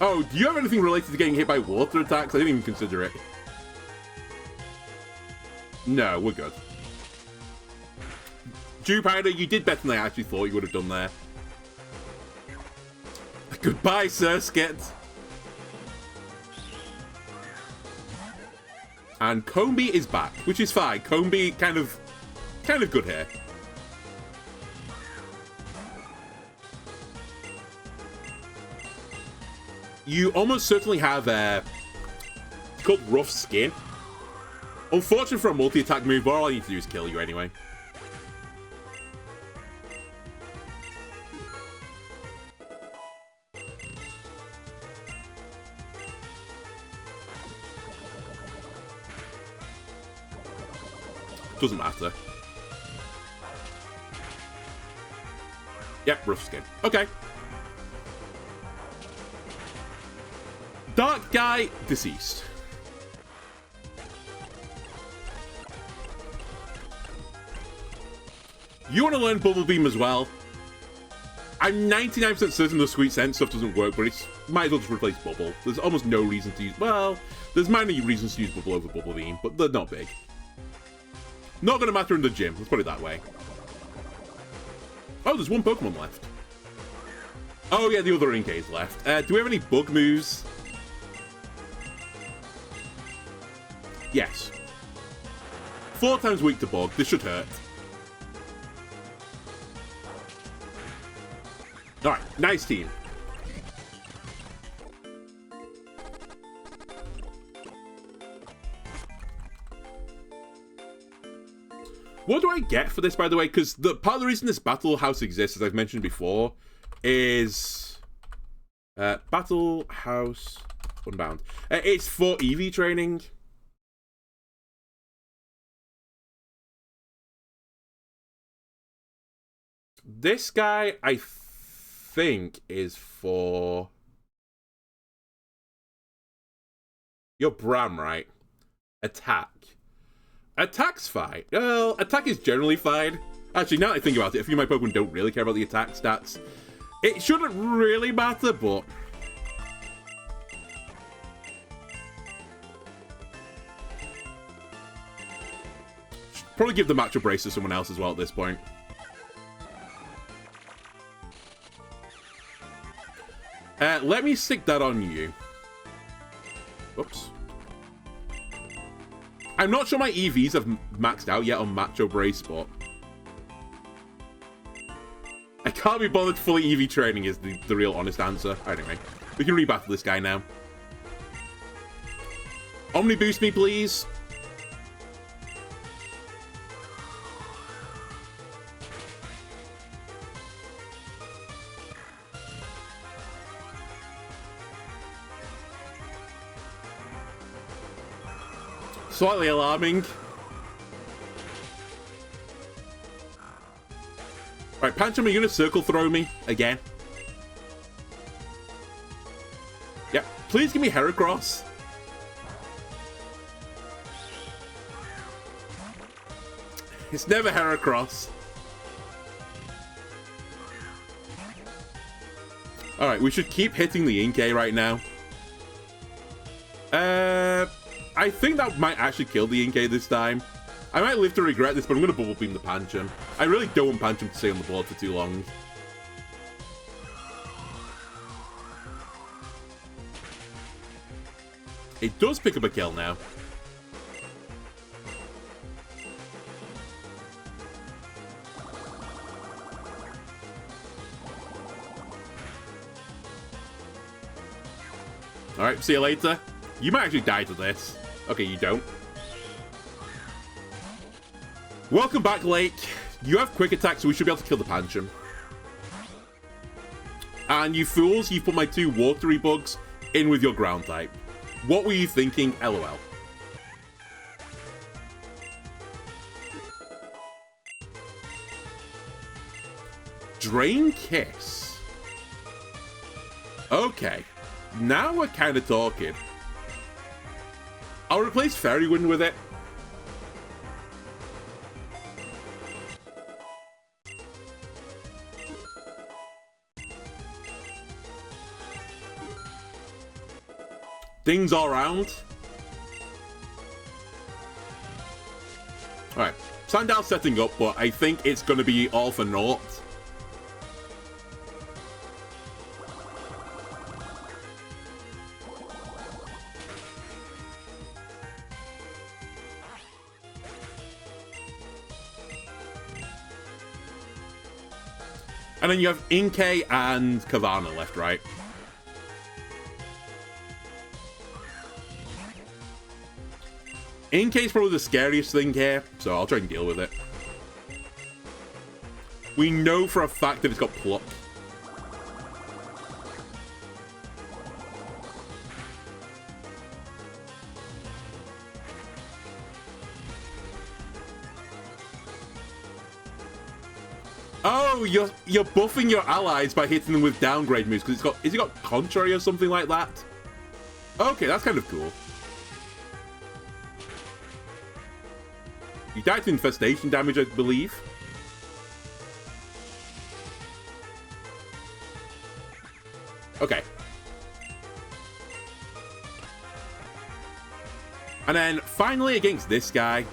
Oh, do you have anything related to getting hit by water attacks? I didn't even consider it. No, we're good. Jupiter, you did better than I actually thought you would have done there. Goodbye, Surskit. And Combi is back, which is fine. Combi kind of good here. You almost certainly have it's called Rough Skin. Unfortunate for a multi-attack move, but all I need to do is kill you anyway. Doesn't matter. Yep, Rough Skin. Okay. Dark Guy, deceased. You want to learn Bubble Beam as well? I'm 99% certain the Sweet Sense stuff doesn't work, but it's might as well just replace Bubble. There's almost no reason to use... Well, there's minor reasons to use Bubble over Bubble Beam, but they're not big. Not going to matter in the gym, let's put it that way. Oh, there's one Pokemon left. Oh yeah, the other Inkay is left. Do we have any bug moves? Yes. 4 times weak to bug, this should hurt. Alright, nice team. What do I get for this, by the way? Because part of the reason this Battle House exists, as I've mentioned before, is... Battle House Unbound. It's for EV training. This guy, I think, is for... You're Bram, right? Attack. Attack's fine. Well, attack is generally fine. Actually, now that I think about it, a few of my Pokemon don't really care about the attack stats. It shouldn't really matter, but... Should probably give the matchup brace to someone else as well at this point. Let me stick that on you. Whoops. I'm not sure my EVs have maxed out yet on Macho Brace, but... I can't be bothered fully EV training is the real honest answer. Anyway, we can rebattle this guy now. Omni boost me, please. Slightly alarming. Right, Pancham, are you gonna circle throw me again? Yep. Please give me Heracross. It's never Heracross. Alright, we should keep hitting the Inkay right now. I think that might actually kill the Inkay this time. I might live to regret this, but I'm going to Bubble Beam the Pancham. I really don't want Pancham to stay on the board for too long. It does pick up a kill now. Alright, see you later. You might actually die to this. Okay, you don't. Welcome back, Lake. You have quick attack, so we should be able to kill the Pancham. And you fools, you've put my 2 watery bugs in with your ground type. What were you thinking? LOL. Drain Kiss. Okay. Now we're kind of talking. I'll replace Fairy Wind with it. Things all round. Alright. Sandal's setting up, but I think it's going to be all for naught. And then you have Inkay and Kavana left, right? Inkay's probably the scariest thing here, so I'll try and deal with it. We know for a fact that it's got Pluck. Oh, you're buffing your allies by hitting them with downgrade moves because is it got Contrary or something like that? Okay, that's kind of cool. You died to infestation damage, I believe. Okay. And then, finally, against this guy,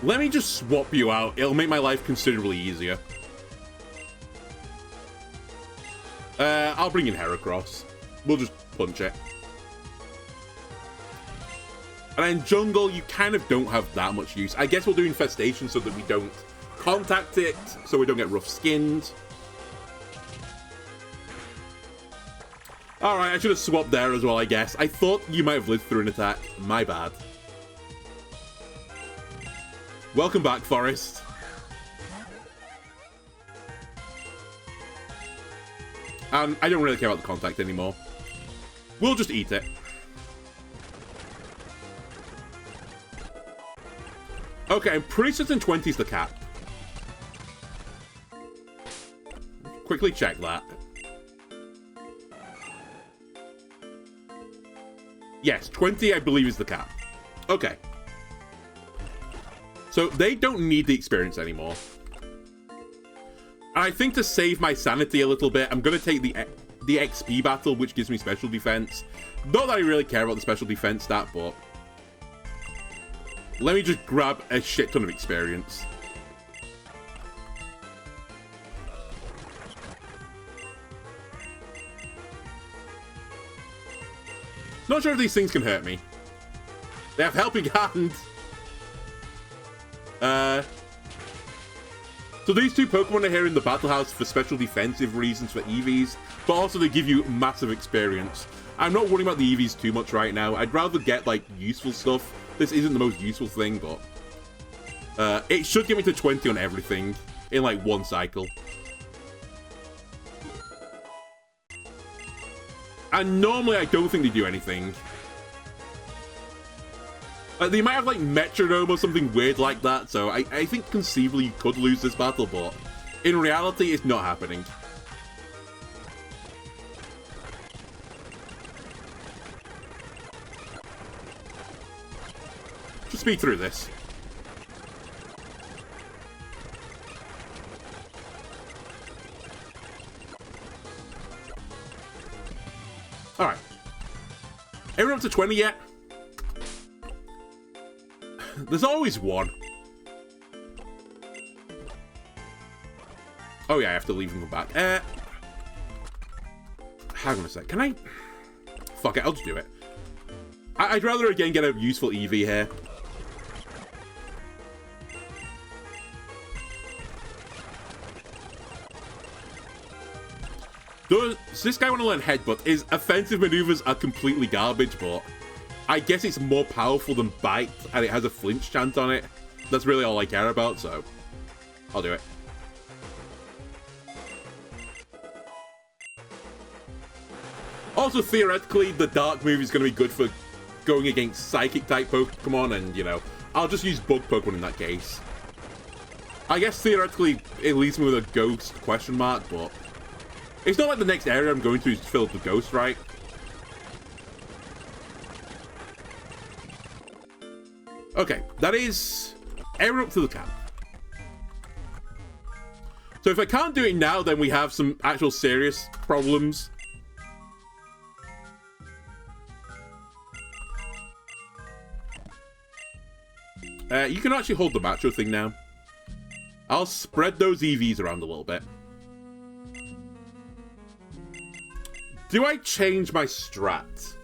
let me just swap you out. It'll make my life considerably easier. I'll bring in Heracross. We'll just punch it. And then Jungle, you kind of don't have that much use. I guess we'll do Infestation so that we don't contact it, so we don't get rough-skinned. Alright, I should have swapped there as well, I guess. I thought you might have lived through an attack. My bad. Welcome back, Forest. I don't really care about the contact anymore. We'll just eat it. Okay, I'm pretty certain 20 is the cap. Quickly check that. Yes, 20 I believe is the cap. Okay. So they don't need the experience anymore. And I think to save my sanity a little bit, I'm going to take the XP battle, which gives me special defense. Not that I really care about the special defense stat, but let me just grab a shit ton of experience. Not sure if these things can hurt me. They have helping hand. So these two Pokemon are here in the Battle House for special defensive reasons for EVs, but also they give you massive experience. I'm not worrying about the EVs too much right now. I'd rather get, like, useful stuff. This isn't the most useful thing, but it should get me to 20 on everything in, like, one cycle. And normally I don't think they do anything. They might have, like, Metronome or something weird like that, so I think conceivably you could lose this battle, but in reality, it's not happening. Just speed through this. Alright. Everyone up to 20 yet? There's always one. Oh yeah, I have to leave and come back. Hang on a sec. Can I? Fuck it, I'll just do it. I'd rather again get a useful EV here. Does this guy want to learn Headbutt? His offensive maneuvers are completely garbage, but I guess it's more powerful than Bite, and it has a flinch chant on it. That's really all I care about, so I'll do it. Also, theoretically, the Dark move is going to be good for going against Psychic-type Pokemon, and, you know, I'll just use Bug Pokemon in that case. I guess, theoretically, it leaves me with a Ghost question mark, but it's not like the next area I'm going to is filled with Ghost, right? Okay, that is everyone up to the cap. So if I can't do it now, then we have some actual serious problems. You can actually hold the macho thing now. I'll spread those EVs around a little bit. Do I change my strat?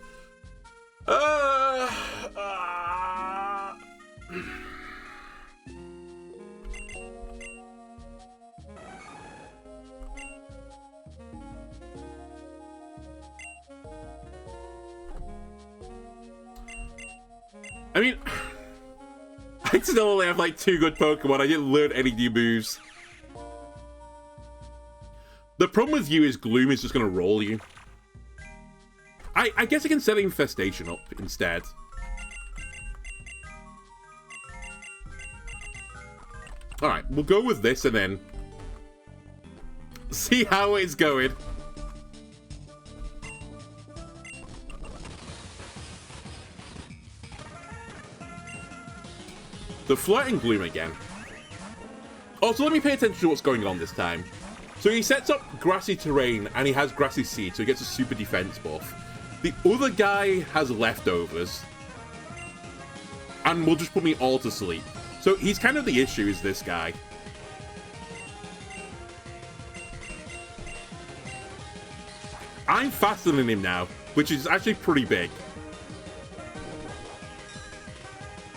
I mean, I still only have like 2 good Pokemon. I didn't learn any new moves. The problem with you is Gloom is just going to roll you. I guess I can set Infestation up instead. Alright, we'll go with this and then see how it's going. The Flirting Gloom again. Also, let me pay attention to what's going on this time. So he sets up grassy terrain, and he has grassy seed, so he gets a super defense buff. The other guy has leftovers. And will just put me all to sleep. So he's kind of the issue, is this guy. I'm faster than him now, which is actually pretty big.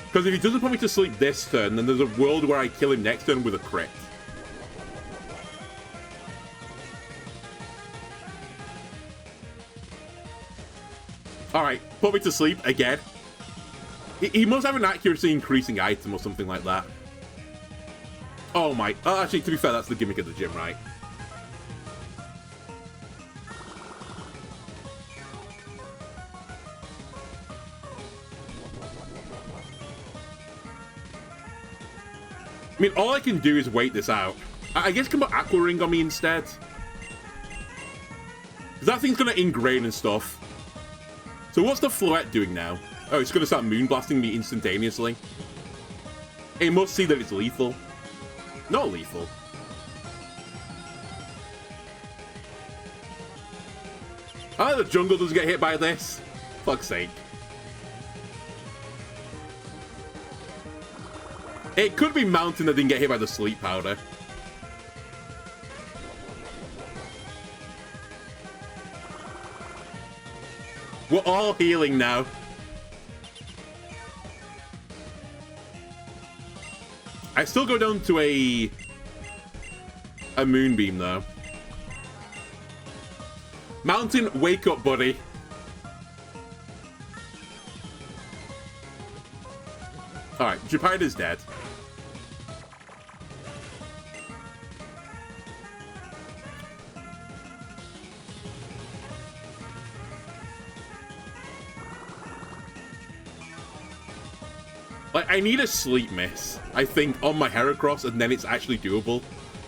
Because if he doesn't put me to sleep this turn, then there's a world where I kill him next turn with a crit. Alright, put me to sleep again. He must have an accuracy increasing item or something like that. Oh my... Oh, actually, to be fair, that's the gimmick of the gym, right? I mean, all I can do is wait this out. I guess can put Aqua Ring on me instead. Because that thing's going to ingrain and stuff. So what's the Floette doing now? Oh, it's going to start moonblasting me instantaneously. It must see that it's lethal. Not lethal. Oh, the jungle doesn't get hit by this. Fuck's sake. It could be Mountain that didn't get hit by the sleep powder. We're all healing now. I still go down to a Moonbeam, though. Mountain, wake up, buddy. Alright, Jupiter's dead. Like, I need a sleep miss, I think, on my Heracross, and then it's actually doable.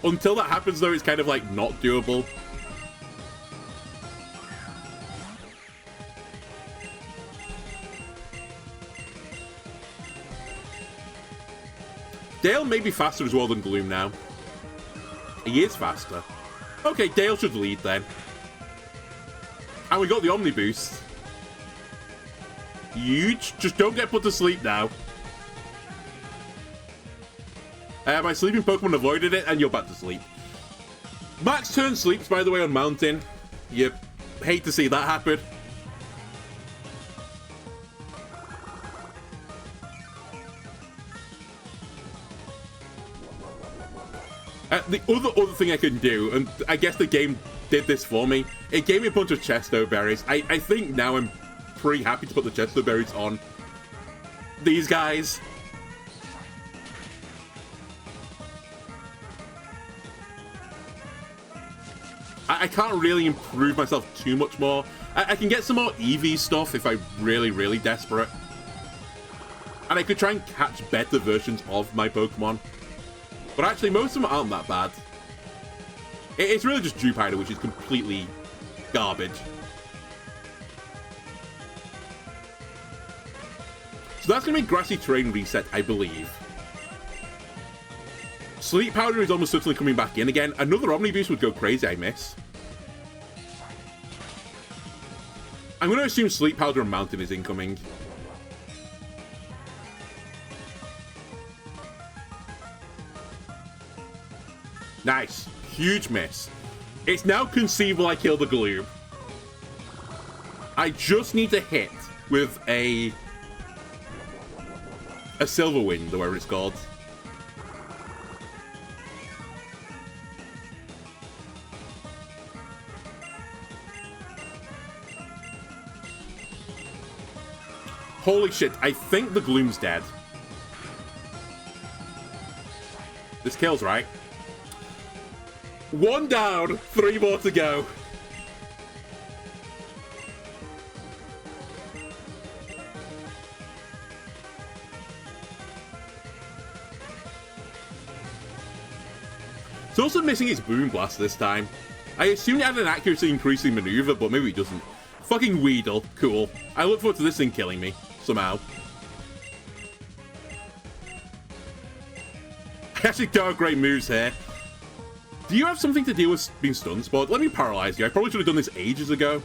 Until that happens, though, it's kind of, like, not doable. Dale may be faster as well than Gloom now. He is faster. Okay, Dale should lead, then. And we got the Omni Boost. Huge. Just don't get put to sleep now. My sleeping Pokemon avoided it, and you're back to sleep. Max turn sleeps, by the way, on Mountain. You hate to see that happen. The other thing I can do, and I guess the game did this for me, it gave me a bunch of Chesto Berries. I think now I'm pretty happy to put the Chesto Berries on these guys. I can't really improve myself too much more. I can get some more EV stuff if I'm really, really desperate. And I could try and catch better versions of my Pokemon. But actually, most of them aren't that bad. It's really just Jupiter, which is completely garbage. So that's going to be Grassy Terrain reset, I believe. Sleep Powder is almost certainly coming back in again. Another Omni Boost would go crazy, I miss. I'm going to assume Sleep Powder and Mountain is incoming. Nice. Huge miss. It's now conceivable I kill the Gloom. I just need to hit with a Silver Wind, or whatever it's called. Holy shit, I think the Gloom's dead. This kills, right? 1 down, 3 more to go. It's also missing its Boom Blast this time. I assumed it had an accuracy increasing maneuver, but maybe it doesn't. Fucking Weedle. Cool. I look forward to this thing killing me. Somehow. I actually don't have great moves here. Do you have something to deal with being stun spot? Let me paralyze you. I probably should have done this ages ago.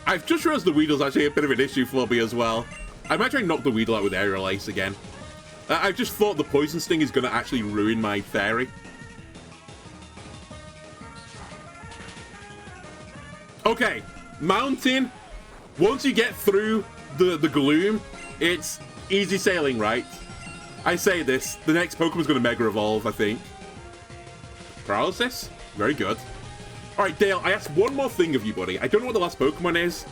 I've just realized the Weedle's actually a bit of an issue for me as well. I might try and knock the Weedle out with Aerial Ace again. I've just thought the Poison Sting is going to actually ruin my Fairy. Okay, Mountain. Once you get through the gloom, it's easy sailing, right? I say this. The next Pokemon's going to Mega Evolve, I think. Paralysis? Very good. Alright, Dale, I asked one more thing of you, buddy. I don't know what the last Pokemon is.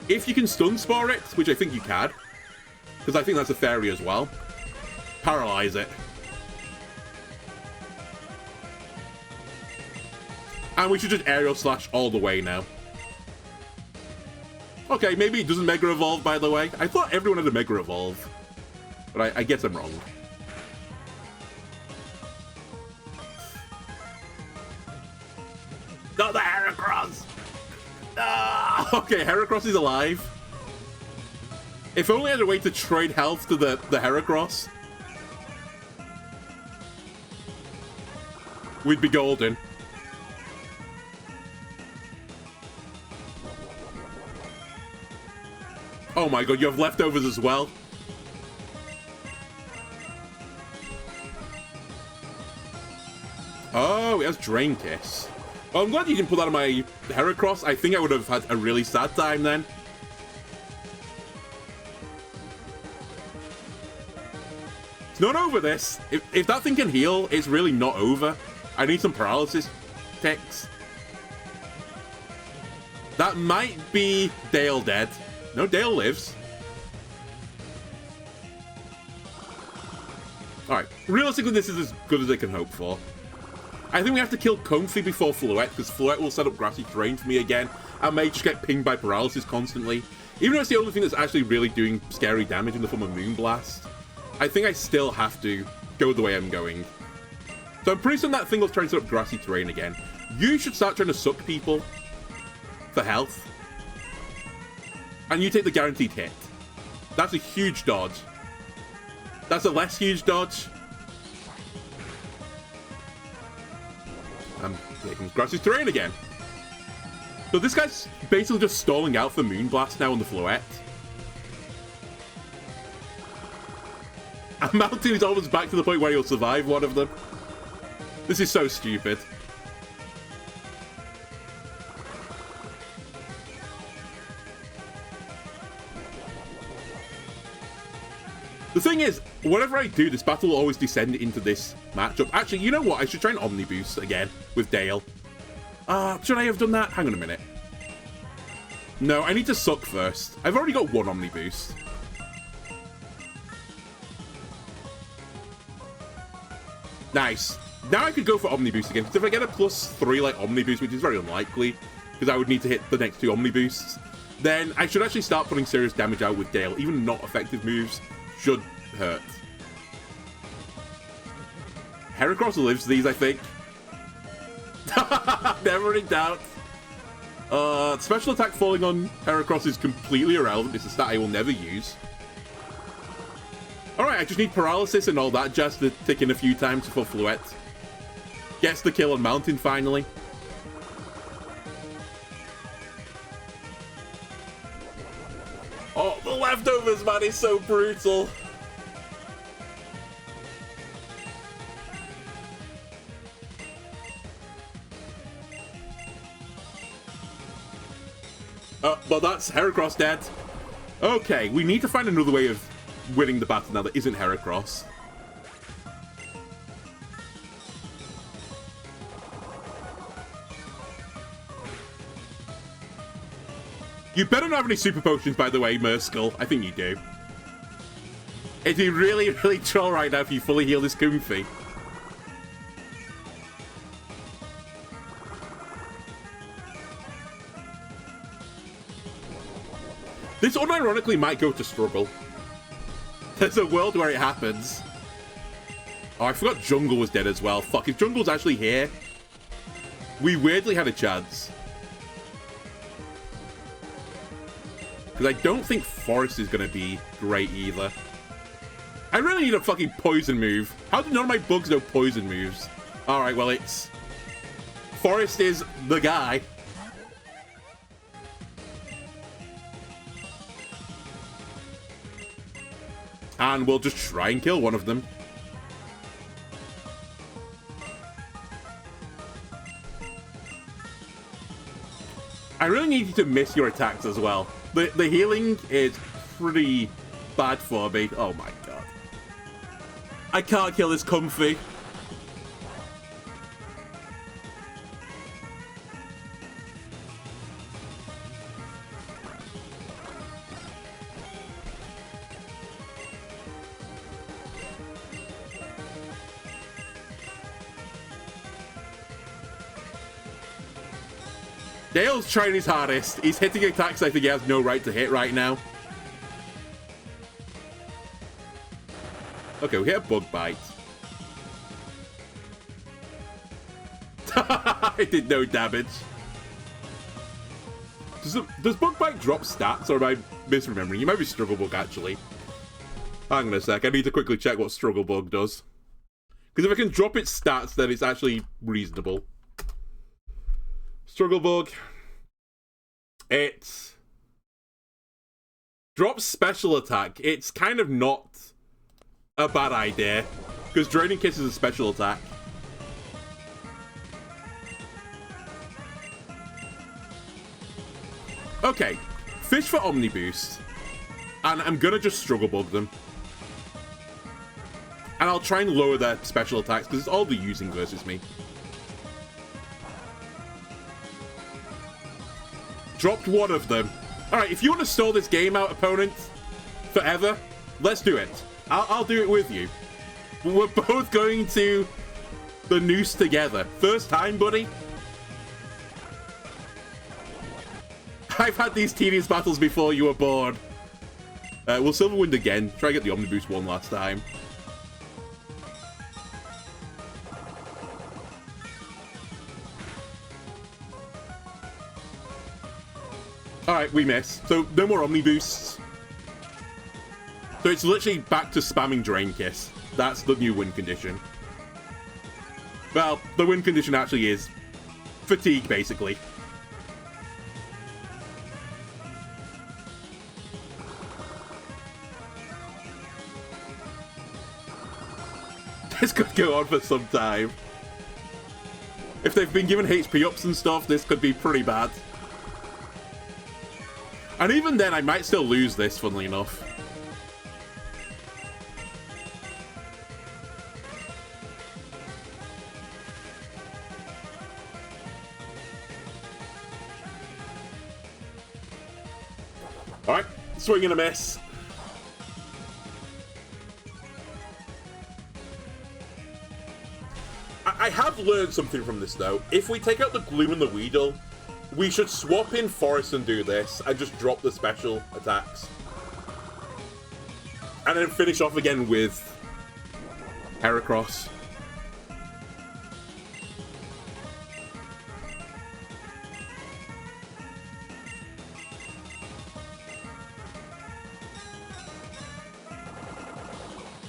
If you can Stun Spore it, which I think you can, because I think that's a Fairy as well, paralyze it. And we should just Aerial Slash all the way now. Okay, maybe it doesn't Mega Evolve, by the way. I thought everyone had a Mega Evolve. But I guess I'm wrong. Not the Heracross! No! Okay, Heracross is alive. If only I had a way to trade health to the Heracross, we'd be golden. Oh my god, you have leftovers as well. Oh, it has Drain Kiss. Well, I'm glad you didn't put that on my Heracross. I think I would have had a really sad time then. It's not over, this. If that thing can heal, it's really not over. I need some paralysis ticks. That might be Dale dead. No, Dale lives. Alright, realistically this is as good as I can hope for. I think we have to kill Comfy before Fluette, because Fluette will set up Grassy Terrain for me again. I may just get pinged by paralysis constantly. Even though it's the only thing that's actually really doing scary damage in the form of Moonblast, I think I still have to go the way I'm going. So I'm pretty certain that thing will try and set up Grassy Terrain again. You should start trying to suck people for health. And you take the guaranteed hit. That's a huge dodge. That's a less huge dodge. And here comes Grassy Terrain again. So this guy's basically just stalling out for Moonblast now on the Fluette. And Mountain is almost back to the point where he'll survive one of them. This is so stupid. The thing is, whatever I do, this battle will always descend into this matchup. Actually, you know what? I should try an Omni Boost again with Dale. Should I have done that? Hang on a minute. No, I need to suck first. I've already got one Omni Boost. Nice. Now I could go for Omni Boost again, because if I get a +3 like Omni Boost, which is very unlikely, because I would need to hit the next 2 Omni Boosts, then I should actually start putting serious damage out with Dale. Even not effective moves should hurt. Heracross lives these, I think. Never in doubt. Special attack falling on Heracross is completely irrelevant. It's a stat I will never use. Alright, I just need paralysis and all that just to tick in a few times before Fluette gets the kill on Mountain finally. Oh, the leftovers, man, is so brutal. Well, that's Heracross dead. Okay, we need to find another way of winning the battle now that isn't Heracross. You better not have any super potions, by the way, Murskull. I think you do. It'd be really, really troll right now if you fully heal this Comfy. This unironically might go to struggle. There's a world where it happens. Oh, I forgot Jungle was dead as well. Fuck, if Jungle's actually here, we weirdly had a chance. Because I don't think Forest is going to be great either. I really need a fucking poison move. How do none of my bugs know poison moves? Alright, well, it's... Forest is the guy. And we'll just try and kill one of them. I really need you to miss your attacks as well. The healing is pretty bad for me. Oh my god. I can't kill this Comfy. Dale's trying his hardest. He's hitting attacks I think he has no right to hit right now. Okay, we hit a bug bite. It did no damage. Does bug bite drop stats, or am I misremembering? You might be struggle bug actually. Hang on a sec, I need to quickly check what struggle bug does. Because if I can drop its stats, then it's actually reasonable. Struggle bug. It drops special attack. It's kind of not a bad idea, because Draining Kiss is a special attack. Okay, fish for Omni Boost. And I'm gonna just struggle bug them. And I'll try and lower their special attacks, because it's all the using versus me. Dropped one of them. Alright, if you want to stall this game out, opponent, forever, let's do it. I'll do it with you. We're both going to the noose together. First time, buddy? I've had these tedious battles before, you were bored. We'll Silverwind again. Try to get the Omni Boost one last time. Alright, we miss. So, no more Omni Boosts. So it's literally back to spamming Drain Kiss. That's the new win condition. Well, the win condition actually is fatigue, basically. This could go on for some time. If they've been given HP ups and stuff, this could be pretty bad. And even then, I might still lose this, funnily enough. Alright, swing and a miss. I have learned something from this, though. If we take out the Gloom and the Weedle, we should swap in Forest and do this, and just drop the special attacks. And then finish off again with Heracross.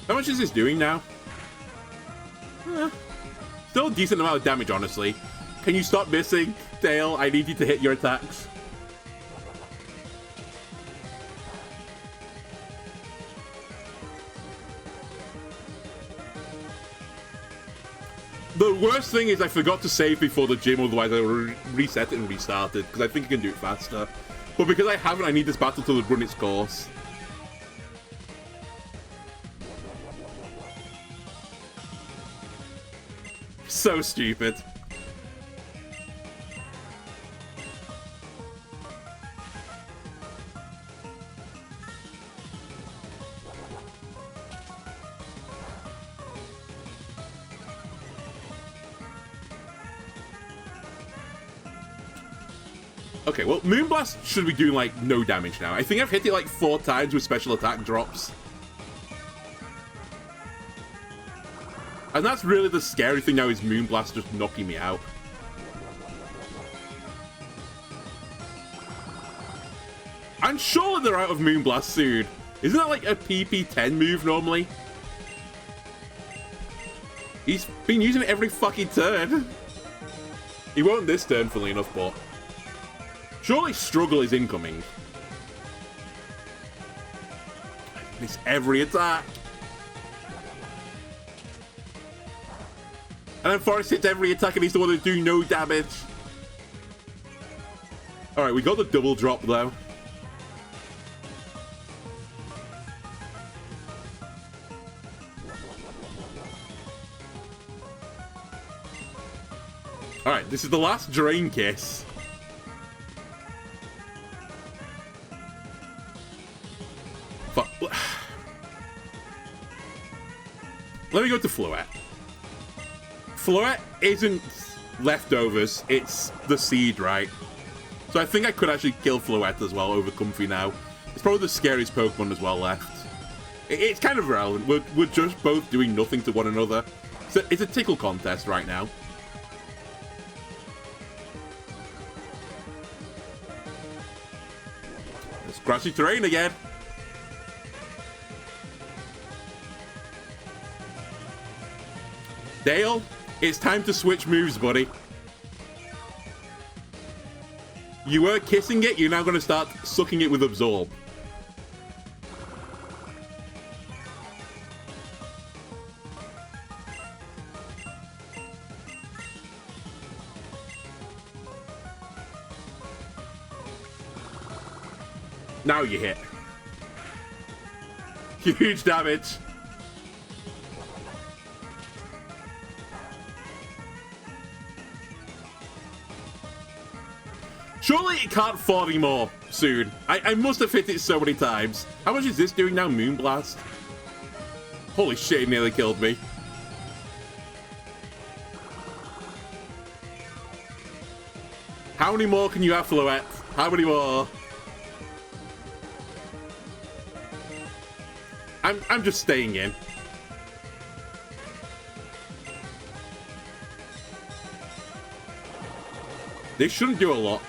How much is this doing now? Still a decent amount of damage, honestly. Can you stop missing, Dale? I need you to hit your attacks. The worst thing is I forgot to save before the gym, otherwise I would reset it and restart it, because I think I can do it faster. But because I haven't, I need this battle to run its course. So stupid. Okay, well, Moonblast should be doing, like, no damage now. I think I've hit it, like, 4 times with special attack drops. And that's really the scary thing now, is Moonblast just knocking me out. And surely they're out of Moonblast soon. Isn't that like a PP10 move normally? He's been using it every fucking turn. He won't this turn, funnily enough, but... Surely Struggle is incoming. I miss every attack. And then Forrest hits every attack and he's the one that's doing no damage. Alright, we got the double drop though. Alright, this is the last Drain Kiss. Fuck. Let me go to Fluet. Fluet isn't leftovers, it's the seed, right? So I think I could actually kill Fluet as well over Comfy now. It's probably the scariest Pokemon as well left. It's kind of irrelevant. We're just both doing nothing to one another. So it's a tickle contest right now. It's grassy terrain again. Dale, it's time to switch moves, buddy. You were kissing it, you're now going to start sucking it with Absorb. Now you hit. Huge damage. Surely it can't fall anymore soon. I must have hit it so many times. How much is this doing now? Moonblast? Holy shit, it nearly killed me. How many more can you have, Fluet? How many more? I'm just staying in. They shouldn't do a lot.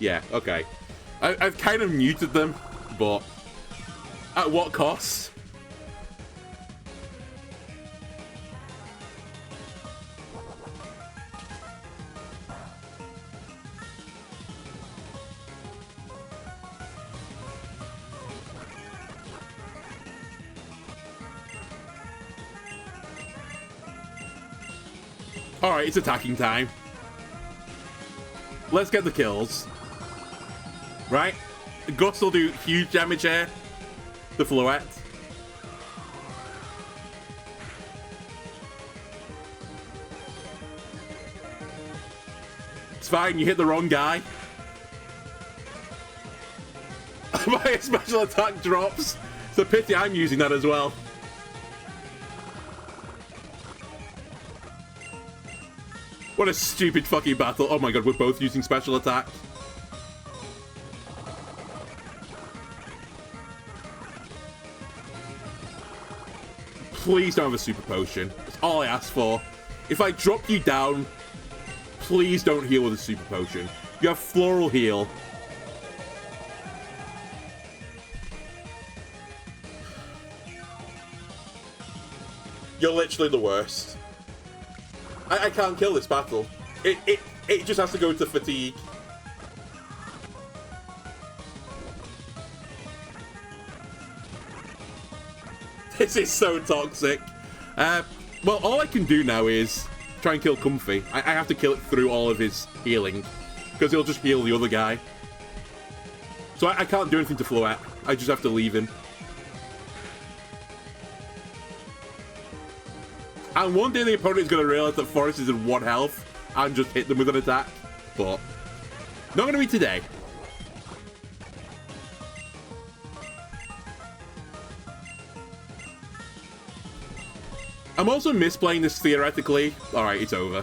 Yeah, okay. I've kind of muted them, but at what cost? Alright, it's attacking time. Let's get the kills. Right? Gust will do huge damage here. The Fluet. It's fine, you hit the wrong guy. My special attack drops. It's a pity I'm using that as well. What a stupid fucking battle. Oh my god, we're both using special attack. Please don't have a super potion. That's all I ask for. If I drop you down, please don't heal with a super potion. You have floral heal. You're literally the worst. I can't kill this battle. It just has to go to fatigue. This is so toxic. Well, all I can do now is try and kill Comfy. I have to kill it through all of his healing, because he'll just heal the other guy. So I can't do anything to Fluet. I just have to leave him. And one day the opponent is going to realize that Forrest is in 1 health and just hit them with an attack. But not going to be today. I'm also misplaying this theoretically. Alright, it's over.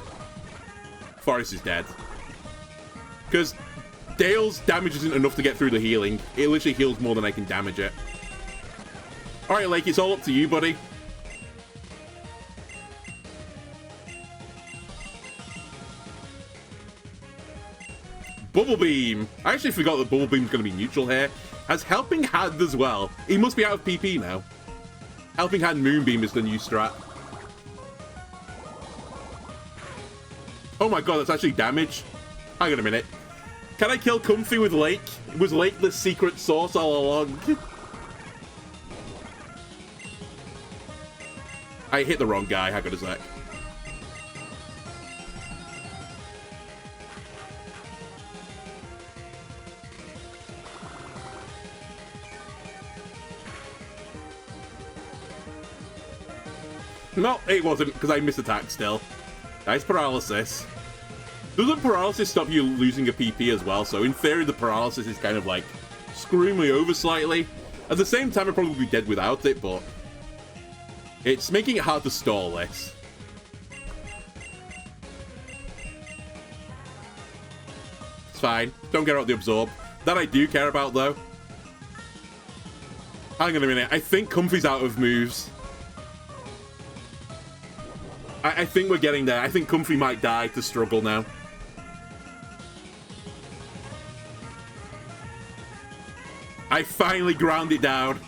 Forrest is dead. Because Dale's damage isn't enough to get through the healing. It literally heals more than I can damage it. Alright, Lake, it's all up to you, buddy. Bubble Beam. I actually forgot that Bubble Beam's going to be neutral here. Has Helping Hand as well. He must be out of PP now. Helping Hand Moonbeam is the new strat. Oh my god, that's actually damage. Hang on a minute. Can I kill Comfy with Lake? Was Lake the secret source all along? I hit the wrong guy. Hang on a sec. No, it wasn't, because I missed attack still. Nice paralysis. Doesn't paralysis stop you losing a PP as well? So in theory, the paralysis is kind of like screwing me over slightly. At the same time, I'd probably be dead without it, but it's making it hard to stall this. It's fine. Don't care about the absorb. That I do care about, though. Hang on a minute. I think Comfy's out of moves. I think we're getting there. I think Comfy might die to struggle now. I finally ground it down.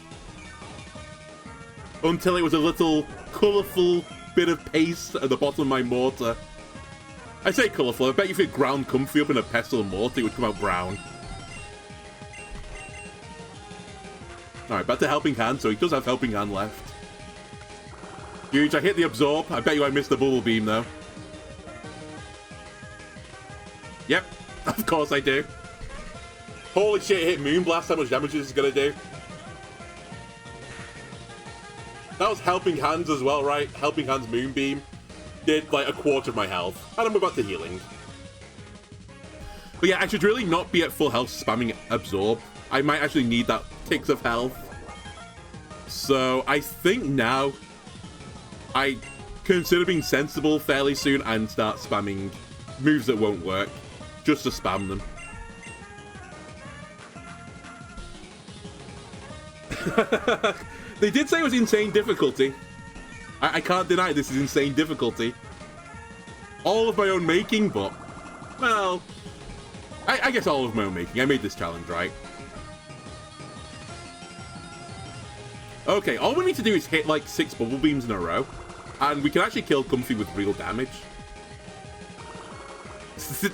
Until it was a little colourful bit of paste at the bottom of my mortar. I say colourful. I bet if you ground Comfy up in a pestle and mortar, it would come out brown. Alright, back to Helping Hand. So he does have Helping Hand left. Huge, I hit the absorb. I bet you I missed the Bubble Beam, though. Yep, of course I do. Holy shit, it hit Moonblast. How much damage is this gonna do? That was Helping Hands as well, right? Helping Hands Moonbeam did like a quarter of my health. And I'm about to healing. But yeah, I should really not be at full health spamming absorb. I might actually need that ticks of health. So I think now I consider being sensible fairly soon and start spamming moves that won't work, just to spam them. They did say it was insane difficulty. I can't deny this is insane difficulty. All of my own making, but, well, I guess all of my own making. I made this challenge, right? Okay, all we need to do is hit like 6 Bubble Beams in a row. And we can actually kill Comfy with real damage.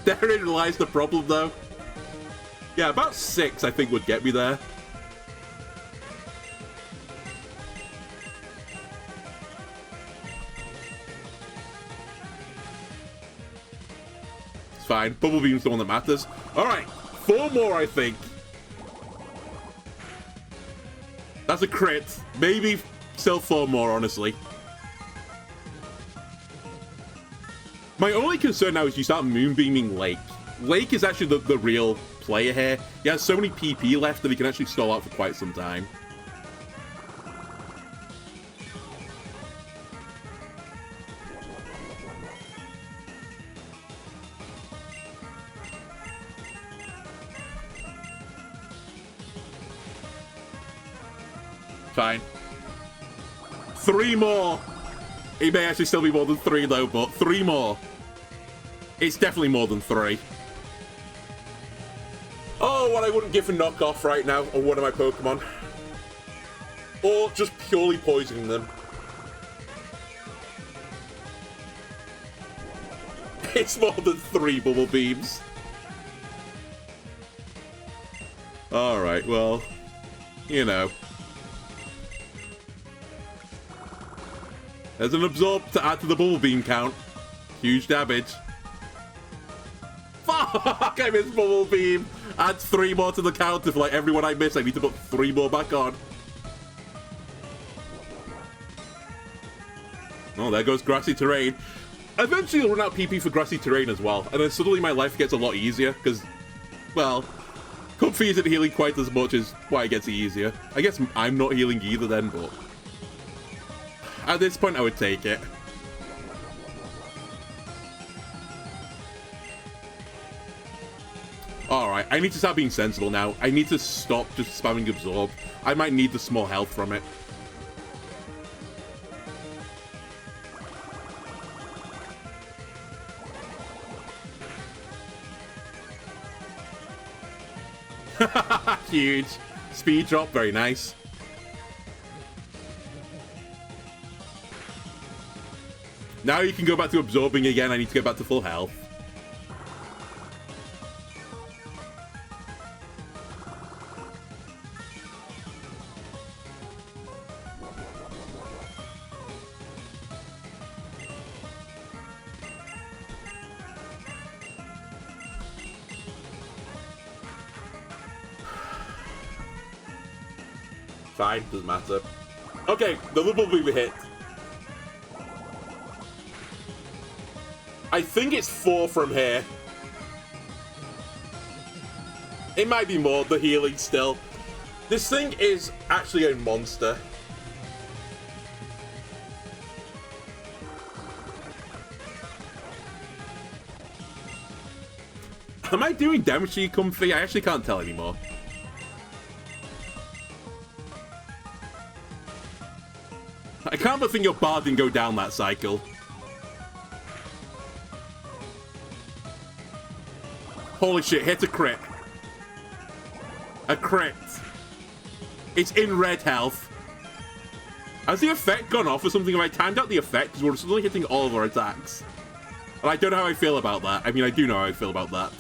Therein lies the problem, though. Yeah, about 6, I think, would get me there. It's fine. Bubble Beam's the one that matters. Alright, 4 more, I think. That's a crit. Maybe still 4 more, honestly. My only concern now is you start Moonbeaming Lake. Lake is actually the real player here. He has so many PP left that he can actually stall out for quite some time. Fine. 3 more! It may actually still be more than 3 though, but 3 more. It's definitely more than 3. Oh, what I wouldn't give a knockoff right now on one of my Pokemon. Or just purely poisoning them. It's more than 3 Bubble Beams. Alright, well, you know. There's an absorb to add to the Bubble Beam count. Huge damage. Fuck! I missed Bubble Beam. Add 3 more to the counter for like everyone I miss. I need to put 3 more back on. Oh, there goes Grassy Terrain. Eventually I'll run out of PP for Grassy Terrain as well. And then suddenly my life gets a lot easier. Because, well, Comfy isn't healing quite as much as why it gets easier. I guess I'm not healing either then, but at this point I would take it. Alright, I need to start being sensible now. I need to stop just spamming Absorb. I might need the small health from it. Huge. Speed drop, very nice. Now you can go back to absorbing again. I need to get back to full health. Fine, doesn't matter. Okay, the little bit we hit. I think it's 4 from here. It might be more, the healing still. This thing is actually a monster. Am I doing damage to you, Comfy? I actually can't tell anymore. I can't but think your bar didn't go down that cycle. Holy shit, hit a crit. A crit. It's in red health. Has the effect gone off or something? Have I timed out the effect? Because we're suddenly hitting all of our attacks. And I don't know how I feel about that. I mean, I do know how I feel about that.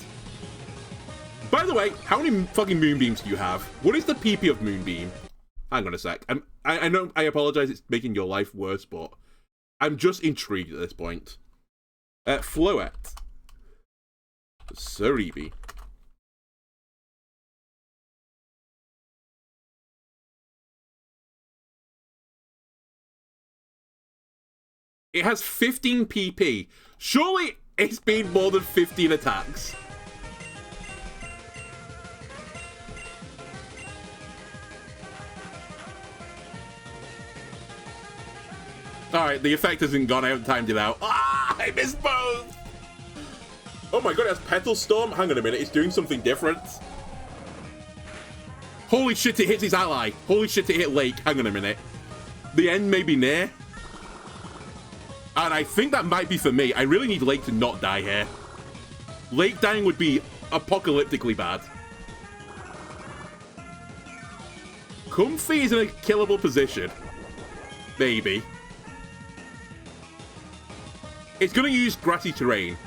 By the way, how many fucking moonbeams do you have? What is the PP of moonbeam? Hang on a sec. I know, I apologize, it's making your life worse, but I'm just intrigued at this point. Floet. Suribi. It has 15 PP. Surely it's been more than 15 attacks. Alright, the effect hasn't gone. I haven't timed it out. Ah, I missed both! Oh my god, it has Petal Storm? Hang on a minute, it's doing something different. Holy shit, it hits his ally. Holy shit, it hit Lake. Hang on a minute. The end may be near. And I think that might be for me. I really need Lake to not die here. Lake dying would be apocalyptically bad. Comfy is in a killable position. Maybe. It's going to use grassy terrain.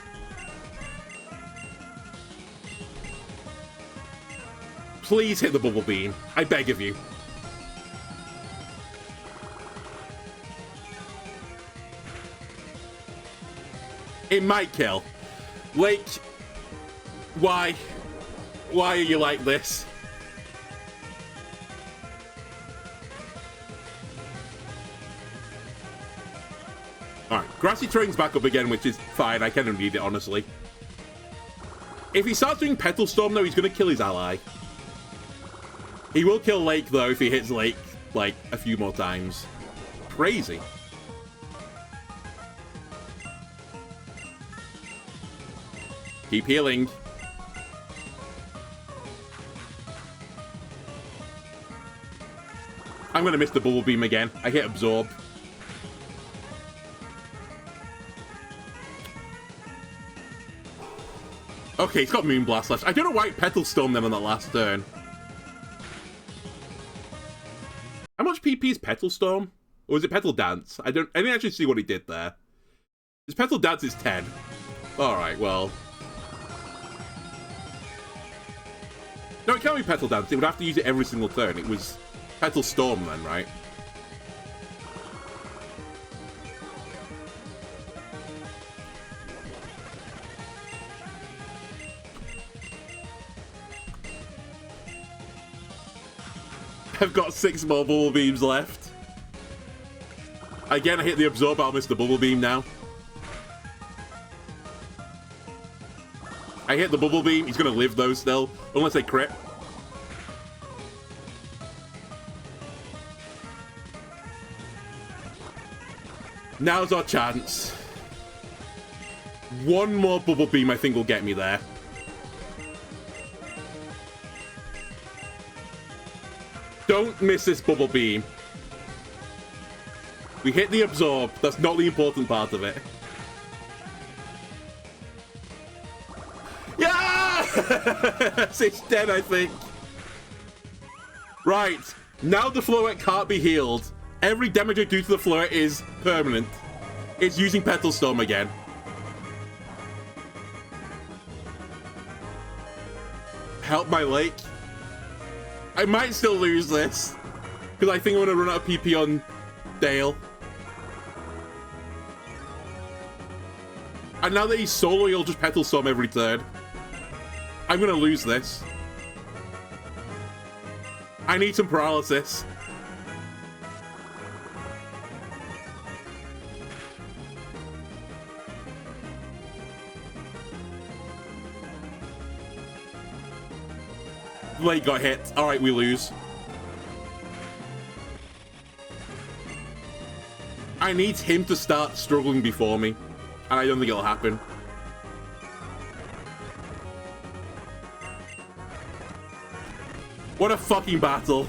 Please hit the bubble beam. I beg of you. It might kill. Lake, why? Why are you like this? Alright, grassy terrain's back up again, which is fine. I kind of need it, honestly. If he starts doing Petal Storm, though, he's going to kill his ally. He will kill Lake, though, if he hits Lake, like, a few more times. Crazy. Keep healing. I'm going to miss the Bubble Beam again. I hit Absorb. Okay, he's got Moonblast left. I don't know why it Petal Stormed them on that last turn. How much PP is Petal Storm? Or is it Petal Dance? I didn't actually see what he did there. His Petal Dance is 10. Alright, well. No, it can't be Petal Dance. It would have to use it every single turn. It was Petal Storm then, right? I've got 6 more Bubble Beams left. Again, I hit the Absorb, I'll miss the Bubble Beam now. I hit the Bubble Beam, he's gonna live though still, unless I crit. Now's our chance. One more Bubble Beam I think will get me there. Don't miss this Bubble Beam. We hit the Absorb. That's not the important part of it. Yeah! It's dead, I think. Right, now the floret can't be healed. Every damage I do to the floret is permanent. It's using Petal Storm again. Help my lake. I might still lose this, because I think I'm going to run out of PP on Dale. And now that he's solo, he'll just Petal Storm every turn. I'm going to lose this. I need some paralysis. Lake got hit. Alright, we lose. I need him to start struggling before me. And I don't think it'll happen. What a fucking battle.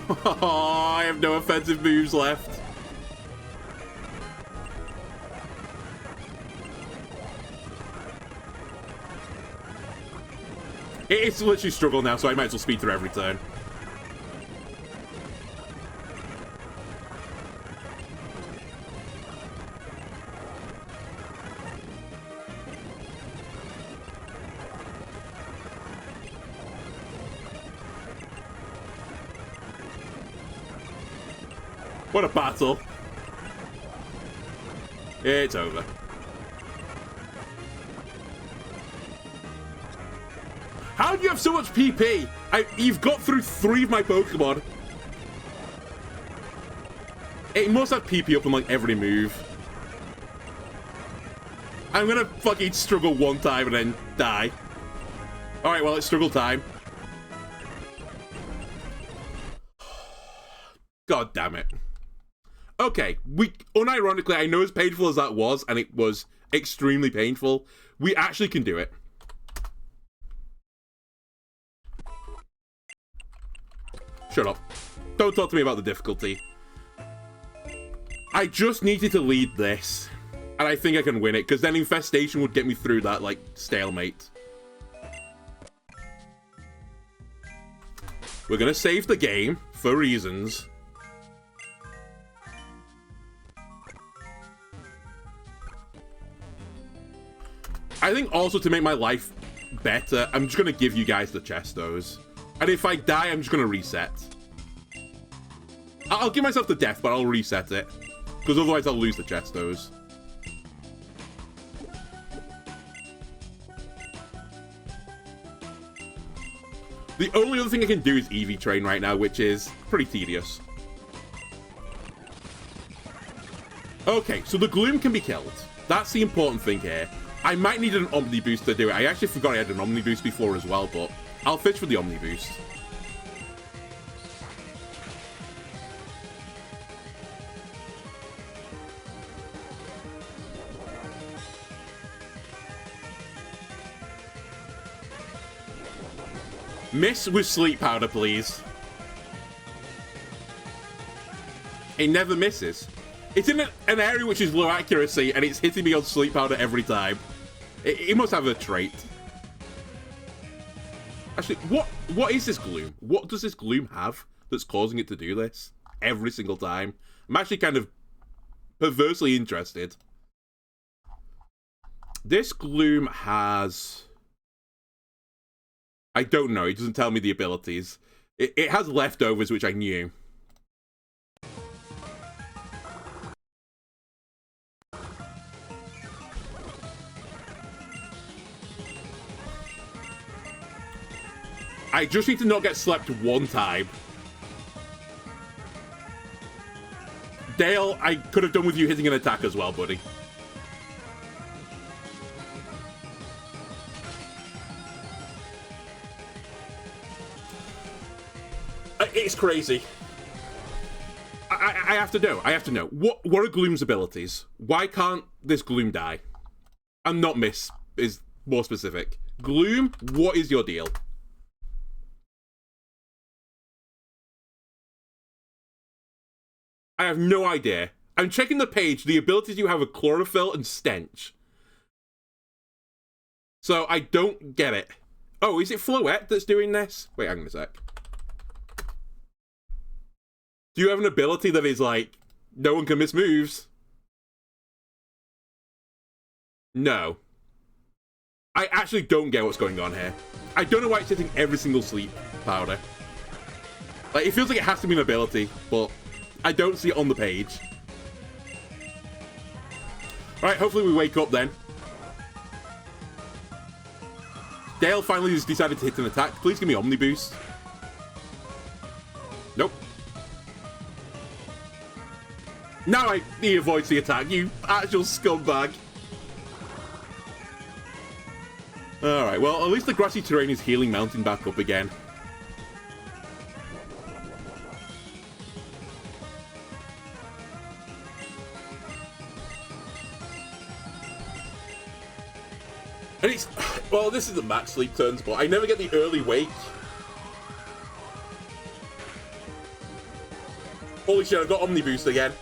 Oh, I have no offensive moves left. It's literally struggle now, so I might as well speed through every turn. What a battle. It's over. How do you have so much PP? You've got through 3 of my Pokemon. It must have PP up on like every move. I'm gonna fucking struggle one time and then die. Alright, well, it's struggle time. God damn it. Okay, unironically, I know as painful as that was, and it was extremely painful, we actually can do it. Shut up. Don't talk to me about the difficulty. I just needed to lead this, and I think I can win it, because then Infestation would get me through that, like, stalemate. We're gonna save the game, for reasons. I think also to make my life better, I'm just going to give you guys the Chestos. And if I die, I'm just going to reset. I'll give myself the death, but I'll reset it. Because otherwise I'll lose the Chestos. The only other thing I can do is EV Train right now, which is pretty tedious. Okay, so the Gloom can be killed. That's the important thing here. I might need an Omni Boost to do it. I actually forgot I had an Omni Boost before as well, but I'll fish for the Omni Boost. Miss with Sleep Powder, please. It never misses. It's in an area which is low accuracy, and it's hitting me on Sleep Powder every time. It must have a trait. Actually, what is this Gloom? What does this Gloom have that's causing it to do this every single time? I'm actually kind of perversely interested. This Gloom has... I don't know. It doesn't tell me the abilities. It has leftovers, which I knew. I just need to not get slept one time. Dale, I could have done with you hitting an attack as well, buddy. It's crazy. I have to know. I have to know. What are Gloom's abilities? Why can't this Gloom die? And not miss is more specific. Gloom, what is your deal? I have no idea. I'm checking the page. The abilities you have are Chlorophyll and Stench. So I don't get it. Oh, is it Floette that's doing this? Wait, hang on a sec. Do you have an ability that is like, no one can miss moves? No. I actually don't get what's going on here. I don't know why it's hitting every single sleep powder. Like, it feels like it has to be an ability, but I don't see it on the page. Alright, hopefully we wake up then. Dale finally has decided to hit an attack. Please give me Omni Boost. Nope. Now he avoids the attack, you actual scumbag. Alright, well, at least the grassy terrain is healing Mountain back up again. And it's... Well, this is the max sleep turns, but I never get the early wake. Holy shit, I've got Omni Boost again.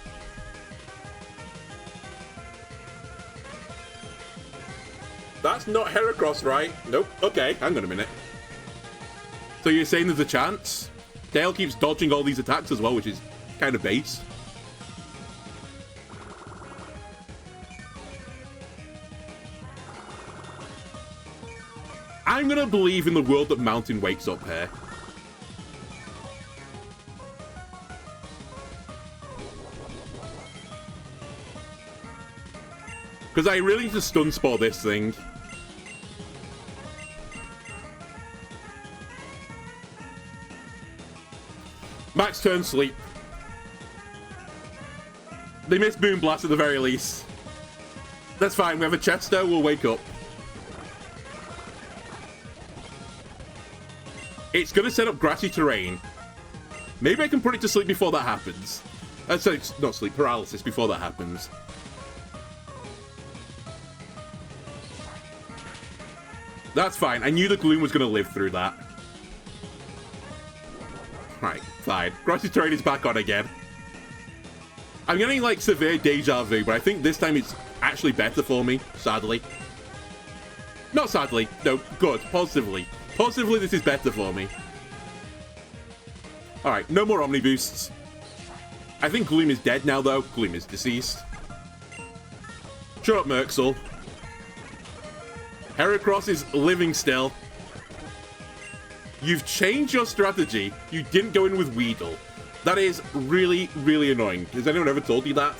That's not Heracross, right? Nope. Okay, hang on a minute. So you're saying there's a chance? Dale keeps dodging all these attacks as well, which is kind of base. I'm gonna believe in the world that Mountain wakes up here. Because I really need to stun spore this thing. Max turn sleep. They missed Moonblast at the very least. That's fine, we have a Chesto, we'll wake up. It's gonna set up grassy terrain. Maybe I can put it to sleep before that happens. Sorry, not sleep, paralysis before that happens. That's fine, I knew the Gloom was gonna live through that. Right, fine. Grassy terrain is back on again. I'm getting, like, severe deja vu, but I think this time it's actually better for me, sadly. Not sadly. No, good. Positively. Positively, this is better for me. Alright, no more Omni Boosts. I think Gloom is dead now, though. Gloom is deceased. Shut up, Merxel. Heracross is living still. You've changed your strategy. You didn't go in with Weedle. That is really, really annoying. Has anyone ever told you that?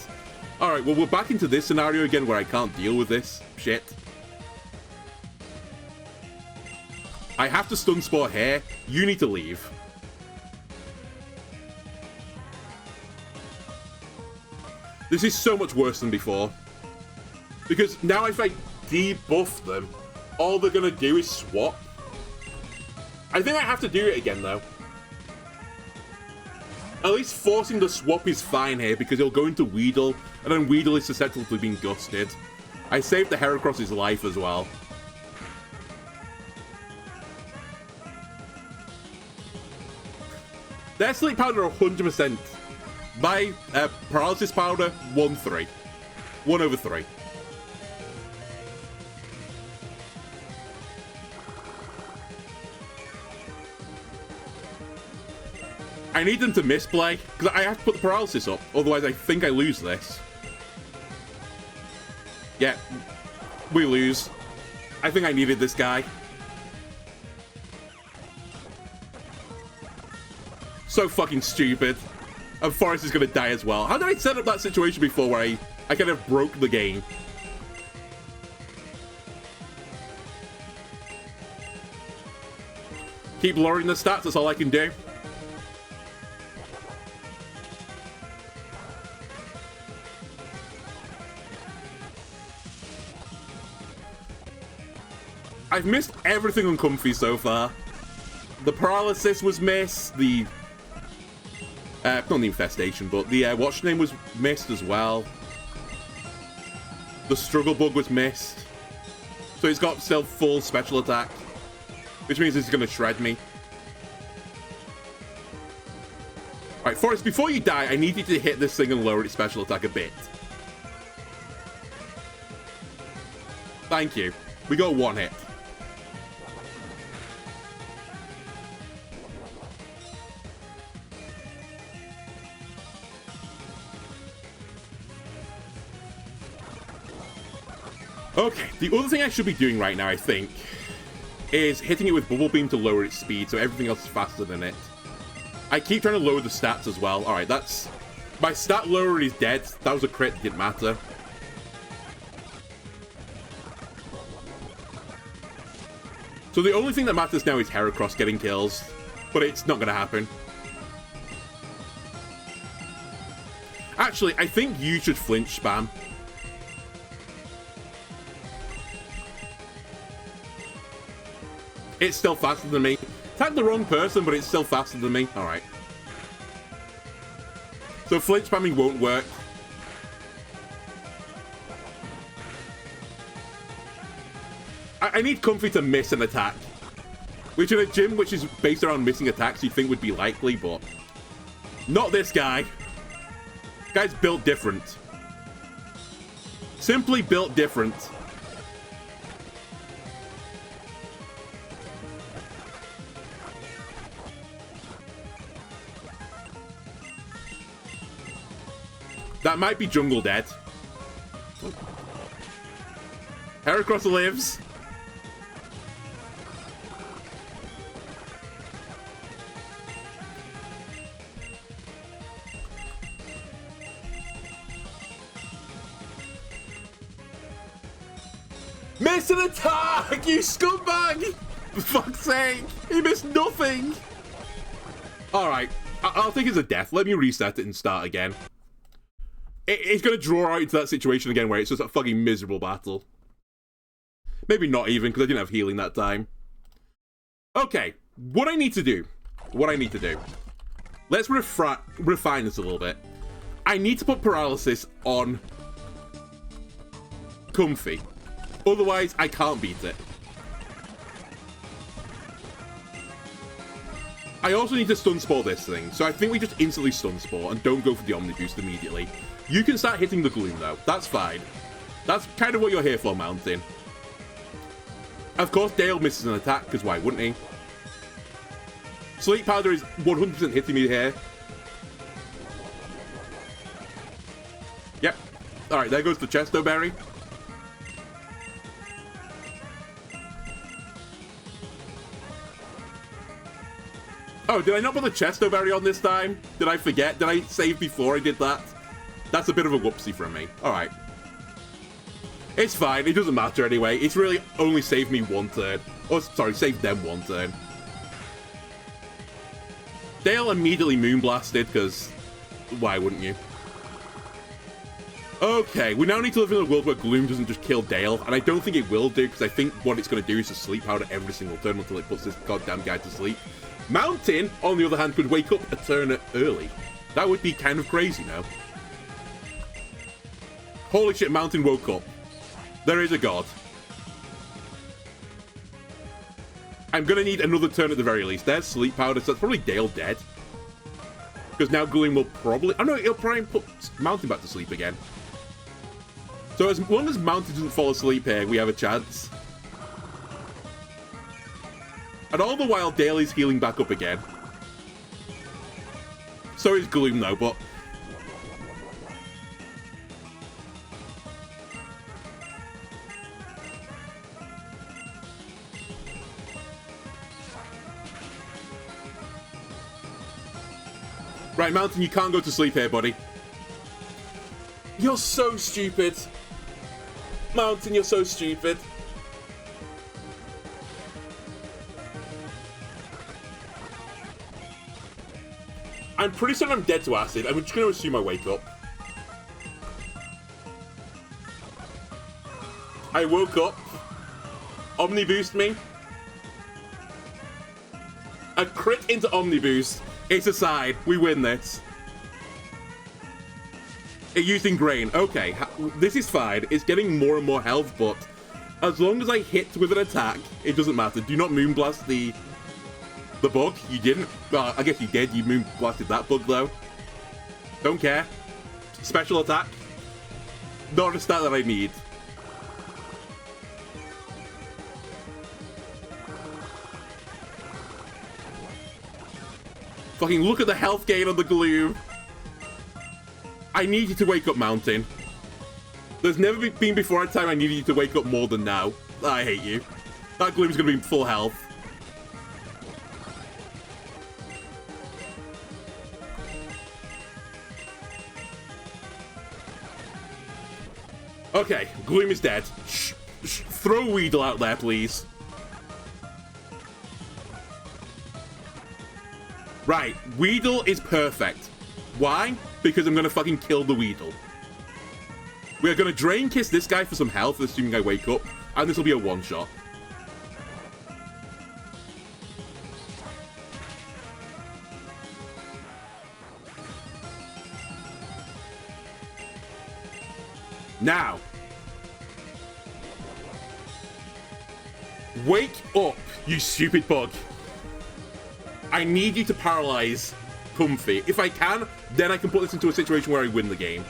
Alright, well, we're back into this scenario again where I can't deal with this shit. I have to stun spore here. You need to leave. This is so much worse than before. Because now if I debuff them, all they're going to do is swap. I think I have to do it again, though. At least forcing the swap is fine here, because he'll go into Weedle, and then Weedle is susceptible to being gusted. I saved the Heracross's life as well. Their sleep powder 100%. My paralysis powder 1-3. 1/3. I need them to misplay, because I have to put the paralysis up, otherwise I think I lose this. Yeah, we lose. I think I needed this guy. So fucking stupid. And Forrest is going to die as well. How did I set up that situation before where I kind of broke the game? Keep lowering the stats, that's all I can do. I've missed everything on Comfy so far. The paralysis was missed, the... not the infestation, but the what's name was missed as well. The struggle bug was missed. So he's got still full special attack. Which means he's going to shred me. Alright, Forrest, before you die, I need you to hit this thing and lower its special attack a bit. Thank you. We got one hit. Okay, the other thing I should be doing right now, I think, is hitting it with Bubble Beam to lower its speed so everything else is faster than it. I keep trying to lower the stats as well. Alright, that's... My stat lower is dead. That was a crit, didn't matter. So the only thing that matters now is Heracross getting kills, but it's not going to happen. Actually, I think you should flinch spam. It's still faster than me. Attacked the wrong person, but it's still faster than me. Alright. So flinch spamming won't work. I need Comfy to miss an attack. Which in a gym which is based around missing attacks you'd think would be likely, but... Not this guy. Guy's built different. Simply built different. That might be Jungle dead. Heracross lives. Missed an attack! You scumbag! For fuck's sake! He missed nothing! Alright, I'll think it's a death. Let me reset it and start again. It's going to draw out into that situation again where it's just a fucking miserable battle. Maybe not even, because I didn't have healing that time. Okay, what I need to do. Let's refine this a little bit. I need to put paralysis on Comfy. Otherwise, I can't beat it. I also need to stun spore this thing, so I think we just instantly stun spore and don't go for the Omni Boost immediately. You can start hitting the Gloom though, that's fine. That's kind of what you're here for, Mountain. Of course, Dale misses an attack, because why wouldn't he? Sleep Powder is 100% hitting me here. Yep. Alright, there goes the Chesto Berry. Oh, did I not put the Chesto Berry on this time? Did I forget? Did I save before I did that? That's a bit of a whoopsie from me. Alright. It's fine. It doesn't matter anyway. It's really only saved me one turn. Oh, sorry, saved them one turn. Dale immediately Moonblasted, because why wouldn't you? Okay, we now need to live in a world where Gloom doesn't just kill Dale, and I don't think it will do, because I think what it's going to do is just Sleep Powder every single turn until it puts this goddamn guy to sleep. Mountain, on the other hand, could wake up a turn early. That would be kind of crazy now. Holy shit, Mountain woke up. There is a god. I'm going to need another turn at the very least. There's Sleep Powder, so that's probably Dale dead. Because now Gloom will probably... Oh no, he'll probably put Mountain back to sleep again. So as long as Mountain doesn't fall asleep here, we have a chance. And all the while, Dale is healing back up again. So is Gloom though, but... Right, Mountain, you can't go to sleep here, buddy. You're so stupid. Mountain, you're so stupid. I'm pretty certain I'm dead to acid. I'm just going to assume I wake up. I woke up. Omni Boost me. A crit into Omni Boost. It's a side. We win this. It used Ingrain. Okay, this is fine. It's getting more and more health, but as long as I hit with an attack, it doesn't matter. Do not Moonblast the bug. You didn't. Well, I guess you did. You Moonblasted that bug, though. Don't care. Special attack. Not a stat that I need. Fucking look at the health gain on the Gloom. I need you to wake up, Mountain. There's never been before a time I needed you to wake up more than now. I hate you. That Gloom's gonna be full health. Okay, Gloom is dead. Throw Weedle out there, please. Right, Weedle is perfect. Why? Because I'm gonna fucking kill the Weedle. We're gonna Drain Kiss this guy for some health, assuming I wake up, and this will be a one-shot. Now, wake up, you stupid bug. I need you to paralyze Comfy. If I can, then I can put this into a situation where I win the game.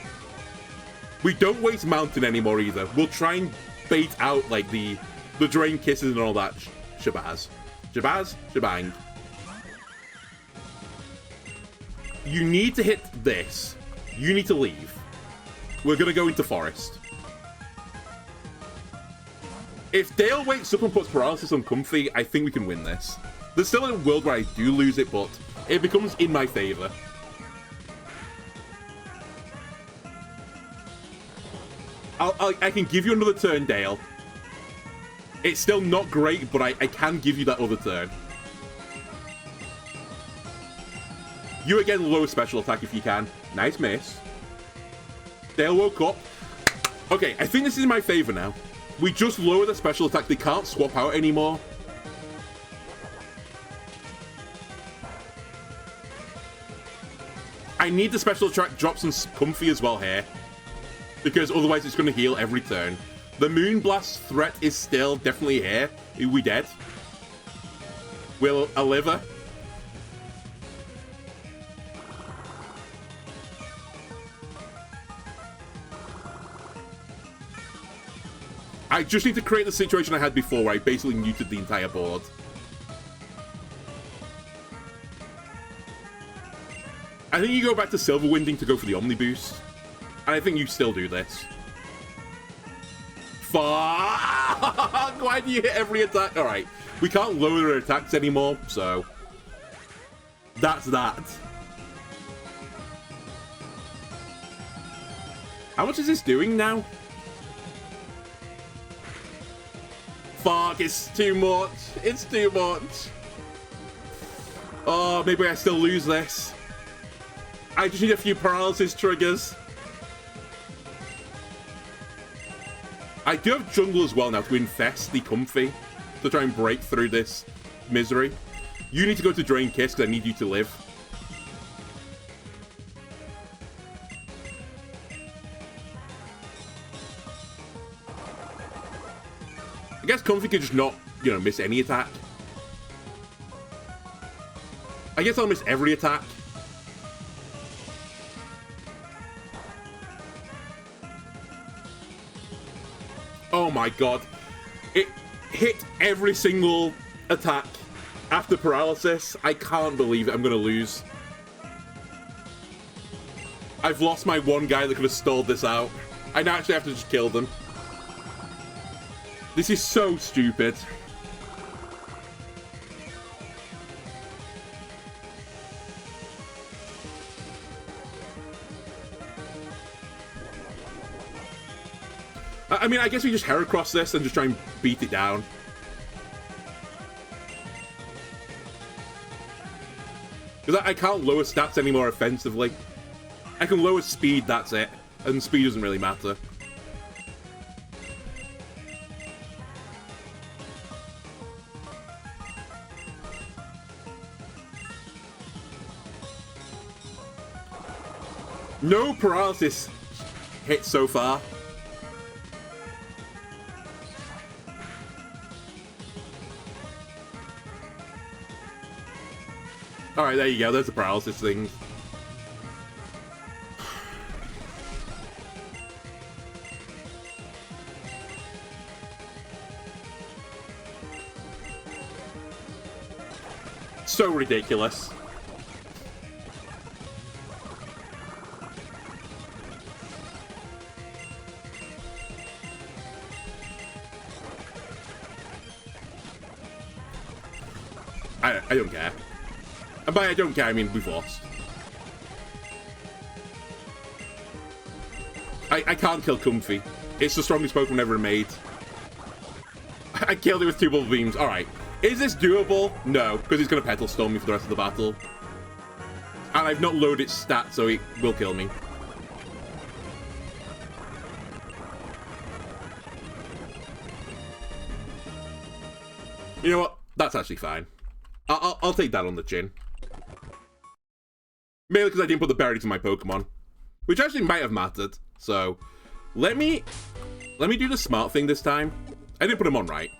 We don't waste Mountain anymore either. We'll try and bait out like the Drain Kisses and all that shabazz. Shabazz? Shebang. You need to hit this. You need to leave. We're gonna go into Forest. If Dale wakes up and puts Paralysis on Comfy, I think we can win this. There's still a world where I do lose it, but it becomes in my favor. I can give you another turn, Dale. It's still not great, but I can give you that other turn. You again, low special attack if you can. Nice miss. Dale woke up. Okay, I think this is in my favor now. We just lower the special attack. They can't swap out anymore. I need the special attack drop some Comfy as well here, because otherwise it's going to heal every turn. The Moonblast threat is still definitely here. Are we dead? Will I live? I just need to create the situation I had before where I basically muted the entire board. I think you go back to Silver Winding to go for the Omni Boost. And I think you still do this. Fuck! Why do you hit every attack? Alright, we can't lower their attacks anymore, so... that's that. How much is this doing now? Fuck, it's too much. It's too much. Oh, maybe I still lose this. I just need a few paralysis triggers. I do have jungle as well now to infest the Comfy to try and break through this misery. You need to go to Drain Kiss because I need you to live. I guess Comfy could just not, you know, miss any attack. I guess I'll miss every attack. Oh my god. It hit every single attack after paralysis. I can't believe it. I'm gonna lose. I've lost my one guy that could have stalled this out. I now actually have to just kill them. This is so stupid. I mean, I guess we just Heracross this and just try and beat it down. Because I can't lower stats anymore offensively. I can lower speed, that's it. And speed doesn't really matter. No paralysis hit so far. Alright, there you go. There's the paralysis thing. So ridiculous. I don't care. And by I don't care, I mean we've lost. I can't kill Comfy. It's the strongest Pokemon ever made. I killed it with 2 bubble beams. Alright. Is this doable? No, because it's going to Petal Stone me for the rest of the battle. And I've not loaded its stats, so it will kill me. You know what? That's actually fine. I'll take that on the chin. Mainly because I didn't put the berry to my Pokemon. Which actually might have mattered. So, let me do the smart thing this time. I didn't put them on right.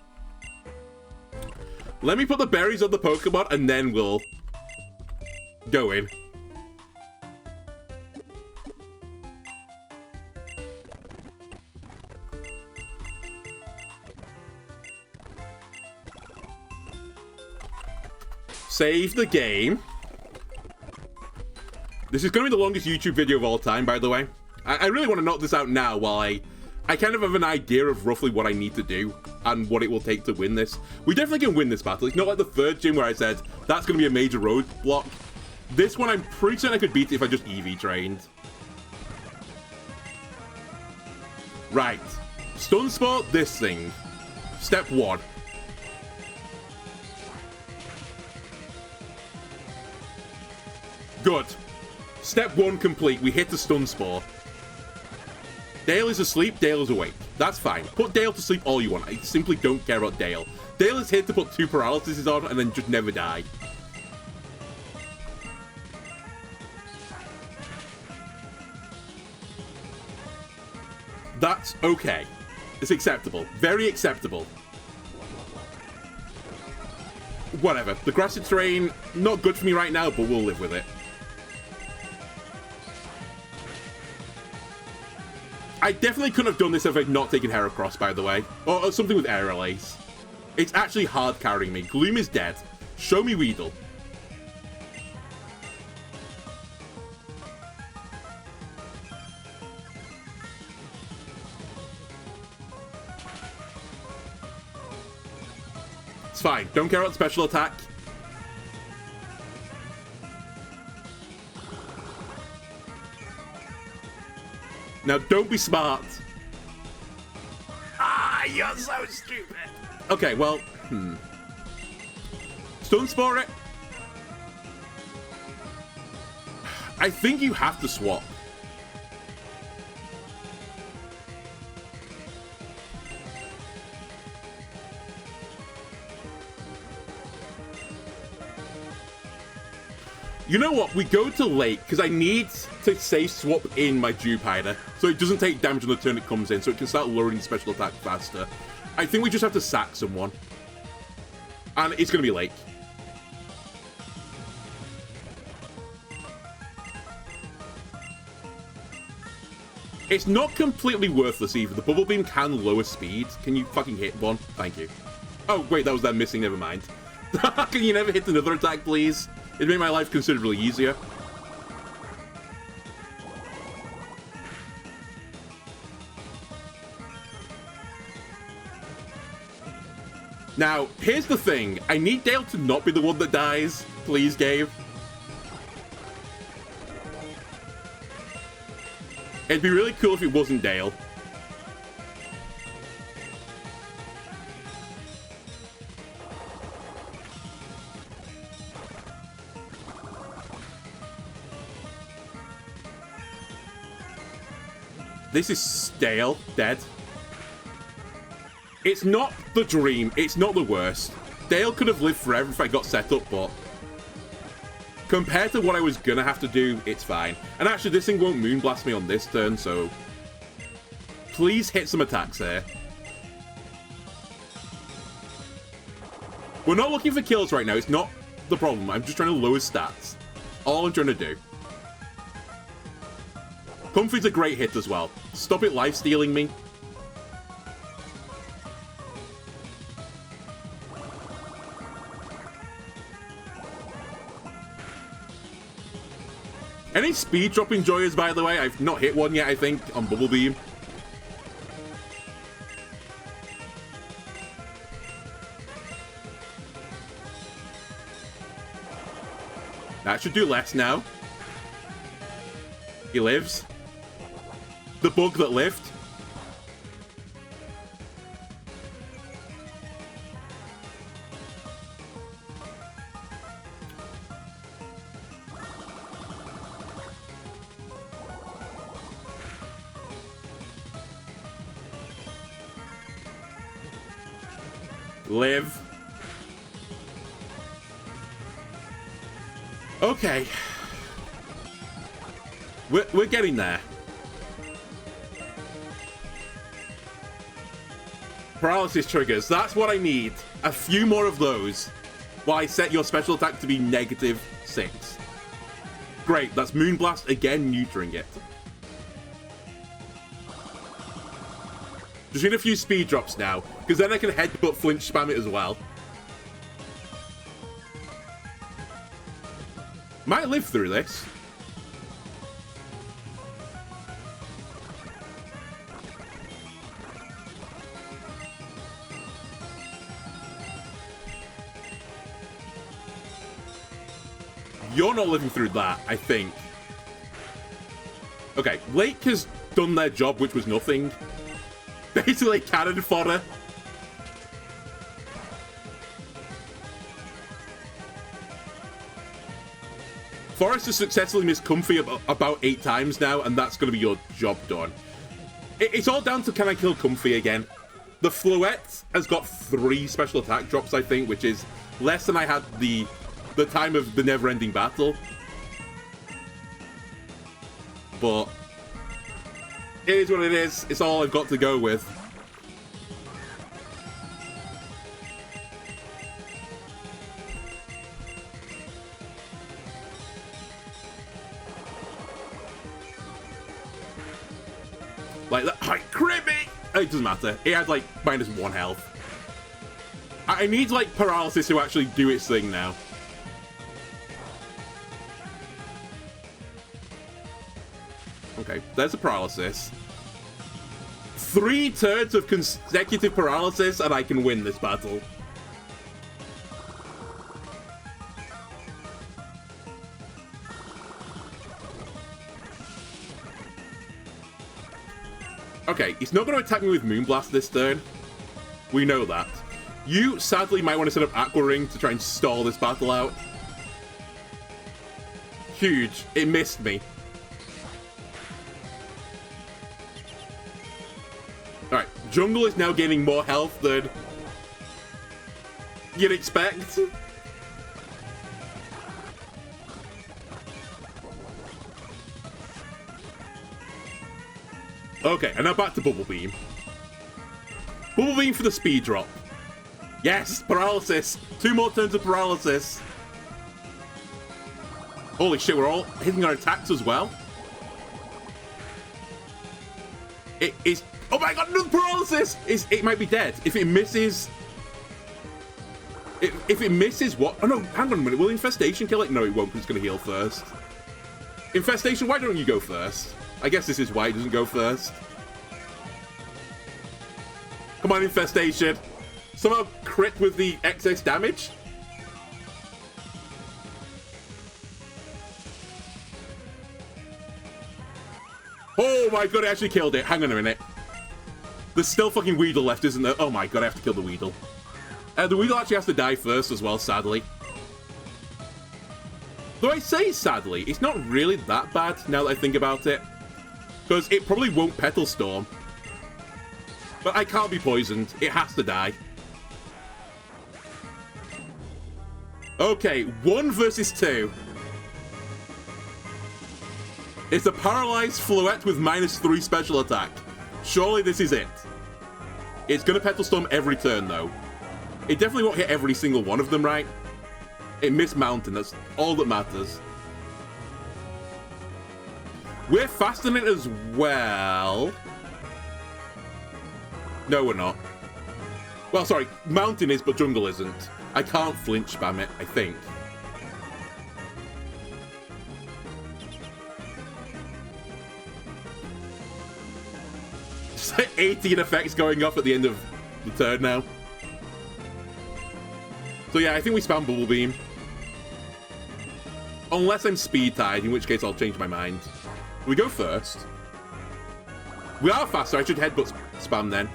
Let me put the berries on the Pokemon, and then we'll go in. Save the game. This is going to be the longest YouTube video of all time, by the way. I really want to knock this out now while I kind of have an idea of roughly what I need to do and what it will take to win this. We definitely can win this battle. It's not like the third gym where I said that's going to be a major roadblock. This one, I'm pretty certain I could beat it if I just EV trained. Right. Stun Sport this thing. Step 1. Good. Step 1 complete. We hit the Stun Spore. Dale is asleep, Dale is awake. That's fine. Put Dale to sleep all you want. I simply don't care about Dale. Dale is here to put 2 paralyses on and then just never die. That's okay. It's acceptable. Very acceptable. Whatever. The grassy terrain, not good for me right now, but we'll live with it. I definitely couldn't have done this if I'd not taken Heracross, by the way. Or something with Aerial Ace. It's actually hard carrying me. Gloom is dead. Show me Weedle. It's fine. Don't care about special attack. Now, don't be smart. Ah, you're so stupid. Okay, well, Stun Spore it. I think you have to swap. You know what? We go to late because I need to say swap in my Jupider so it doesn't take damage on the turn it comes in, so it can start lowering special attack faster. I think we just have to sack someone. And it's going to be late. It's not completely worthless either. The Bubble Beam can lower speed. Can you fucking hit one? Thank you. Oh, wait, that was them missing. Never mind. Can you never hit another attack, please? It'd make my life considerably easier. Now, here's the thing. I need Dale to not be the one that dies. Please, Gabe. It'd be really cool if it wasn't Dale. This is stale. Dead. It's not the dream. It's not the worst. Dale could have lived forever if I got set up, but compared to what I was gonna have to do, it's fine. And actually, this thing won't Moonblast me on this turn, so please hit some attacks here. We're not looking for kills right now. It's not the problem. I'm just trying to lower stats. All I'm trying to do. Comfy's a great hit as well. Stop it life-stealing me. Any speed drop enjoyers, by the way? I've not hit one yet, I think, on Bubble Beam. That should do less now. He lives. The bug that lived. Live. Okay. We're getting there. Paralysis triggers. That's what I need. A few more of those. While I set your special attack to be -6. Great. That's Moonblast again, neutering it. Just need a few speed drops now, because then I can headbutt flinch spam it as well. Might live through this. You're not living through that, I think. Okay, Lake has done their job, which was nothing. Basically cannon fodder. Forrest has successfully missed Comfy about 8 times now, and that's going to be your job done. It's all down to can I kill Comfy again. The Fluette has got 3 special attack drops, I think, which is less than I had the time of the never-ending battle. But it is what it is. It's all I've got to go with. Like that. Hi, crit me! It doesn't matter. It has like -1 health. I need like paralysis to actually do its thing now. Okay, there's a paralysis. 3 turns of consecutive paralysis and I can win this battle. Okay, he's not going to attack me with Moonblast this turn. We know that. You, sadly, might want to set up Aqua Ring to try and stall this battle out. Huge. It missed me. Alright, Jungle is now gaining more health than you'd expect. Okay, and now back to Bubble Beam. Bubble Beam for the speed drop. Yes, paralysis. 2 more turns of paralysis. Holy shit, we're all hitting our attacks as well. It is... Oh my god, another paralysis! It might be dead. If it misses... If it misses what? Oh no, hang on a minute. Will Infestation kill it? No, it won't, because it's going to heal first. Infestation, why don't you go first? I guess this is why it doesn't go first. Come on, Infestation. Somehow crit with the excess damage? Oh my god, I actually killed it. Hang on a minute. There's still fucking Weedle left, isn't there? Oh my god, I have to kill the Weedle. The Weedle actually has to die first as well, sadly. Though I say sadly, it's not really that bad now that I think about it. Because it probably won't Petal Storm. But I can't be poisoned. It has to die. Okay, 1 versus 2. It's a paralyzed Fluette with -3 special attack. Surely this is it. It's gonna Petal Storm every turn, though. It definitely won't hit every single one of them, right? It missed Mountain, that's all that matters. We're fasting it as well. No, we're not. Well, sorry, Mountain is, but Jungle isn't. I can't flinch spam it, I think. It's like 18 effects going off at the end of the turn now. So yeah, I think we spam Bubble Beam. Unless I'm speed tied, in which case I'll change my mind. We go first. We are faster. I should headbutt spam then.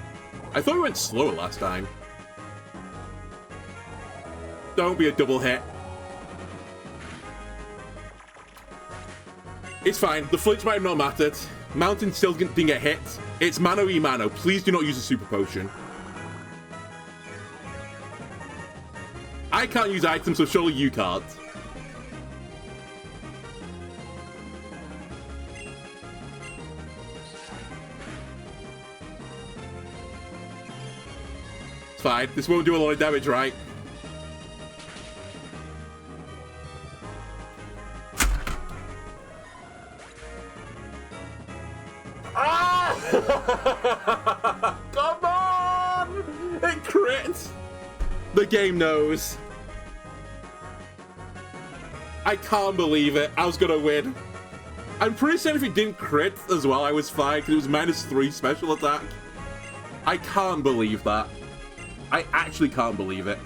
I thought we went slower last time. Don't be a double hit. It's fine. The flinch might have not mattered. Mountain still didn't get hit. It's mano e mano. Please do not use a super potion. I can't use items, so surely you can't. It's fine. This won't do a lot of damage, right? Ah! Come on! It crits! The game knows. I can't believe it. I was gonna win. I'm pretty certain if it didn't crit as well, I was fine, because it was -3 special attack. I can't believe that. I actually can't believe it.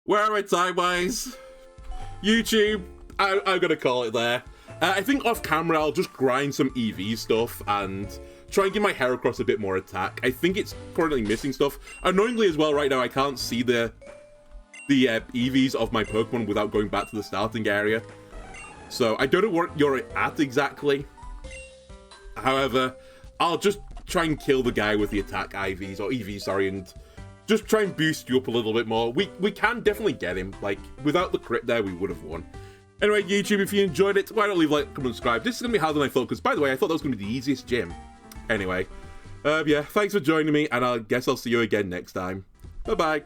Where am I time-wise? YouTube, I'm gonna call it there. I think off camera I'll just grind some EV stuff and try and give my Heracross a bit more attack. I think it's currently missing stuff. Annoyingly as well, right now I can't see the EVs of my Pokemon without going back to the starting area. So I don't know what you're at exactly. However, I'll just try and kill the guy with the attack IVs, or EVs, sorry, and just try and boost you up a little bit more. We can definitely get him. Like, without the crit there, we would have won. Anyway, YouTube, if you enjoyed it, why don't leave a like, comment, subscribe. This is going to be harder than I thought, because, by the way, I thought that was going to be the easiest gym. Anyway, yeah, thanks for joining me, and I guess I'll see you again next time. Bye-bye.